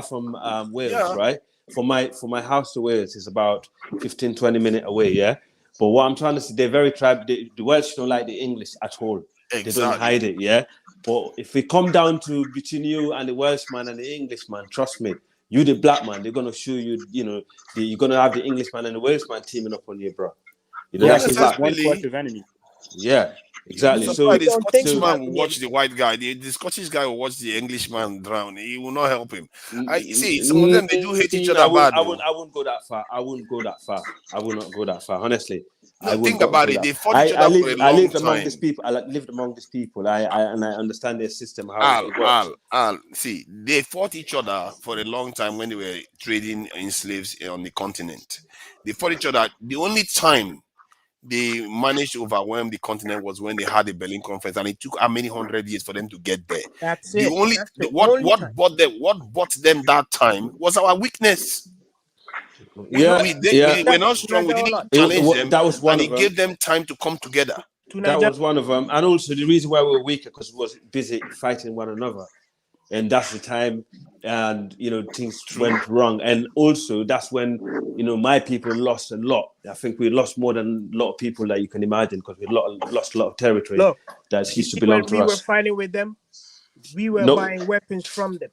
from Wales, right? For my house to Wales is about 15-20 minutes away, yeah. But what I'm trying to say, they're very tribal. The Welsh don't like the English at all. Exactly. They don't hide it, yeah. But if we come down to between you and the Welshman and the Englishman, trust me, you the black man, they're gonna show you, you're gonna have the Englishman and the Welshman teaming up on you, bro. You know, that's one collective enemy. Yeah, exactly. So the Scottish man will watch the white guy. The Scottish guy will watch the Englishman drown. He will not help him. You see, some of them, they do hate each other bad. I wouldn't go that far. I would not go that far, honestly. Think about it. They fought each other for a long time. I lived among these people. I understand their system. How it works. See, they fought each other for a long time when they were trading in slaves on the continent. They fought each other. The only time they managed to overwhelm the continent was when they had the Berlin Conference, and it took how many 100 years for them to get there. That's it. What bought them that time was our weakness. We're not strong. We didn't challenge them. That was one and it gave them time to come together. That was one of them. And also the reason why we were weaker because we was busy fighting one another. And that's the time, and things went wrong. And also that's when my people lost a lot. I think we lost more than a lot of people that you can imagine, because we lost a lot of territory that used to belong to us. When we were fighting with them, we were buying weapons from them.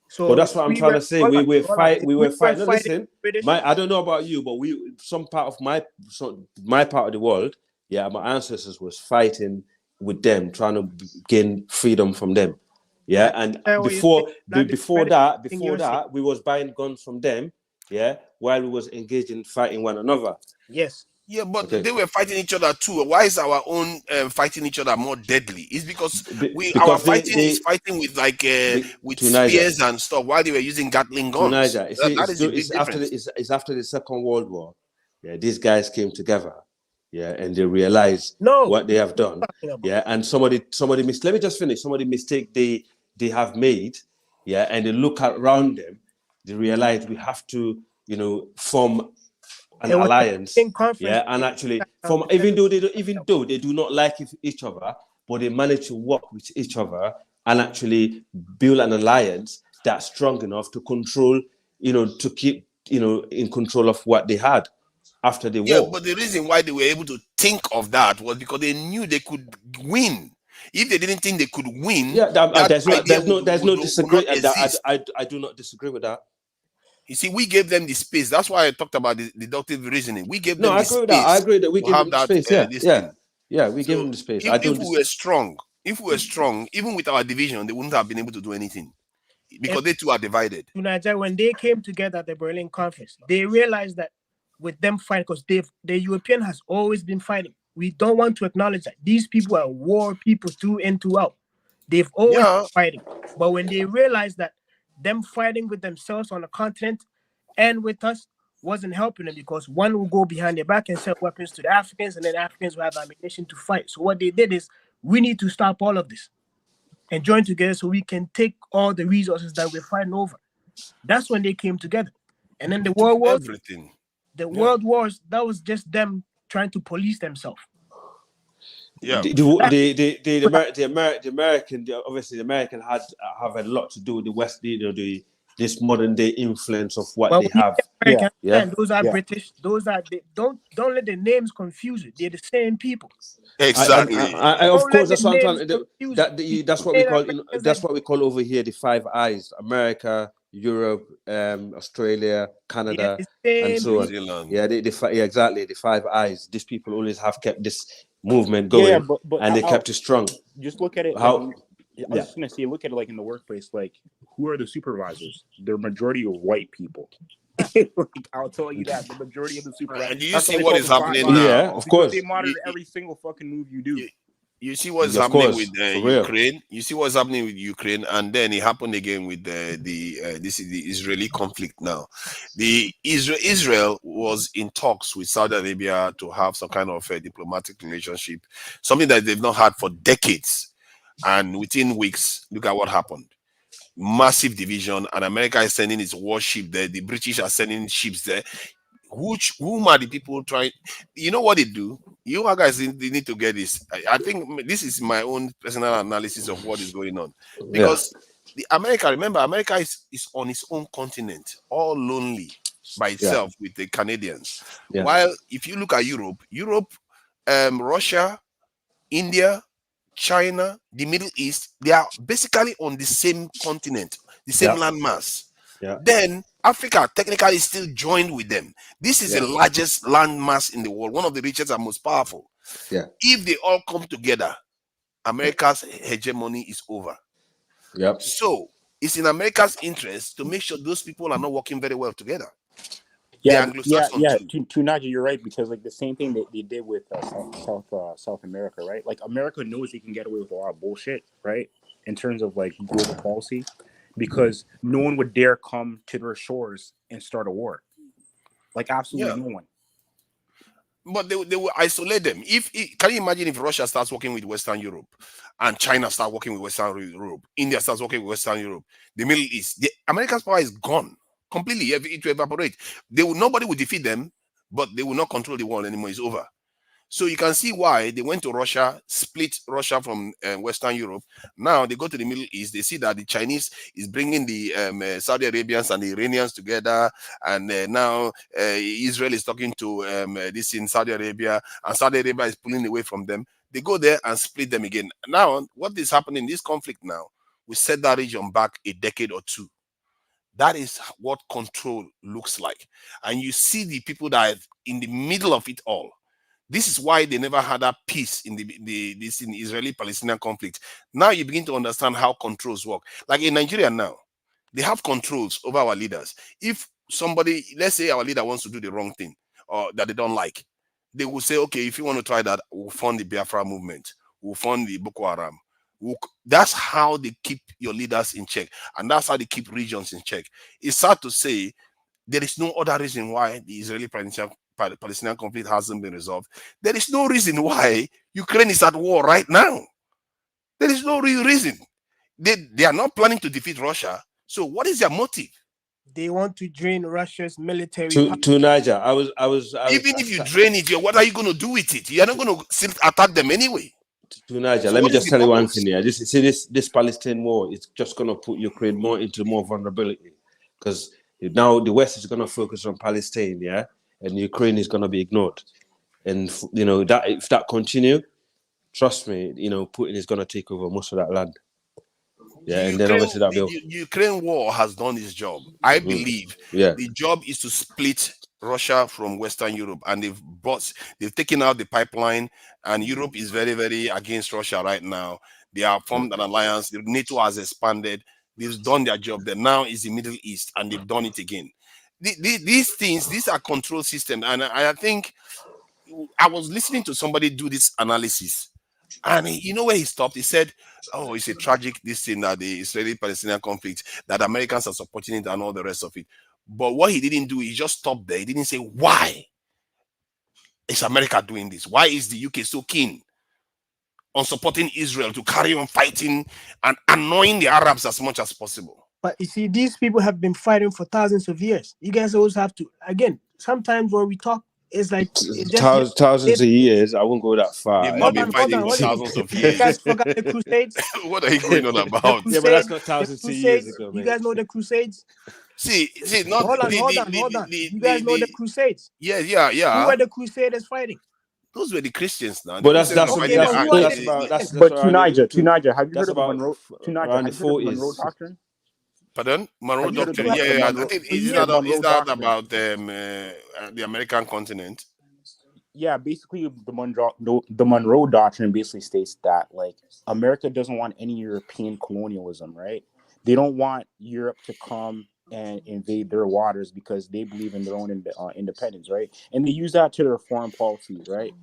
So that's what I'm trying to say. We were fighting. Listen, I don't know about you, but some part of my part of the world, my ancestors was fighting with them, trying to gain freedom from them. Yeah, and before that, we was buying guns from them, while we was engaged in fighting one another. Yes. Yeah, but they were fighting each other too. Why is our own fighting each other more deadly? It's because our fighting is fighting with with spears and stuff, while they were using Gatling guns. It's after the Second World War. Yeah, these guys came together. Yeah, and they realized what they have done. Yeah, and somebody let me just finish. Somebody mistake they have made. Yeah, and they look around them. They realize we have to, form an It was a alliance. conference. Yeah, and actually form, even though they do not like each other, but they manage to work with each other and actually build an alliance that's strong enough to control, to keep, in control of what they had after the Yeah, war. but the reason why they were able to think of that was because they knew they could win. If they didn't think they could win, Yeah, there's no disagree. would not exist. I do not disagree with that. You see, we gave them the space. That's why I talked about the deductive reasoning. We gave them I the agree with space. that. I agree that we to give have them the that space. Yeah, we give them the space. If we were strong, even with our division, they wouldn't have been able to do anything because they two are divided. Nigeria, when they came together at the Berlin conference, they realized that with them fighting, because the European has always been fighting. We don't want to acknowledge that these people are war people through and throughout. They've always been fighting. But when they realized that them fighting with themselves on the continent and with us wasn't helping them, because one will go behind their back and sell weapons to the Africans, and then Africans will have ammunition to fight. So what they did is, we need to stop all of this and join together so we can take all the resources that we're fighting over. That's when they came together. And then the world wars, everything. World wars, that was just them trying to police themselves. Yeah, the American, obviously the American have a lot to do with the West, this modern day influence of what they have. Those are British. Those are don't let the names confuse you. They're the same people. Exactly. Of course, that's what I'm trying. That's what we call. That's what we call over here the Five Eyes: America, Europe, Australia, Canada, and so on. Yeah, exactly. The Five Eyes. These people always have kept this movement going, but and they kept it strong. Just look at it. I was just gonna say, look at it like in the workplace. Like, who are the supervisors? They're majority of white people. Like, I'll tell you that the majority of the supervisors. Do you see what is happening now? Yeah, of course. They monitor every single fucking move you do. You see what's happening with Ukraine. You see what's happening with Ukraine, and then it happened again with this is the Israeli conflict now. Israel was in talks with Saudi Arabia to have some kind of a diplomatic relationship, something that they've not had for decades. And within weeks, look at what happened. Massive division, and America is sending its warship there. The British are sending ships there. Whom are the people trying? You know what they do? You guys they need to get this. I think this is my own personal analysis of what is going on. Because America is on its own continent, all lonely by itself with the Canadians. While if you look at Europe, Russia, India, China, the Middle East, they are basically on the same continent, the same landmass. Then Africa technically is still joined with them. This is the largest landmass in the world, one of the richest and most powerful. If they all come together, America's hegemony is over. So it's in America's interest to make sure those people are not working very well together. Yeah. To Naja, you're right, because like the same thing they did with South America, right? Like America knows they can get away with a lot of bullshit, right? In terms of like global policy, because no one would dare come to their shores and start a war. Like absolutely no one. But they will isolate them. Can you imagine if Russia starts working with Western Europe, and China starts working with Western Europe, India starts working with Western Europe, the Middle East, America's power is gone completely. It will evaporate. Nobody will defeat them, but they will not control the world anymore. It's over. So you can see why they went to Russia, split Russia from Western Europe. Now they go to the Middle East. They see that the Chinese is bringing the Saudi Arabians and the Iranians together. And now Israel is talking to this in Saudi Arabia, and Saudi Arabia is pulling away from them. They go there and split them again. Now, what is happening in this conflict now, we set that region back a decade or two. That is what control looks like. And you see the people that are in the middle of it all. This is why they never had that peace in this Israeli-Palestinian conflict. Now you begin to understand how controls work. Like in Nigeria now, they have controls over our leaders. If somebody, let's say our leader wants to do the wrong thing or that they don't like, they will say, okay, if you want to try that, we'll fund the Biafra movement. We'll fund the Boko Haram. That's how they keep your leaders in check. And that's how they keep regions in check. It's sad to say there is no other reason why the Israeli Palestinian conflict hasn't been resolved, there is no reason why Ukraine is at war right now. There is no real reason. They are not planning to defeat Russia. So what is their motive? They want to drain Russia's military power. To Niger, Even if you drain it, what are you going to do with it? You are not going to still attack them anyway. To Niger, So let me what is just the tell you one purpose? thing here. This Palestinian war is just going to put Ukraine more into more vulnerability, because now the West is going to focus on Palestine, yeah, and Ukraine is going to be ignored. And that if that continue, trust me, Putin is going to take over most of that land. Yeah, and then obviously that will. The Ukraine war has done its job. I believe the job is to split Russia from Western Europe, and they've taken out the pipeline, and Europe is very, very against Russia right now. They have formed an alliance. The NATO has expanded. They've done their job. Then now is the Middle East, and they've done it again. These are control systems, and I think I was listening to somebody do this analysis. And where he stopped? He said, "Oh, it's a tragic thing that the Israeli-Palestinian conflict, that Americans are supporting it and all the rest of it." But what he didn't do, he just stopped there. He didn't say, why is America doing this? Why is the UK so keen on supporting Israel to carry on fighting and annoying the Arabs as much as possible? But you see, these people have been fighting for thousands of years. You guys always have to, again, sometimes when we talk, it's like thousands of years. I won't go that far. They've not been fighting for thousands of years. You guys forgot the Crusades? What are you going on about? Yeah, but that's not thousands of years ago, You mate. guys know the Crusades? Not hold on. You guys know the Crusades? Yeah. Who were the Crusaders fighting? Those were the Christians now. But that's But to Niger, have you heard of the Monroe? To Niger, have you heard of the Monroe Doctrine? Pardon? Monroe Doctrine. Yeah. I think is that about the American continent? Yeah, basically the Monroe Doctrine basically states that America doesn't want any European colonialism, right? They don't want Europe to come and invade their waters because they believe in their own independence, right? And they use that to their foreign policy, right?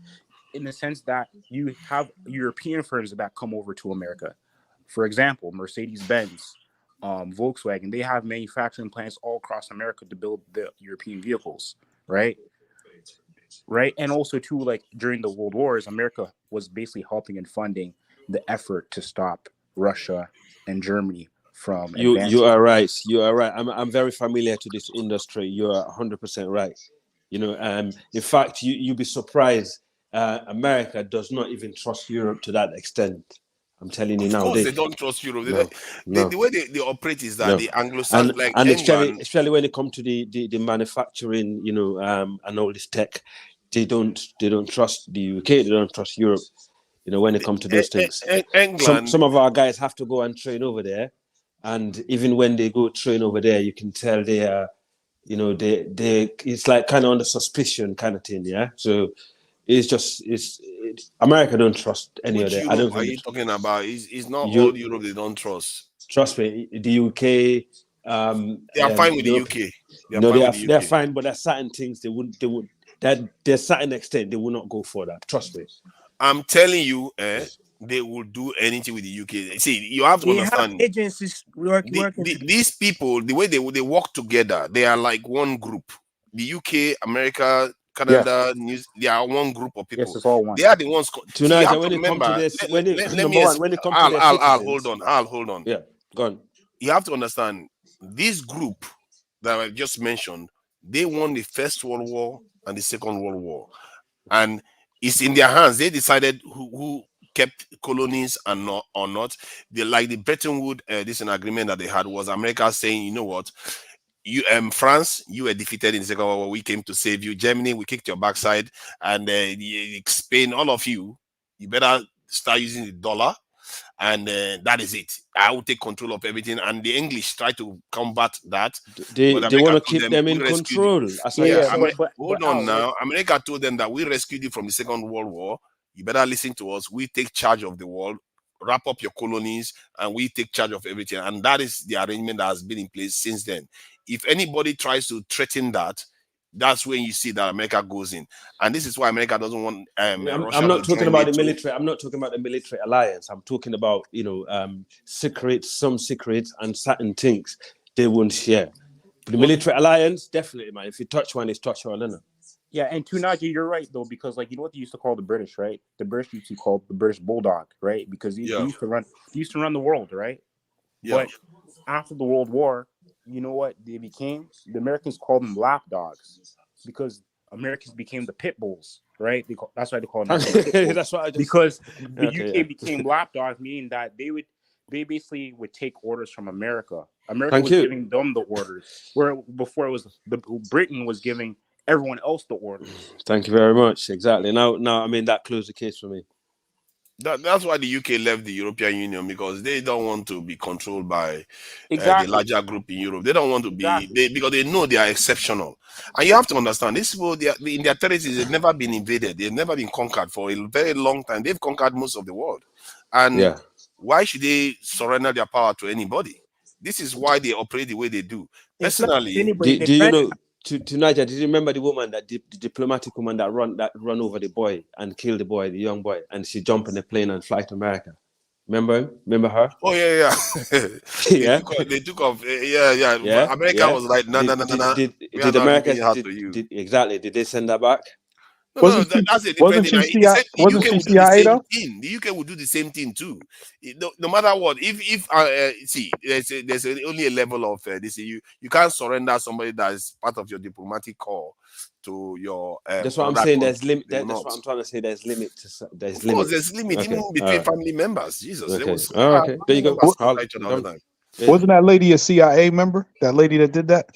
In the sense that you have European firms that come over to America. For example, Mercedes-Benz, Volkswagen, they have manufacturing plants all across America to build the European vehicles, right? Right. And also too, during the World Wars, America was basically helping and funding the effort to stop Russia and Germany from advancing. You are right. I'm very familiar to this industry. You are 100% right. In fact, you'll be surprised. America does not even trust Europe to that extent. I'm telling you now. Of course, they don't trust Europe. The way they operate is that the Anglo-Saxon, and especially when it comes to the manufacturing, and all this tech, they don't trust the UK. They don't trust Europe. When it comes to those things. England. Some of our guys have to go and train over there, and even when they go train over there, you can tell they are, it's like kind of under suspicion kind of thing. Yeah, so. America don't trust any of that. I don't think. Are you talking about? It's not all Europe they don't trust. Trust me, the UK. They are fine with the UK. They're fine, but there's certain things they would. That there's certain extent they will not go for that. Trust me. I'm telling you, they will do anything with the UK. See, you have to understand. Have agencies working. These people, the way they work together, they are like one group. The UK, America, Canada, they are one group of people. Yes, it's all one. They are the ones. Tonight, when it comes to this, I'll hold on. Yeah, go on. You have to understand this group that I just mentioned. They won the First World War and the Second World War, and it's in their hands. They decided who kept colonies and not or not. They like the Bretton Woods. This an agreement that they had was America saying, you know what. You France, you were defeated in the Second World War. We came to save you. Germany, we kicked your backside, and Spain, all of you better start using the dollar, and that is it. I will take control of everything. And the English try to combat that. They want to keep them in control. Hold on now. America told them that we rescued you from the Second World War. You better listen to us. We take charge of the world. Wrap up your colonies, and we take charge of everything. And that is the arrangement that has been in place since then. If anybody tries to threaten that, that's when you see that America goes in. And this is why America doesn't want I'm not talking about the military. I'm not talking about the military alliance. I'm talking about, some secrets and certain things they won't share. The military alliance, definitely, man. If you touch one, it's touch one, isn't it? Yeah, and Tunaji, you're right though, because like you know what they used to call the British, right? The British used to call the British bulldog, right? Because they Yeah. used to run the world, right? Yeah. But after the World War, you know what they became? The Americans called them lapdogs because Americans became the pit bulls, right? That's why they call Americans pit bulls. That's what I just. Because the Okay, UK yeah. became lapdogs, meaning that they basically would take orders from America. America Thank was you. giving them the orders, where before it was Britain was giving everyone else the orders. Thank you very much. Exactly. Now, I mean that closed the case for me. That's why the UK left the European Union, because they don't want to be controlled by Exactly. the larger group in Europe. They don't want to Exactly. because they know they are exceptional. And you have to understand, these people, in their territories, they've never been invaded. They've never been conquered for a very long time. They've conquered most of the world. And Yeah. why should they surrender their power to anybody? This is why they operate the way they do. Personally, do you know? To Niger, did you remember the woman the diplomatic woman that run over the boy and killed the young boy, and she jumped in the plane and fly to America? Remember her? Oh yeah. Yeah. They took off. Yeah. America was like, no. Did America exactly? Did they send her back? No, that's a different thing. The UK Wasn't she would do the CIA same though? thing. The UK would do the same thing too. No matter what, if see, there's only a level of this. You can't surrender somebody that is part of your diplomatic corps to your. That's what I'm saying. There's limit. That's what I'm trying to say. There's limit. Of course, there's limit even between family members. Jesus, okay. There was, Okay. There you go. Wasn't that lady a CIA member? That lady that did that?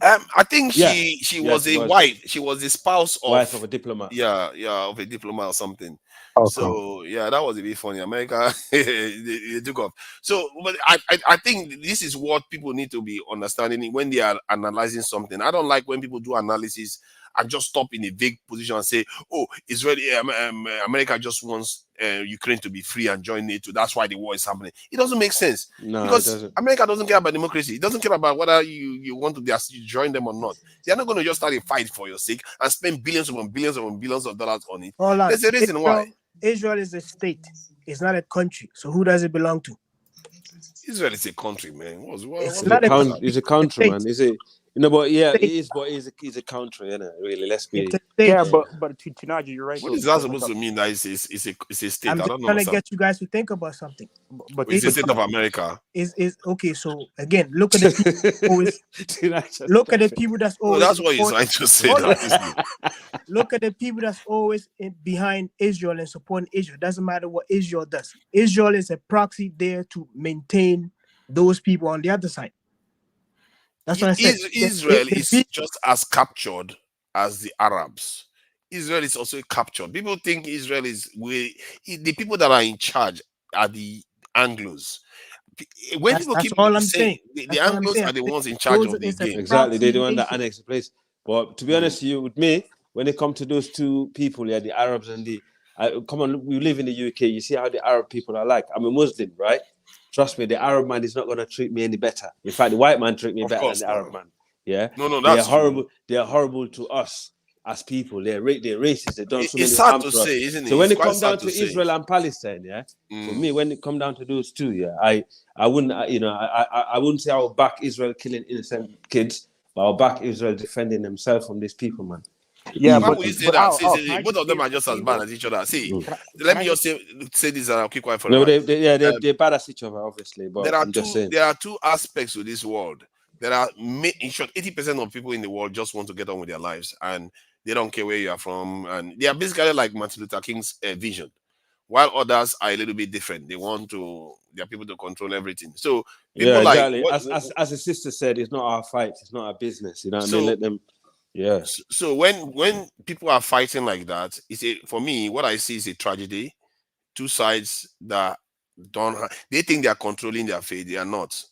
I think she was a wife. She was the spouse of a diplomat. Yeah, of a diplomat or something. Okay. So yeah, that was a bit funny. America they took off. So, but I think this is what people need to be understanding when they are analyzing something. I don't like when people do analysis and just stop in a vague position and say, "Oh, Israeli, America just wants Ukraine to be free and join NATO. That's why the war is happening." It doesn't make sense, because America doesn't care about democracy. It doesn't care about whether you want to join them or not. They're not going to just start a fight for your sake and spend billions upon billions upon billions of dollars on it. There's a reason why. Israel is a state. It's not a country. So who does it belong to? Israel is a country, man. It's a country, man. Is it? But yeah, it is. But it's a country, isn't it? Really, let's be. Yeah, but to Naji, you're right. What is that supposed to mean? That it's a state? I'm I just don't know. trying to get you guys to think about something. But it's the state of America. Is okay. So again, look at the people always. Look at the people that's always. That's what you're trying to say. Look at the people that's always behind Israel and supporting Israel. Doesn't matter what Israel does. Israel is a proxy there to maintain those people on the other side. That's what I said. Israel is just as captured as the Arabs. Israel is also captured. People think Israel is the people that are in charge are the Anglos. When people keep saying the Anglos are the ones in charge of the game. Exactly, they're the one that annexed the place. But to be honest with you, with me, when it comes to those two people, the Arabs and come on, we live in the UK. You see how the Arab people are like. I'm a Muslim, right? Trust me, the Arab man is not going to treat me any better. In fact, the white man treat me better than the Arab man. Yeah, that's horrible. They're horrible to us as people. They're racist. They've done so many it's hard harm to to us. say, isn't it? So when It's it comes quite down sad to to Israel and Palestine, for me, when it comes down to those two, I wouldn't, I wouldn't say I would back Israel killing innocent kids, but I'll back Israel defending themselves from these people, man. Yeah, but we say that. See, both of them are just as bad as each other. See, let me just say this, and I'll keep quiet for no, a while. they're bad as each other, obviously. But there are two aspects to this world. There are, in short, 80% of people in the world just want to get on with their lives, and they don't care where you are from, and they are basically like Martin Luther King's vision. While others are a little bit different. They are people to control everything. So people exactly. As the sister said, it's not our fight. It's not our business. You know what I mean? Let them. Yeah. So when people are fighting like that, for me, what I see is a tragedy. Two sides that they think they are controlling their fate. They are not,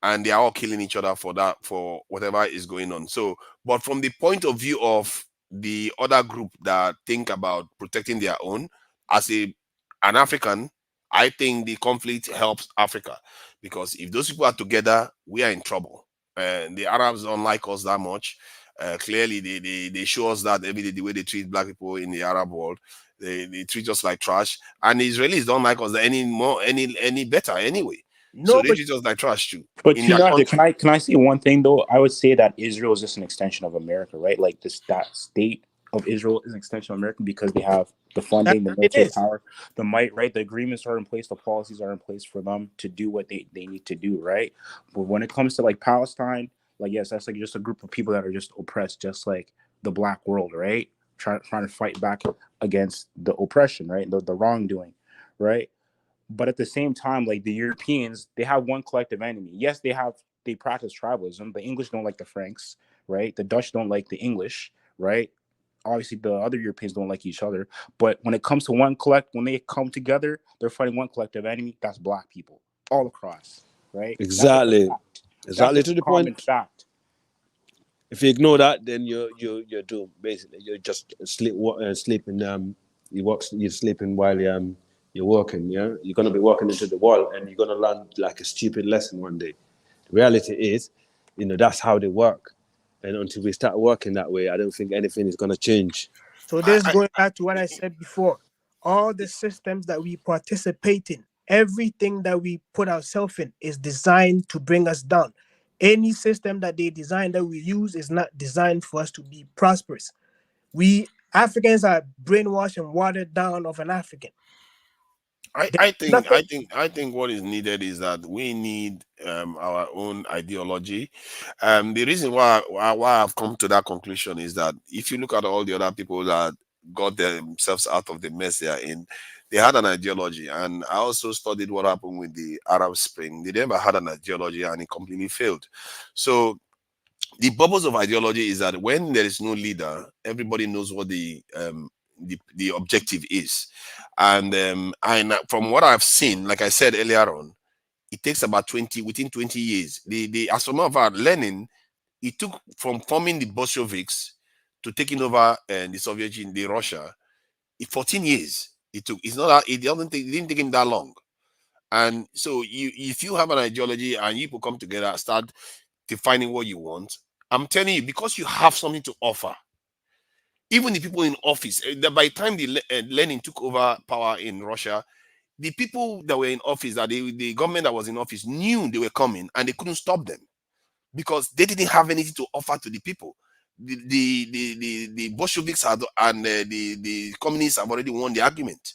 and they are all killing each other for whatever is going on. So, but from the point of view of the other group that think about protecting their own, as an African, I think the conflict helps Africa, because if those people are together, we are in trouble. And the Arabs don't like us that much. Clearly, they show us that every day the way they treat black people in the Arab world. They treat us like trash, and the Israelis don't like us any better anyway. So they treat us like trash too. But can I say one thing though? I would say that Israel is just an extension of America, right? Like that state of Israel is an extension of America because they have the That's funding, the what it military is. power, the might, right? The agreements are in place, the policies are in place for them to do what they need to do, right? But when it comes to like Palestine, like, yes, that's like just a group of people that are just oppressed, just like the black world, right? Trying to fight back against the oppression, right? The wrongdoing, right? But at the same time, like the Europeans, they have one collective enemy. Yes, they practice tribalism. The English don't like the Franks, right? The Dutch don't like the English, right? Obviously, the other Europeans don't like each other. But when it comes to when they come together, they're fighting one collective enemy. That's black people all across, right? Exactly. That's Exactly just to a the common point. fact. If you ignore that, then you're doomed. Basically, you're just sleeping. You're sleeping while you're working. Yeah, you're gonna be walking into the wall, and you're gonna learn like a stupid lesson one day. The reality is, that's how they work, and until we start working that way, I don't think anything is gonna change. So this going back to what I said before. All the systems that we participate in, everything that we put ourselves in is designed to bring us down. Any system that they design that we use is not designed for us to be prosperous. We Africans are brainwashed and watered down of an African. I think Nothing. what is needed is that we need our own ideology. The reason why I've come to that conclusion is that if you look at all the other people that got themselves out of the mess they are in, they had an ideology. And I also studied what happened with the Arab Spring. They never had an ideology and it completely failed. So the purpose of ideology is that when there is no leader, everybody knows what the objective is. And from what I've seen, like I said earlier on, it takes about within 20 years. The as some of our learning, it took from forming the Bolsheviks to taking over the Soviet Union, the Russia, 14 years. It took. It's not that it didn't take him that long. And so if you have an ideology and you people come together, start defining what you want, I'm telling you, because you have something to offer. Even the people in office, by the time Lenin took over power in Russia, the people that were in office, the government that was in office knew they were coming and they couldn't stop them because they didn't have anything to offer to the people. The Bolsheviks and the communists have already won the argument.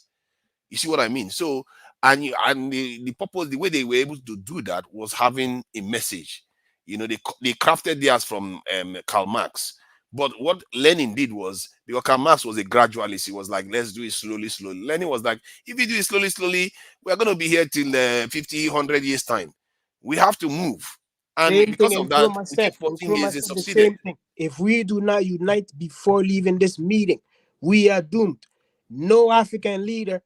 You see what I mean? So, the purpose, the way they were able to do that was having a message. They crafted theirs from Karl Marx. But what Lenin did was, because Karl Marx was a gradualist, he was like, let's do it slowly, slowly. Lenin was like, if you do it slowly, slowly, we're going to be here till 50, 100 years time. We have to move. And Same thing because of that, Nkrumah it took said. 14 Nkrumah years, they said the succeeded. same thing. If we do not unite before leaving this meeting, we are doomed. No African leader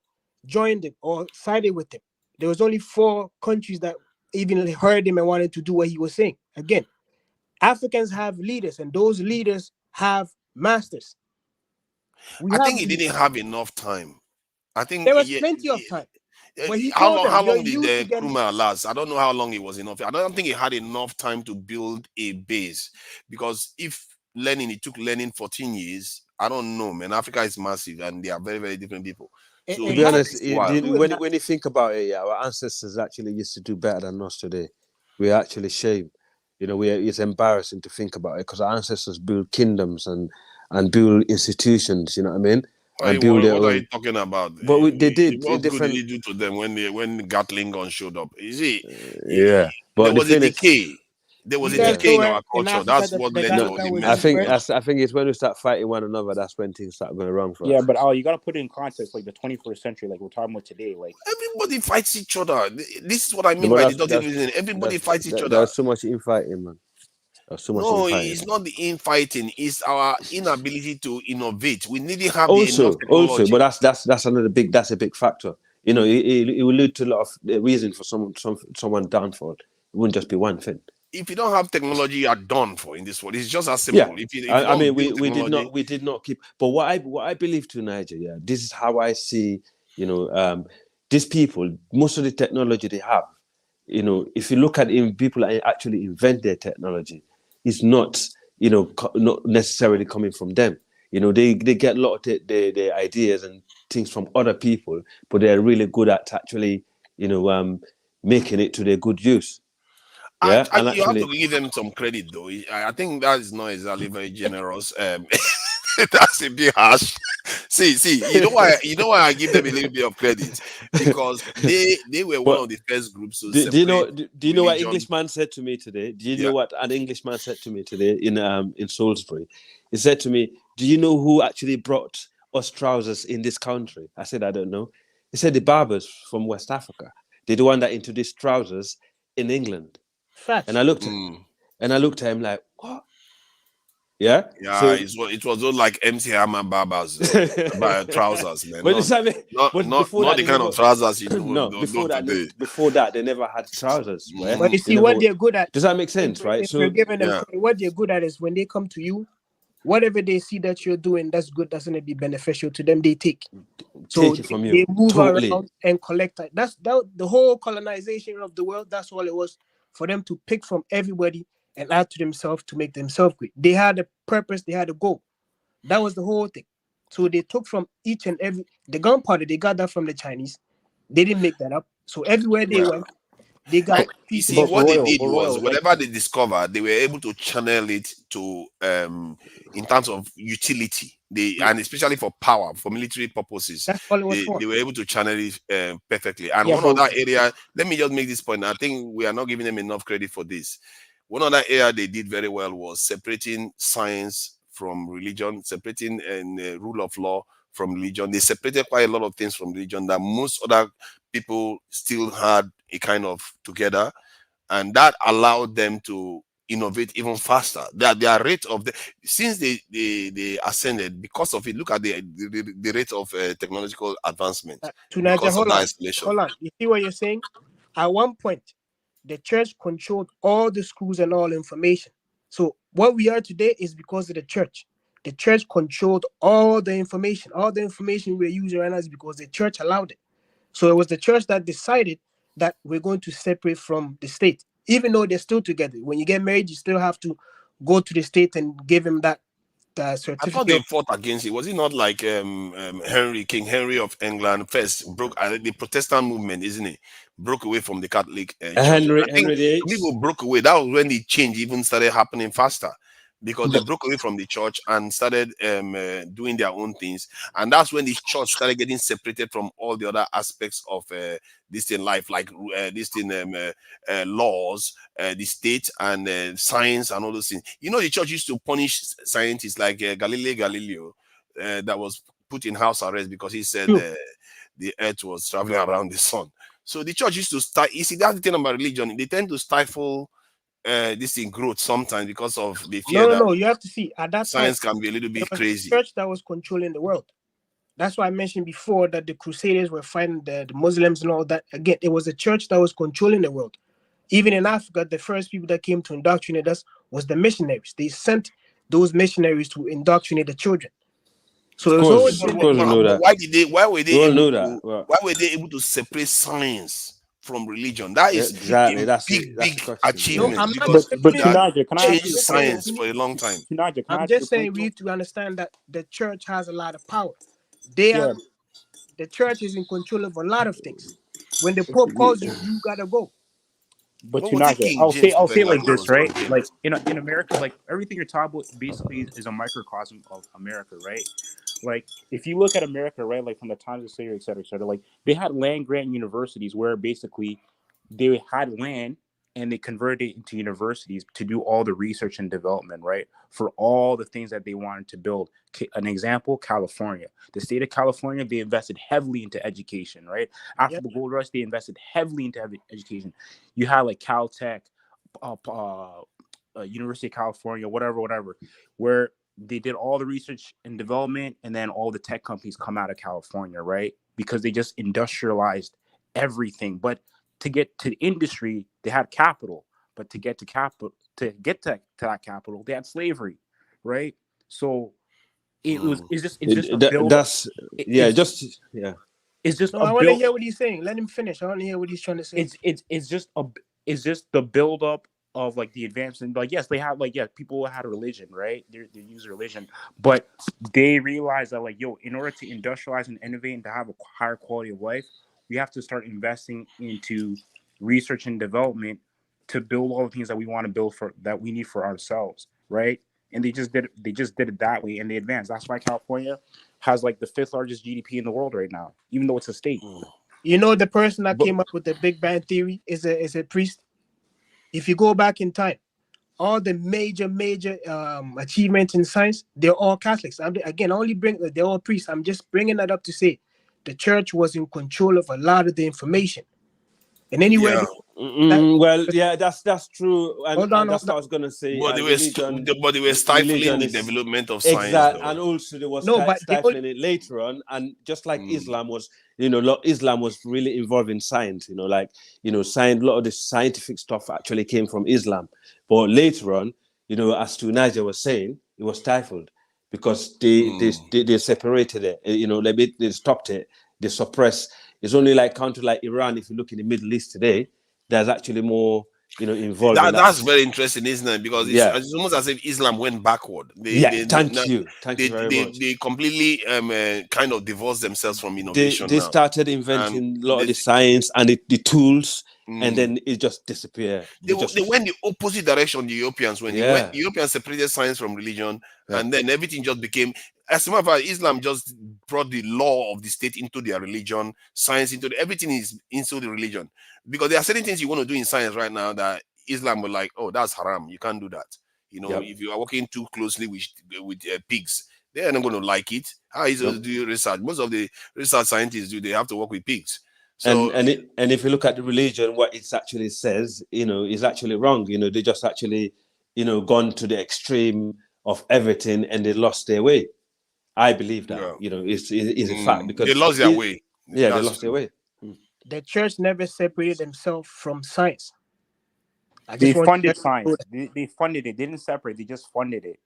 joined him or sided with him. There was only 4 countries that even heard him and wanted to do what he was saying. Again, Africans have leaders, and those leaders have masters. I think he didn't have enough time. I think there was plenty of time. But he told them, how "You're long did used to the getting." Nkrumah last? I don't know how long he was in office. I don't think he had enough time to build a base, because if it took Lenin 14 years. I don't know, man. Africa is massive and they are very, very different people. So To be honest, it takes a while. when you think about it, yeah, our ancestors actually used to do better than us today. We're actually shame. It's embarrassing to think about it because our ancestors built kingdoms and build institutions. You know what I mean? And build their What are own. you talking about? But they did What good did different. he do to them when Gatling gun showed up? You see, Yeah, there but the was a thing is, decay. There was You a guys decay know in where our in culture. Africa That's what the led Gatling to gun the was I mess. used think first? I think it's when we start fighting one another that's when things start going wrong for Yeah, us. but you got to put it in context, like the 21st century, like we're talking about today. Like Everybody fights each other. This is what I No, mean but by deductive reasoning. Everybody fights each other. there's so much infighting, man. There's so much No, infighting. it's not the infighting. It's our inability to innovate. We didn't have enough Also, technology. but that's another that's a big factor. It will lead to a lot of reason for someone downfall. It wouldn't just be one thing. If you don't have technology, you are done for in this world. It's just as Yeah, simple. If you I don't mean, build technology, we did not keep. But what I believe to Nigeria, this is how I see. These people, most of the technology they have. If you look at it, people actually invent their technology, it's not not necessarily coming from them. They get a lot of their ideas and things from other people, but they're really good at actually making it to their good use. Yeah, you have to give them some credit, though. I think that is not exactly very generous. That's a bit harsh. See, you know why I give them a little bit of credit, because they were one But of the first groups to do you know separate do you know what religion. Englishman said to me today? Do you Yeah. know what an Englishman said to me today in Salisbury? He said to me, "Do you know who actually brought us trousers in this country?" I said, "I don't know." He said, "The barbers from West Africa. They're the one that introduced trousers in England." And Facts. I looked at him like, "What?" Yeah. Yeah, So it was those like MC Hammer barbers trousers, man. but it's, I mean, but before Not that the they kind never of trousers you know no do today. before that they never had trousers. Right? But you They see, never. what they're good at, Does that make sense? Right. if you're So giving them Yeah. credit, what they're good at is when they come to you, whatever they see that you're doing that's good, that's gonna be beneficial to them, they take. So take it from they you. move Totally. around and collect. That the whole colonization of the world. That's all it was, for them to pick from everybody and add to themselves to make themselves great. They had a purpose. They had a goal. That was the whole thing. So they took from each and every. The gunpowder, they got that from the Chinese. They didn't make that up. So everywhere they Yeah. went, they got You pieces. see, Of what they Royal, did but was Royal, like whatever they discovered, they were able to channel it to in terms of utility. And especially for power, for military purposes, That's all it was for. they were able to channel it perfectly. And yeah, one but other area, let me just make this point. I think we are not giving them enough credit for this. One other area they did very well was separating science from religion, separating rule of law from religion. They separated quite a lot of things from religion that most other people still had a kind of together, and that allowed them to innovate even faster. Their rate of since they ascended because of it. Look at the rate of technological advancement To Niger, because of hold that on, isolation. hold on. You see what you're saying? At one point, the church controlled all the schools and all information. So what we are today is because of the church. The church controlled all the information. All the information we're using right now is because the church allowed it. So it was the church that decided that we're going to separate from the state, even though they're still together. When you get married, you still have to go to the state and give him that I thought certificate. they fought against it. Was it not like King Henry of England first broke the Protestant movement, isn't it? Broke away from the Catholic Church. I think Henry VIII. people broke away. That was when the change even started happening faster, because they broke away from the church and started doing their own things. And that's when the church started getting separated from all the other aspects of this thing life, like this thing laws, the state, and science, and all those things. You know, the church used to punish scientists like Galileo, that was put in house arrest because he said the earth was traveling around the sun. So the church used to start. You see, that's the thing about religion. They tend to stifle this in growth sometimes because of the fear that No. You have to see at that time science can be a little it bit was crazy. the church that was controlling the world. That's why I mentioned before that the Crusaders were fighting the Muslims and all that. Again, it was the church that was controlling the world. Even in Africa, the first people that came to indoctrinate us was the missionaries. They sent those missionaries to indoctrinate the children. So it was always So Of course, we but know that. why did they? Why were they We all able know to? that. Well, Why were they able to separate science from religion? That is exactly. a That's it. big, That's the big question. achievement, I'm not because but it had Tunaja, can I I'm ask you changed a just saying, question? science for a long time. Tunaja, can I I'm ask you a just saying we question? need to understand that the church has a lot of power. They Yeah, are the church is in control of a lot of things. When the Pope calls you, you gotta go. but What was it? Tunaja, King James I'll of say it England like that this, was right? called James. Like in America, like everything you're talking about basically is a microcosm of America, right? Like if you look at America, right, like from the times of slavery, et cetera, like they had land grant universities where basically they had land and they converted it into universities to do all the research and development, right, for all the things that they wanted to build. An example, California. The state of California, they invested heavily into education, right? After Yep. the gold rush, they invested heavily into education. You had like Caltech, University of California, whatever, where they did all the research and development, and then all the tech companies come out of California, right? Because they just industrialized everything. But to get to the industry, they had capital. But to get to that capital, they had slavery, right? So it's just a build. That's yeah. Just yeah. It's just No, a I want to build. hear what he's saying. Let him finish. I want to hear what he's trying to say. It's just the build up of like the advancement. Like yes, they have like people had religion, right? They use religion, but they realize that like in order to industrialize and innovate and to have a higher quality of life, we have to start investing into research and development to build all the things that we want to build that we need for ourselves, right? and they just did it that way, and they advanced. That's why California has like the 5th largest GDP in the world right now, even though it's a state. You know, the person that But- came up with the Big Bang Theory is a priest. If you go back in time, all the major achievements in science, they're all Catholics. They're all priests. I'm just bringing that up to say the church was in control of a lot of the information. And anywhere, well, yeah, that's true, and that's what I was gonna say. But they were stifling the development of science. Exactly, though. and also they were No, but stifling it later on, and just like Islam was, Islam was really involved in science. Science. A lot of the scientific stuff actually came from Islam, but later on, as to Niger was saying, it was stifled because they separated it. They stopped it. They suppressed. It's only like country like Iran. If you look in the Middle East today, there's actually more, involved. That's very interesting, isn't it? Because it's almost as if Islam went backward. Thank you very much. They completely kind of divorced themselves from innovation. They started inventing a lot of the science and the tools, and then it just disappeared. They went the opposite direction. The Europeans went. The Europeans separated science from religion, and then everything just became. As a matter of fact, Islam just brought the law of the state into their religion, science into everything is into the religion. Because there are certain things you want to do in science right now that Islam will like, oh, that's haram. You can't do that. If you are working too closely with pigs, they are not going to like it. How easy to do research? Most of the research scientists they have to work with pigs. So, and if you look at the religion, what it actually says, is actually wrong. They just actually, gone to the extreme of everything, and they lost their way. I believe that, it's a fact because they lost their way. Yeah, they lost their way. The church never separated themselves from science. They funded science. They funded it. They didn't separate. They just funded it.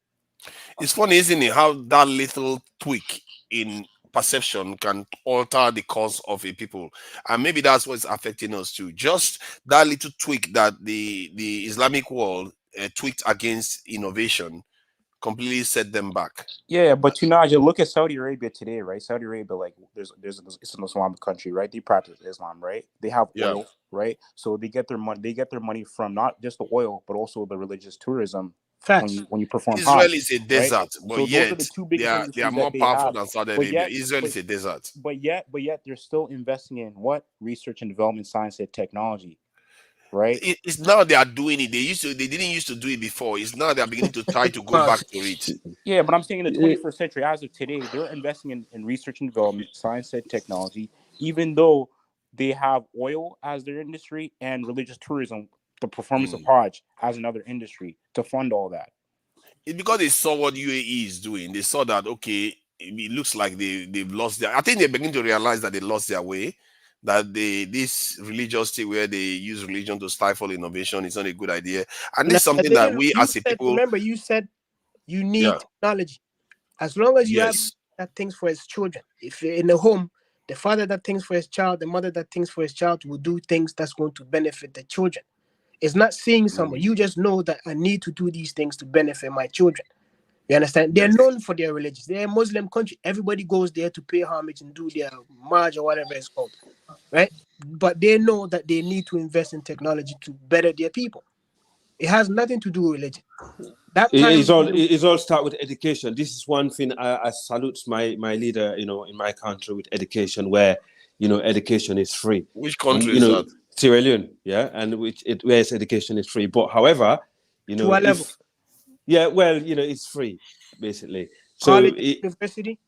It's funny, isn't it, how that little tweak in perception can alter the course of a people, and maybe that's what's affecting us too. Just that little tweak that the Islamic world tweaked against innovation completely set them back. Yeah, but look at Saudi Arabia today, right? Saudi Arabia, like it's an Islamic country, right? They practice Islam, right? They have oil, right? So they get their money. They get their money from not just the oil, but also the religious tourism. When you perform, Israel is a desert, right? but so yet those are the two biggest they are more powerful than Saudi Arabia. Israel is a desert, but yet they're still investing in what research and development, science, and technology. Right. It's now they are doing it. They didn't used to do it before. It's now they're beginning to try to go back to it. Yeah, but I'm saying in the 21st century, as of today, they're investing in research and development, science and technology, even though they have oil as their industry and religious tourism, the performance of Hajj as another industry to fund all that. It's because they saw what UAE is doing. They saw that it looks like they've lost their. I think they begin to realize that they lost their way. That this religiosity where they use religion to stifle innovation is not a good idea. And this is something that we as a people... Remember, you said you need technology. As long as you have that thinks for his children. If you're in a home, the father that thinks for his child, the mother that thinks for his child will do things that's going to benefit the children. It's not seeing someone. You just know that I need to do these things to benefit my children. You understand? They're known for their religion. They're a Muslim country. Everybody goes there to pay homage and do their Hajj or whatever it's called. Right? But they know that they need to invest in technology to better their people. It has nothing to do with religion. It's all start with education. This is one thing I salute my leader, in my country with education, where education is free. Which country is that? Sierra Leone, and where education is free. But however, to what level? Yeah, well, it's free, basically. So college, university?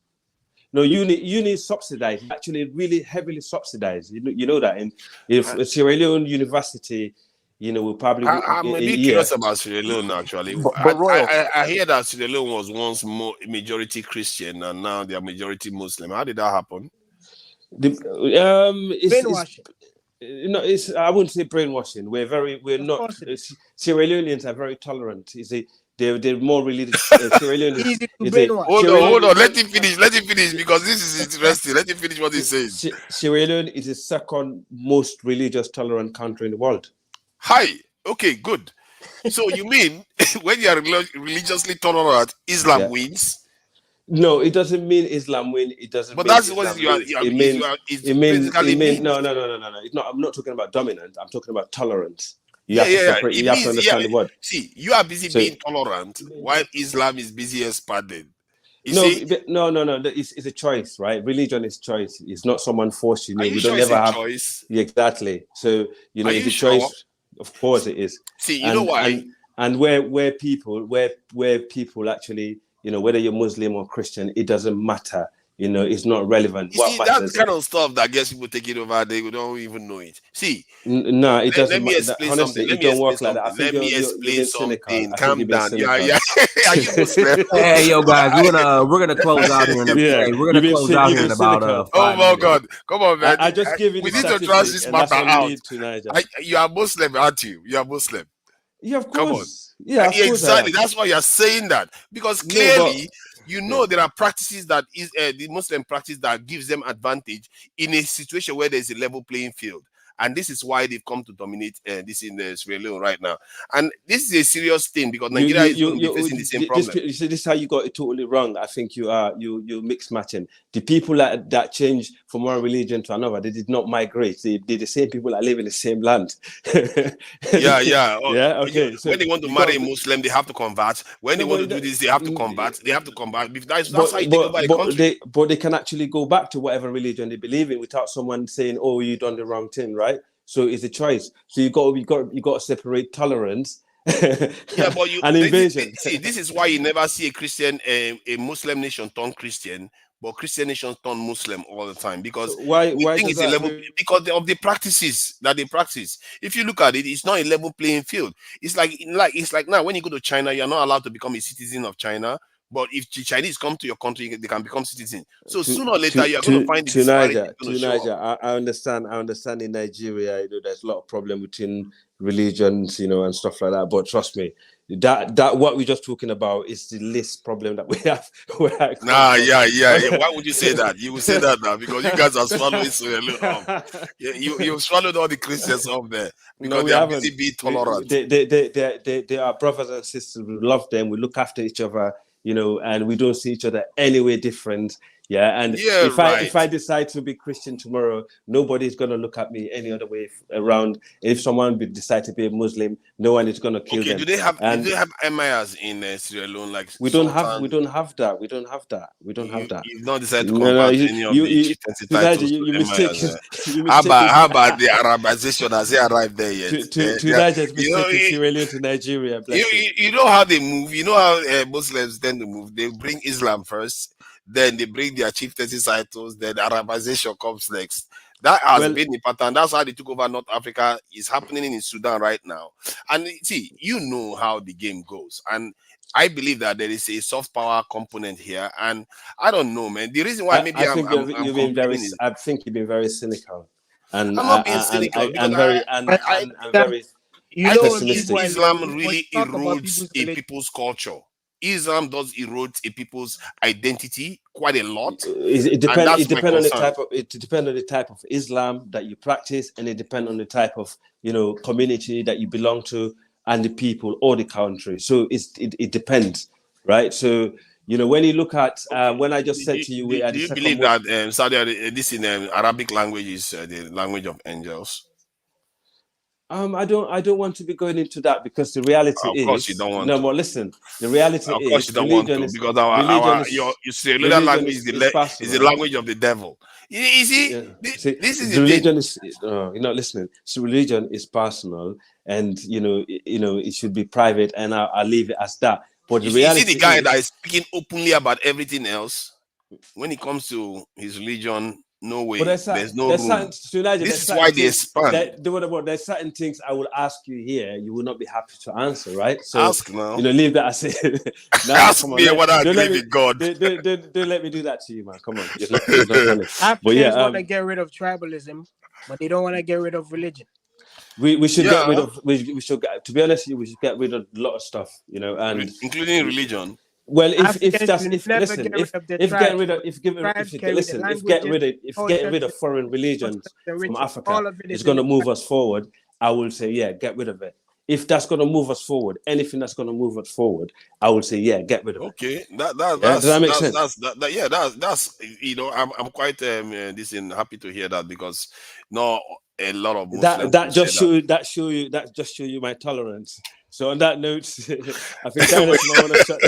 No, uni is subsidized. Actually, really heavily subsidized. You know that. And if Sierra Leone University, will probably. I'm a bit curious about Sierra Leone, actually. I hear that Sierra Leone was once more majority Christian, and now they are majority Muslim. How did that happen? Brainwashing. I wouldn't say brainwashing. We're not. Sierra Leoneans are very tolerant. They're more religious. Sierra Leone hold on. Let him finish because this is interesting. Let him finish what he says. Sierra Leone is the second most religious tolerant country in the world. Hi. Okay, good. So you mean when you are religiously tolerant, Islam wins? No, it doesn't mean Islam win. It doesn't. But mean that's Islam what you are. It means no. I'm not talking about dominant. I'm talking about tolerance. You have to yeah. separate. It You have to means, yeah. understand the word. See, you are busy So being tolerant while Islam is busy expanding. You no, see? no. It's a choice, right? Religion is choice. It's not someone forcing Are you. you We don't sure it's never a have. choice? Yeah, exactly. So Are it's you a sure? choice. Of course, it is. See, you know why? And where people actually, whether you're Muslim or Christian, it doesn't matter. It's not relevant. You What see, that's the matters. kind of stuff that gets people taking over. They don't even know it. See, No, it doesn't let me matter. explain Honestly, something. Let it me don't explain work like that. I something. think Let me you're explain being cynical. something. I think Calm you're being down. Yeah, cynical. yeah. Are you Muslim? Hey, yo, guys, we're gonna close out here in a, Yeah, hey, we're gonna close out you've here been in about cynical. Oh 5 my minutes. God! Come on, man. I just give you We the need to trash statistic, this and matter that's all you out. need to, Niger. You are Muslim, aren't you? You are Muslim. Yeah, of Come on. course. Yeah, of course I Exactly. am. That's why you're saying that, because No, but clearly you know there are practices that is the Muslim practice that gives them advantage in a situation where there's a level playing field, and this is why they've come to dominate this in Sierra Leone right now. And this is a serious thing because Nigeria is going to be facing the same problem. You see, this is how you got it totally wrong. I think you mix matching. The people that change from one religion to another, they did not migrate. They're the same people that live in the same land. Yeah. Yeah. Okay. So when they want to marry a Muslim, they have to convert. When they want to do this, they have to convert. They have to convert. That's how you take over a country. But they can actually go back to whatever religion they believe in without someone saying, "Oh, you done the wrong thing," right? So it's a choice. So you got to separate tolerance Yeah, but and invasion. see, this is why you never see a Christian, a Muslim nation turn Christian, but Christian nations turn Muslim all the time, because So why think does it's a that level, because of the practices that they practice. If you look at it, it's not a level playing field. It's like now when you go to China, you're not allowed to become a citizen of China. But if the Chinese come to your country, they can become citizens. So sooner or later, you're going to find the disparity going to show up. I understand in Nigeria, there's a lot of problem between religions, and stuff like that. But trust me, that what we're just talking about is the least problem that we have. Yeah. Why would you say that? You will say that now because you guys are swallowing you swallowed all the Christians up there because we they are haven't. busy being tolerant. They are brothers and sisters. We love them. We look after each other. And we don't see each other anywhere different. Yeah, and if I decide to be Christian tomorrow, nobody's gonna look at me any other way around. If someone decide to be a Muslim, no one is gonna kill them. Do they have emirs in Sierra Leone? Like we don't have that. You've not decided to convert any of the chieftaincy titles to emirs. How about the Arabization? Has it arrived there yet? Niger's mistaken Sierra Leone to Nigeria. You know how they move. You know how Muslims tend to move. They bring Islam first, then they bring their chieftaincy titles, then Arabization comes next. That has been the pattern. That's how they took over North Africa. It's happening in Sudan right now. And see, you know how the game goes. And I believe that there is a soft power component here. And I don't know, man. The reason why maybe I think you've been very cynical. And I'm not being cynical because I think Islam really erodes a people's culture. Islam does erode a people's identity quite a lot. It depends on the type of Islam that you practice, and it depends on the type of community that you belong to, and the people or the country. So it depends, right? So when you look at when I just said to you, do you believe that this in Arabic language is the language of angels? I don't want to be going into that because the reality is. Of course, you don't want to. But listen, the reality is. Of course, you don't want to because your Syrian language is the language of the devil. You see, this is the religion is. You're not listening. So religion is personal, and it should be private, and I'll leave it as that. But the reality you see the guy that is speaking openly about everything else. When it comes to his religion, no way. There's no room. This is why they expand. There's certain things I will ask you here. You will not be happy to answer, right? So ask now. Leave that. I say. Ask me what I believe in God. Don't let me do that to you, man. Come on. It's not funny. Africans want to get rid of tribalism, but they don't want to get rid of religion. We should get rid of. We should. To be honest, we should get rid of a lot of stuff, and including religion. Well, if getting rid of foreign religion from Africa is going to move us forward, I will say, yeah, get rid of it. If that's going to move us forward, anything that's going to move us forward, I would say, yeah, get rid of it. Okay, does that make sense? That's I'm quite happy to hear that because a lot of Muslims that will just say show you my tolerance. So on that note, I think Dennis might want to shut.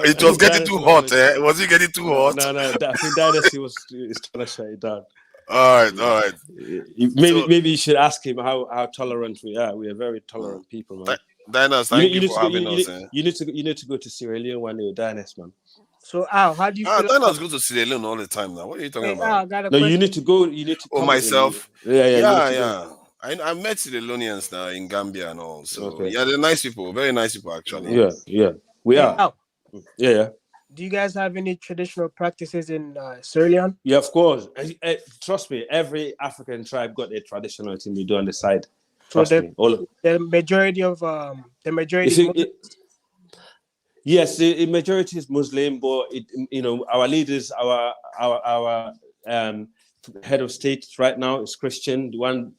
It was getting too hot. Was it getting too hot? No. I think Dennis is trying to shut it down. All right. Maybe you should ask him how tolerant we are. We are very tolerant people, man. Dennis, thank you for having us. You need to go to Sierra Leone one day with Dennis, man. So Al, how do you feel? Dennis goes to Sierra Leone all the time now. What are you talking about? Al, I got a No, question. you need to go. You need to. Oh, myself. Yeah. I met Sierra Leoneans now in Gambia and all. So yeah, they're nice people, very nice people actually. Yeah. We are. Al, yeah. Do you guys have any traditional practices in Sierra Leone? Yeah, of course. Trust me, every African tribe got their traditional thing they do on the side. Trust me. The majority of yes, the majority is Muslim, but our leaders, our head of state right now is Christian. The one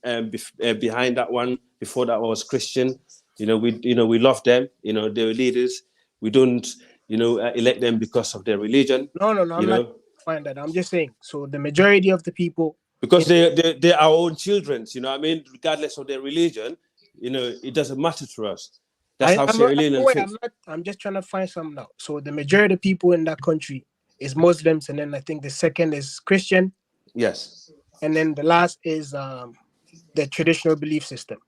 behind that one before that was Christian. We love them. They're leaders. We don't elect them because of their religion. No. I'm not find that. I'm just saying. So the majority of the people, because they're our own children. Regardless of their religion, it doesn't matter to us. That's how Sierra Leone thinks. I'm just trying to find something now. So the majority of people in that country is Muslims, and then I think the second is Christian. Yes. And then the last is the traditional belief system.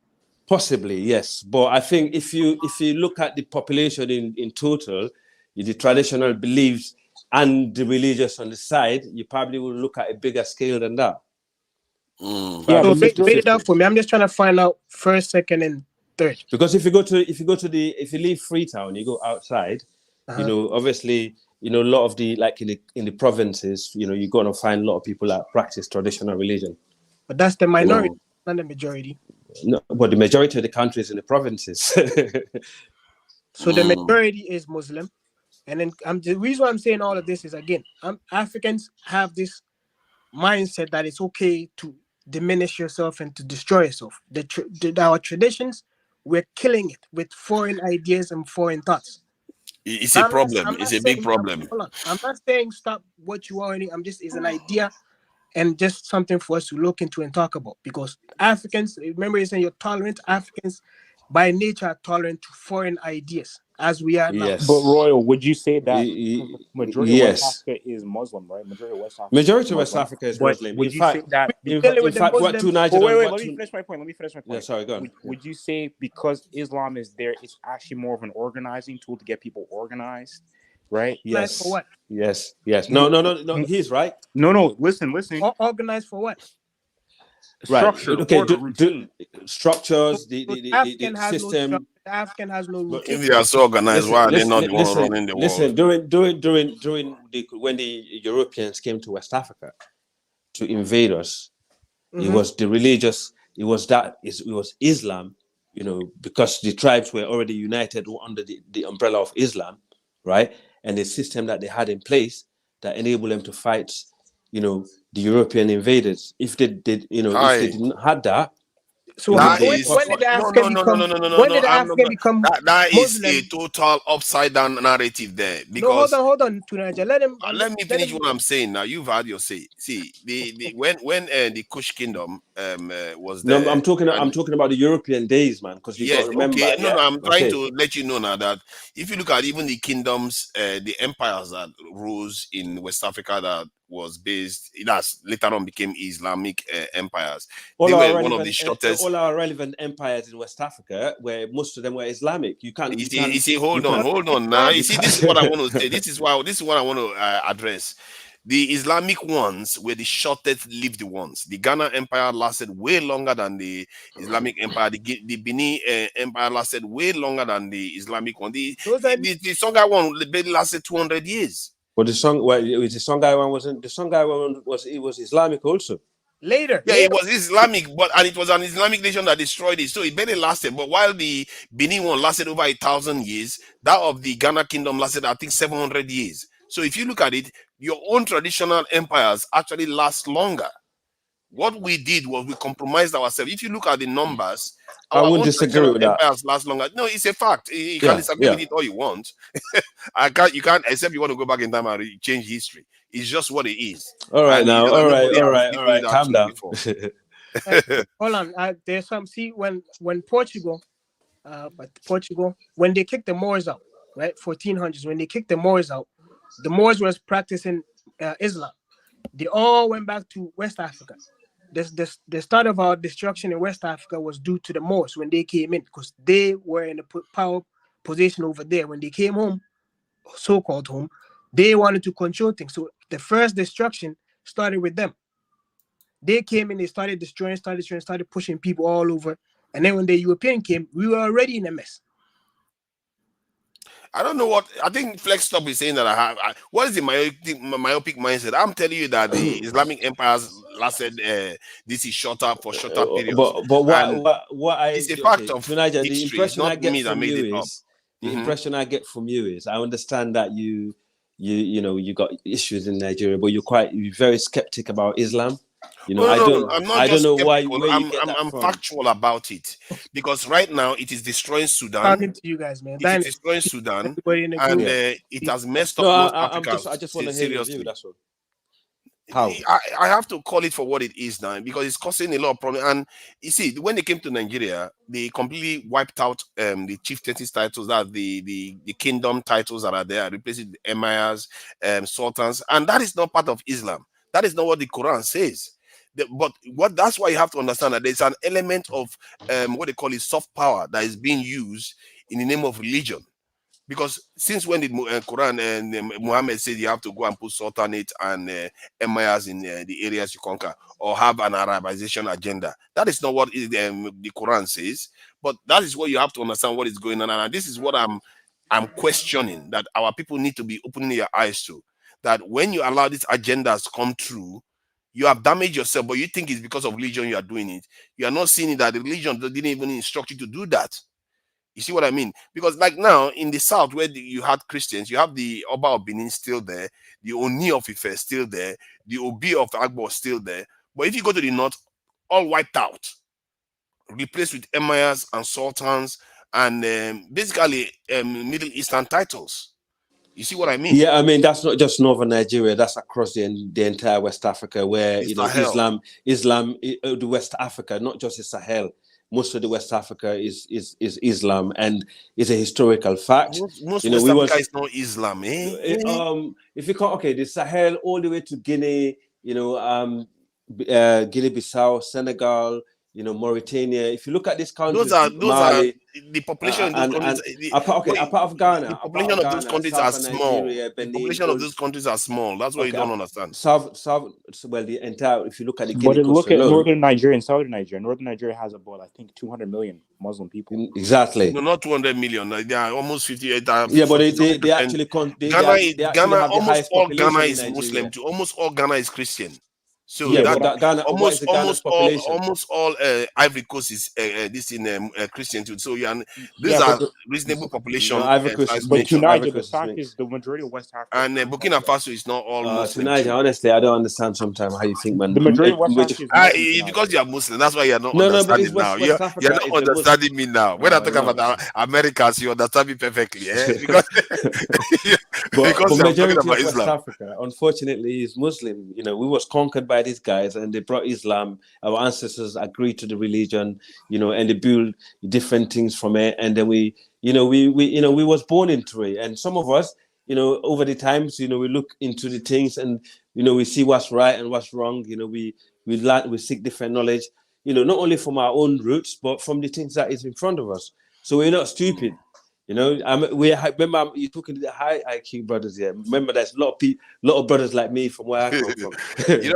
Possibly, yes. But I think if you look at the population in total, the traditional beliefs and the religious on the side, you probably will look at a bigger scale than that. Yeah, so break it down for me. I'm just trying to find out first, second, and third. Because if you leave Freetown, you go outside, obviously, a lot of the in the provinces, you're gonna find a lot of people that practice traditional religion. But that's the minority, not the majority. No, but the majority of the country is in the provinces. So the majority is Muslim, and then the reason why I'm saying all of this is, again, Africans have this mindset that it's okay to diminish yourself and to destroy yourself. Our traditions, we're killing it with foreign ideas and foreign thoughts. It's a problem. It's a big problem. I'm not saying stop what you are. It's an idea and just something for us to look into and talk about. Because Africans, remember you're saying you're tolerant. Africans by nature are tolerant to foreign ideas, as we are now. Yes. But Royal, would you say that majority of West Africa is Muslim, right? Majority of West Africa is Muslim. Would you say that? In fact, what two Nigerian? Wait, let me finish my point. Yeah, sorry, go on. Would you say because Islam is there, it's actually more of an organizing tool to get people organized, right? Yes. For what? Yes. No. He's right. No. Listen. Organized for what? Right. Structure. Okay. Structures. The system. No the African has no routine. If they are so organized, why are they not the one running the world? Listen. During when the Europeans came to West Africa to invade us, it was the religious. It was Islam. Because the tribes were already united under the umbrella of Islam, right? And the system that they had in place that enabled them to fight, the European invaders. If they didn't have that. So when did the African become that is Muslim? a total upside down narrative there. Because hold on, Tunaja. Let me finish what I'm saying now. You've had your say. See, when the Kush Kingdom was there. No, I'm talking about the European days, man. Because you got to remember. Okay. No, I'm trying to let you know now that if you look at even the kingdoms, the empires that rose in West Africa that was based, that's later on became Islamic empires. They were one of the shortest. All our relevant empires in West Africa, where most of them were Islamic. You see, hold on. Now, you see, this is what I want to say. This is what I want to address. The Islamic ones were the shortest lived ones. The Ghana Empire lasted way longer than the Islamic Empire. The Benin Empire lasted way longer than the Islamic one. The Songhai one lasted 200 years. But the Songhai one wasn't. The Songhai one was Islamic also. Later. Yeah, it was Islamic, and it was an Islamic nation that destroyed it. So it barely lasted. But while the Benin one lasted over 1,000 years, that of the Ghana Kingdom lasted, I think, 700 years. So if you look at it, your own traditional empires actually last longer. What we did was we compromised ourselves. If you look at the numbers, I our wouldn't own disagree traditional with that. empires last longer. No, it's a fact. You can Yeah, disagree with yeah. it all you want. You can't, except you want to go back in time and change history. It's just what it is. All right And now, all right, nobody all has right, all given you right. that Calm tool down. before. Hold on. There's some. See, when Portugal, when they kicked the Moors out, right, 1400s, when they kicked the Moors out, the Moors was practicing Islam. They all went back to West Africa. The start of our destruction in West Africa was due to the Moors when they came in, because they were in a power position over there. When they came home, so-called home, they wanted to control things. So the first destruction started with them. They came in, they started destroying, started pushing people all over. And then when the European came, we were already in a mess. I don't know what I think. Flex Stop is saying that what is the myopic mindset? I'm telling you that the Islamic empires lasted this is shorter periods. But what I it's a fact of Tunaja, the history. It's impression I not get me that from made you it up. is the impression I get from you is I understand that you got issues in Nigeria, but you're very skeptic about Islam. You know, No, I'm not. I don't just know skeptical. where you get that I'm from. factual about it because right now it is destroying Sudan. Talking to you guys, man. It is destroying Sudan, and it has messed up No, North I Africa. just want to hear your view. That's all. How? I have to call it for what it is now because it's causing a lot of problems. And you see, when they came to Nigeria, they completely wiped out the chieftaincy titles, that the kingdom titles that are there, replaced it with emirs, sultans, and that is not part of Islam. That is not what the Quran says. That's why you have to understand that there's an element of what they call it soft power that is being used in the name of religion. Because since when did Quran and Muhammad said you have to go and put sultanate and emirs in the areas you conquer, or have an Arabization agenda? That is not what the Quran says. But that is what you have to understand what is going on, and this is what I'm questioning. That our people need to be opening their eyes to. That when you allow these agendas come true, you have damaged yourself, but you think it's because of religion you are doing it. You are not seeing that the religion didn't even instruct you to do that. You see what I mean? Because like now in the south where you had Christians, you have the Oba of Benin still there, the Oni of Ife still there, the Obi of Agbo still there. But if you go to the north, all wiped out, replaced with emirs and sultans and basically Middle Eastern titles. You see what I mean? Yeah, I mean that's not just northern Nigeria; that's across the entire West Africa, where It's Islam, the West Africa, not just the Sahel. Most of the West Africa is Islam, and is a historical fact. Most West Africa is not Islam, eh? If you can't, the Sahel all the way to Guinea, Guinea-Bissau, Senegal, Mauritania. If you look at this country, those are Mali, the population in those countries. apart of Ghana, the population of those countries are small. Nigeria, the Benin, population of those countries are small. That's what you don't understand. The entire. If you look at the But Guinea look coast at alone, northern Nigeria and southern Nigeria. Northern Nigeria has about, I think, 200 million Muslim people. Exactly. No, not 200 million. They are almost 58. Yeah, but they actually Ghana, have the highest all population Ghana in is Nigeria. Muslim too. Almost all Ghana is Christian. So yeah, that but Ghana, almost population? all Ivory Coast is this in Christian too. So these are reasonable population. Ivory Coast, but Tunisia, the fact is the majority of West Africa. And Burkina Faso is not all Muslim. Tunisia, honestly, I don't understand sometimes how you think, man. The majority of West Africa is Muslim. Because you are Muslim, that's why you're not but understanding West, now. West Africa you're not understanding me now. When I talk about Americans, you understand me perfectly. Because but you're majority talking about of West Islam. Africa, unfortunately, is Muslim. We was conquered by these guys, and they brought Islam. Our ancestors agreed to the religion, and they built different things from it, and then we was born into it. And some of us, over the times, we look into the things, and we see what's right and what's wrong. We learn, we seek different knowledge, not only from our own roots, but from the things that is in front of us. So we're not stupid. Remember you're talking to the high IQ brothers here. Remember, there's a lot of brothers like me from where I come from. you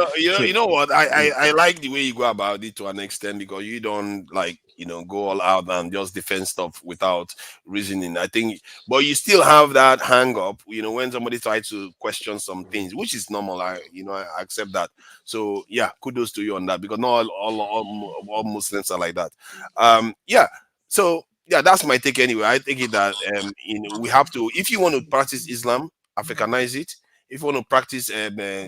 know what? I like the way you go about it to an extent, because you don't go all out and just defend stuff without reasoning. I think, but you still have that hang up, when somebody tries to question some things, which is normal. I accept that. So yeah, kudos to you on that, because not all Muslims are like that. So yeah, that's my take anyway. I think that we have to, if you want to practice Islam, Africanize it. If you want to practice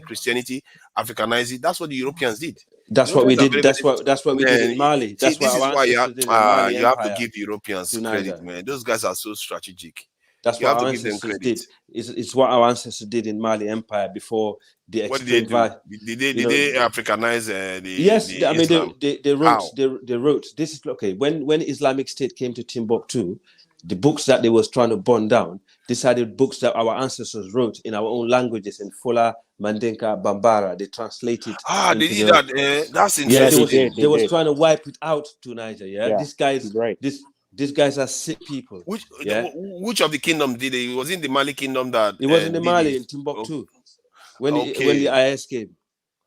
Christianity, Africanize it. That's what the Europeans did. That's what we Europeans are did. very, very That's what we did in Mali. See, That's what this is our why ancestors did in Mali you have to Empire give Europeans to credit, Niger. man. Those guys are so strategic. That's You what have our to give them ancestors credit. did. It's what our ancestors did in Mali Empire before the What did they extreme do? violence. Did they Africanize Yes, the I mean Islam? they wrote How? they wrote this is okay. When Islamic State came to Timbuktu, the books that they was trying to burn down, these are the books that our ancestors wrote in our own languages in Fula, Mandinka, Bambara. They translated They into did the that. That's yeah. interesting. They was trying to wipe it out to Niger. Yeah, Yeah, these guys, right. these guys are sick people. Yeah, Which of the kingdom did it? Was it the Mali kingdom that it was in the did Mali it? in Timbuktu when Okay. the IS came.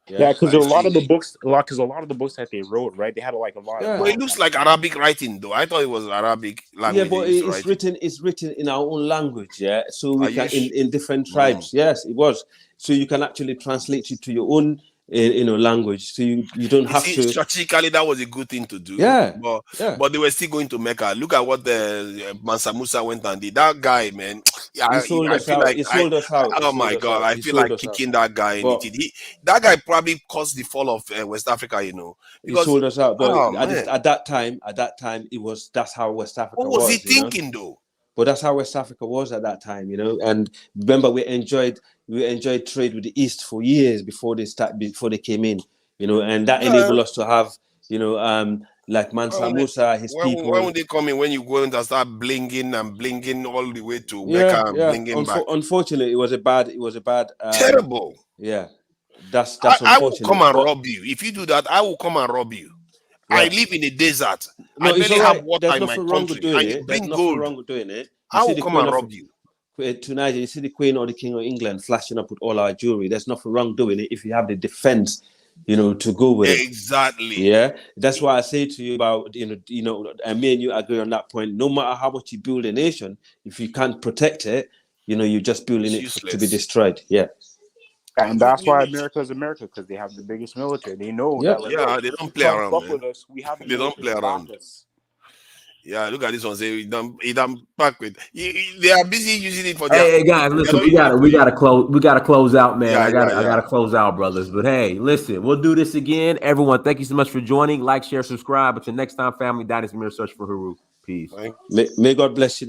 Yeah, because I a lot of the see. books, a lot of the books that they wrote, right? They had like a lot of. Yeah. But it looks like Arabic writing, though. I thought it was Arabic language. Yeah, but they used to write it. it's written in our own language, yeah. So we Are you can in different Mm. tribes. Yes, it was. So you can actually translate it to your own language. So you don't You have see, to. strategically, that was a good thing to do. Yeah, But they were still going to Mecca. Look at what Mansa Musa went and did. That guy, man. Yeah, He sold I us feel out. like He sold us out. He oh sold my us God, out. I He feel sold like us out. kicking that guy in the But teeth. That guy probably caused the fall of West Africa. he Because sold us out. But oh, man. at that time, that's how West Africa What was he was. You know? thinking, though? But that's how West Africa was at that time, And remember, we enjoyed trade with the East for years before they came in, and that enabled us to have, like Mansa Musa, his people. When would they come in? When you go and start blinging all the way to Yeah, Mecca and yeah. blinging back? Unfortunately, it was a bad. Terrible. Yeah, that's I will unfortunate. come and But rob you. If you do that, I will come and rob you. Yeah. I live in a desert. no, I it's barely all have right. water There's in my nothing wrong with country. doing And you it. There's bring nothing gold. wrong with doing it. I will come and rob you. To Niger, you see the Queen or the King of England flashing up with all our jewelry. There's nothing wrong doing it if you have the defense, to go with it. Exactly. Yeah, that's why I say to you about and me and you agree on that point. No matter how much you build a nation, if you can't protect it, you're just building it to be destroyed. Yeah. And that's why America is America, because they have the biggest military. They know that. Like, Yeah, they don't play try and around, fuck man. with us. We have the They don't play military to back around. us. Yeah, look at this one. Say he done back with. They are busy using it for their. Hey guys, listen, we gotta close out, man. Yeah, I gotta close out, brothers. But hey, listen, we'll do this again. Everyone, thank you so much for joining. Like, share, subscribe. Until next time, family. That is Mirror Search for Huru. Peace. May God bless you.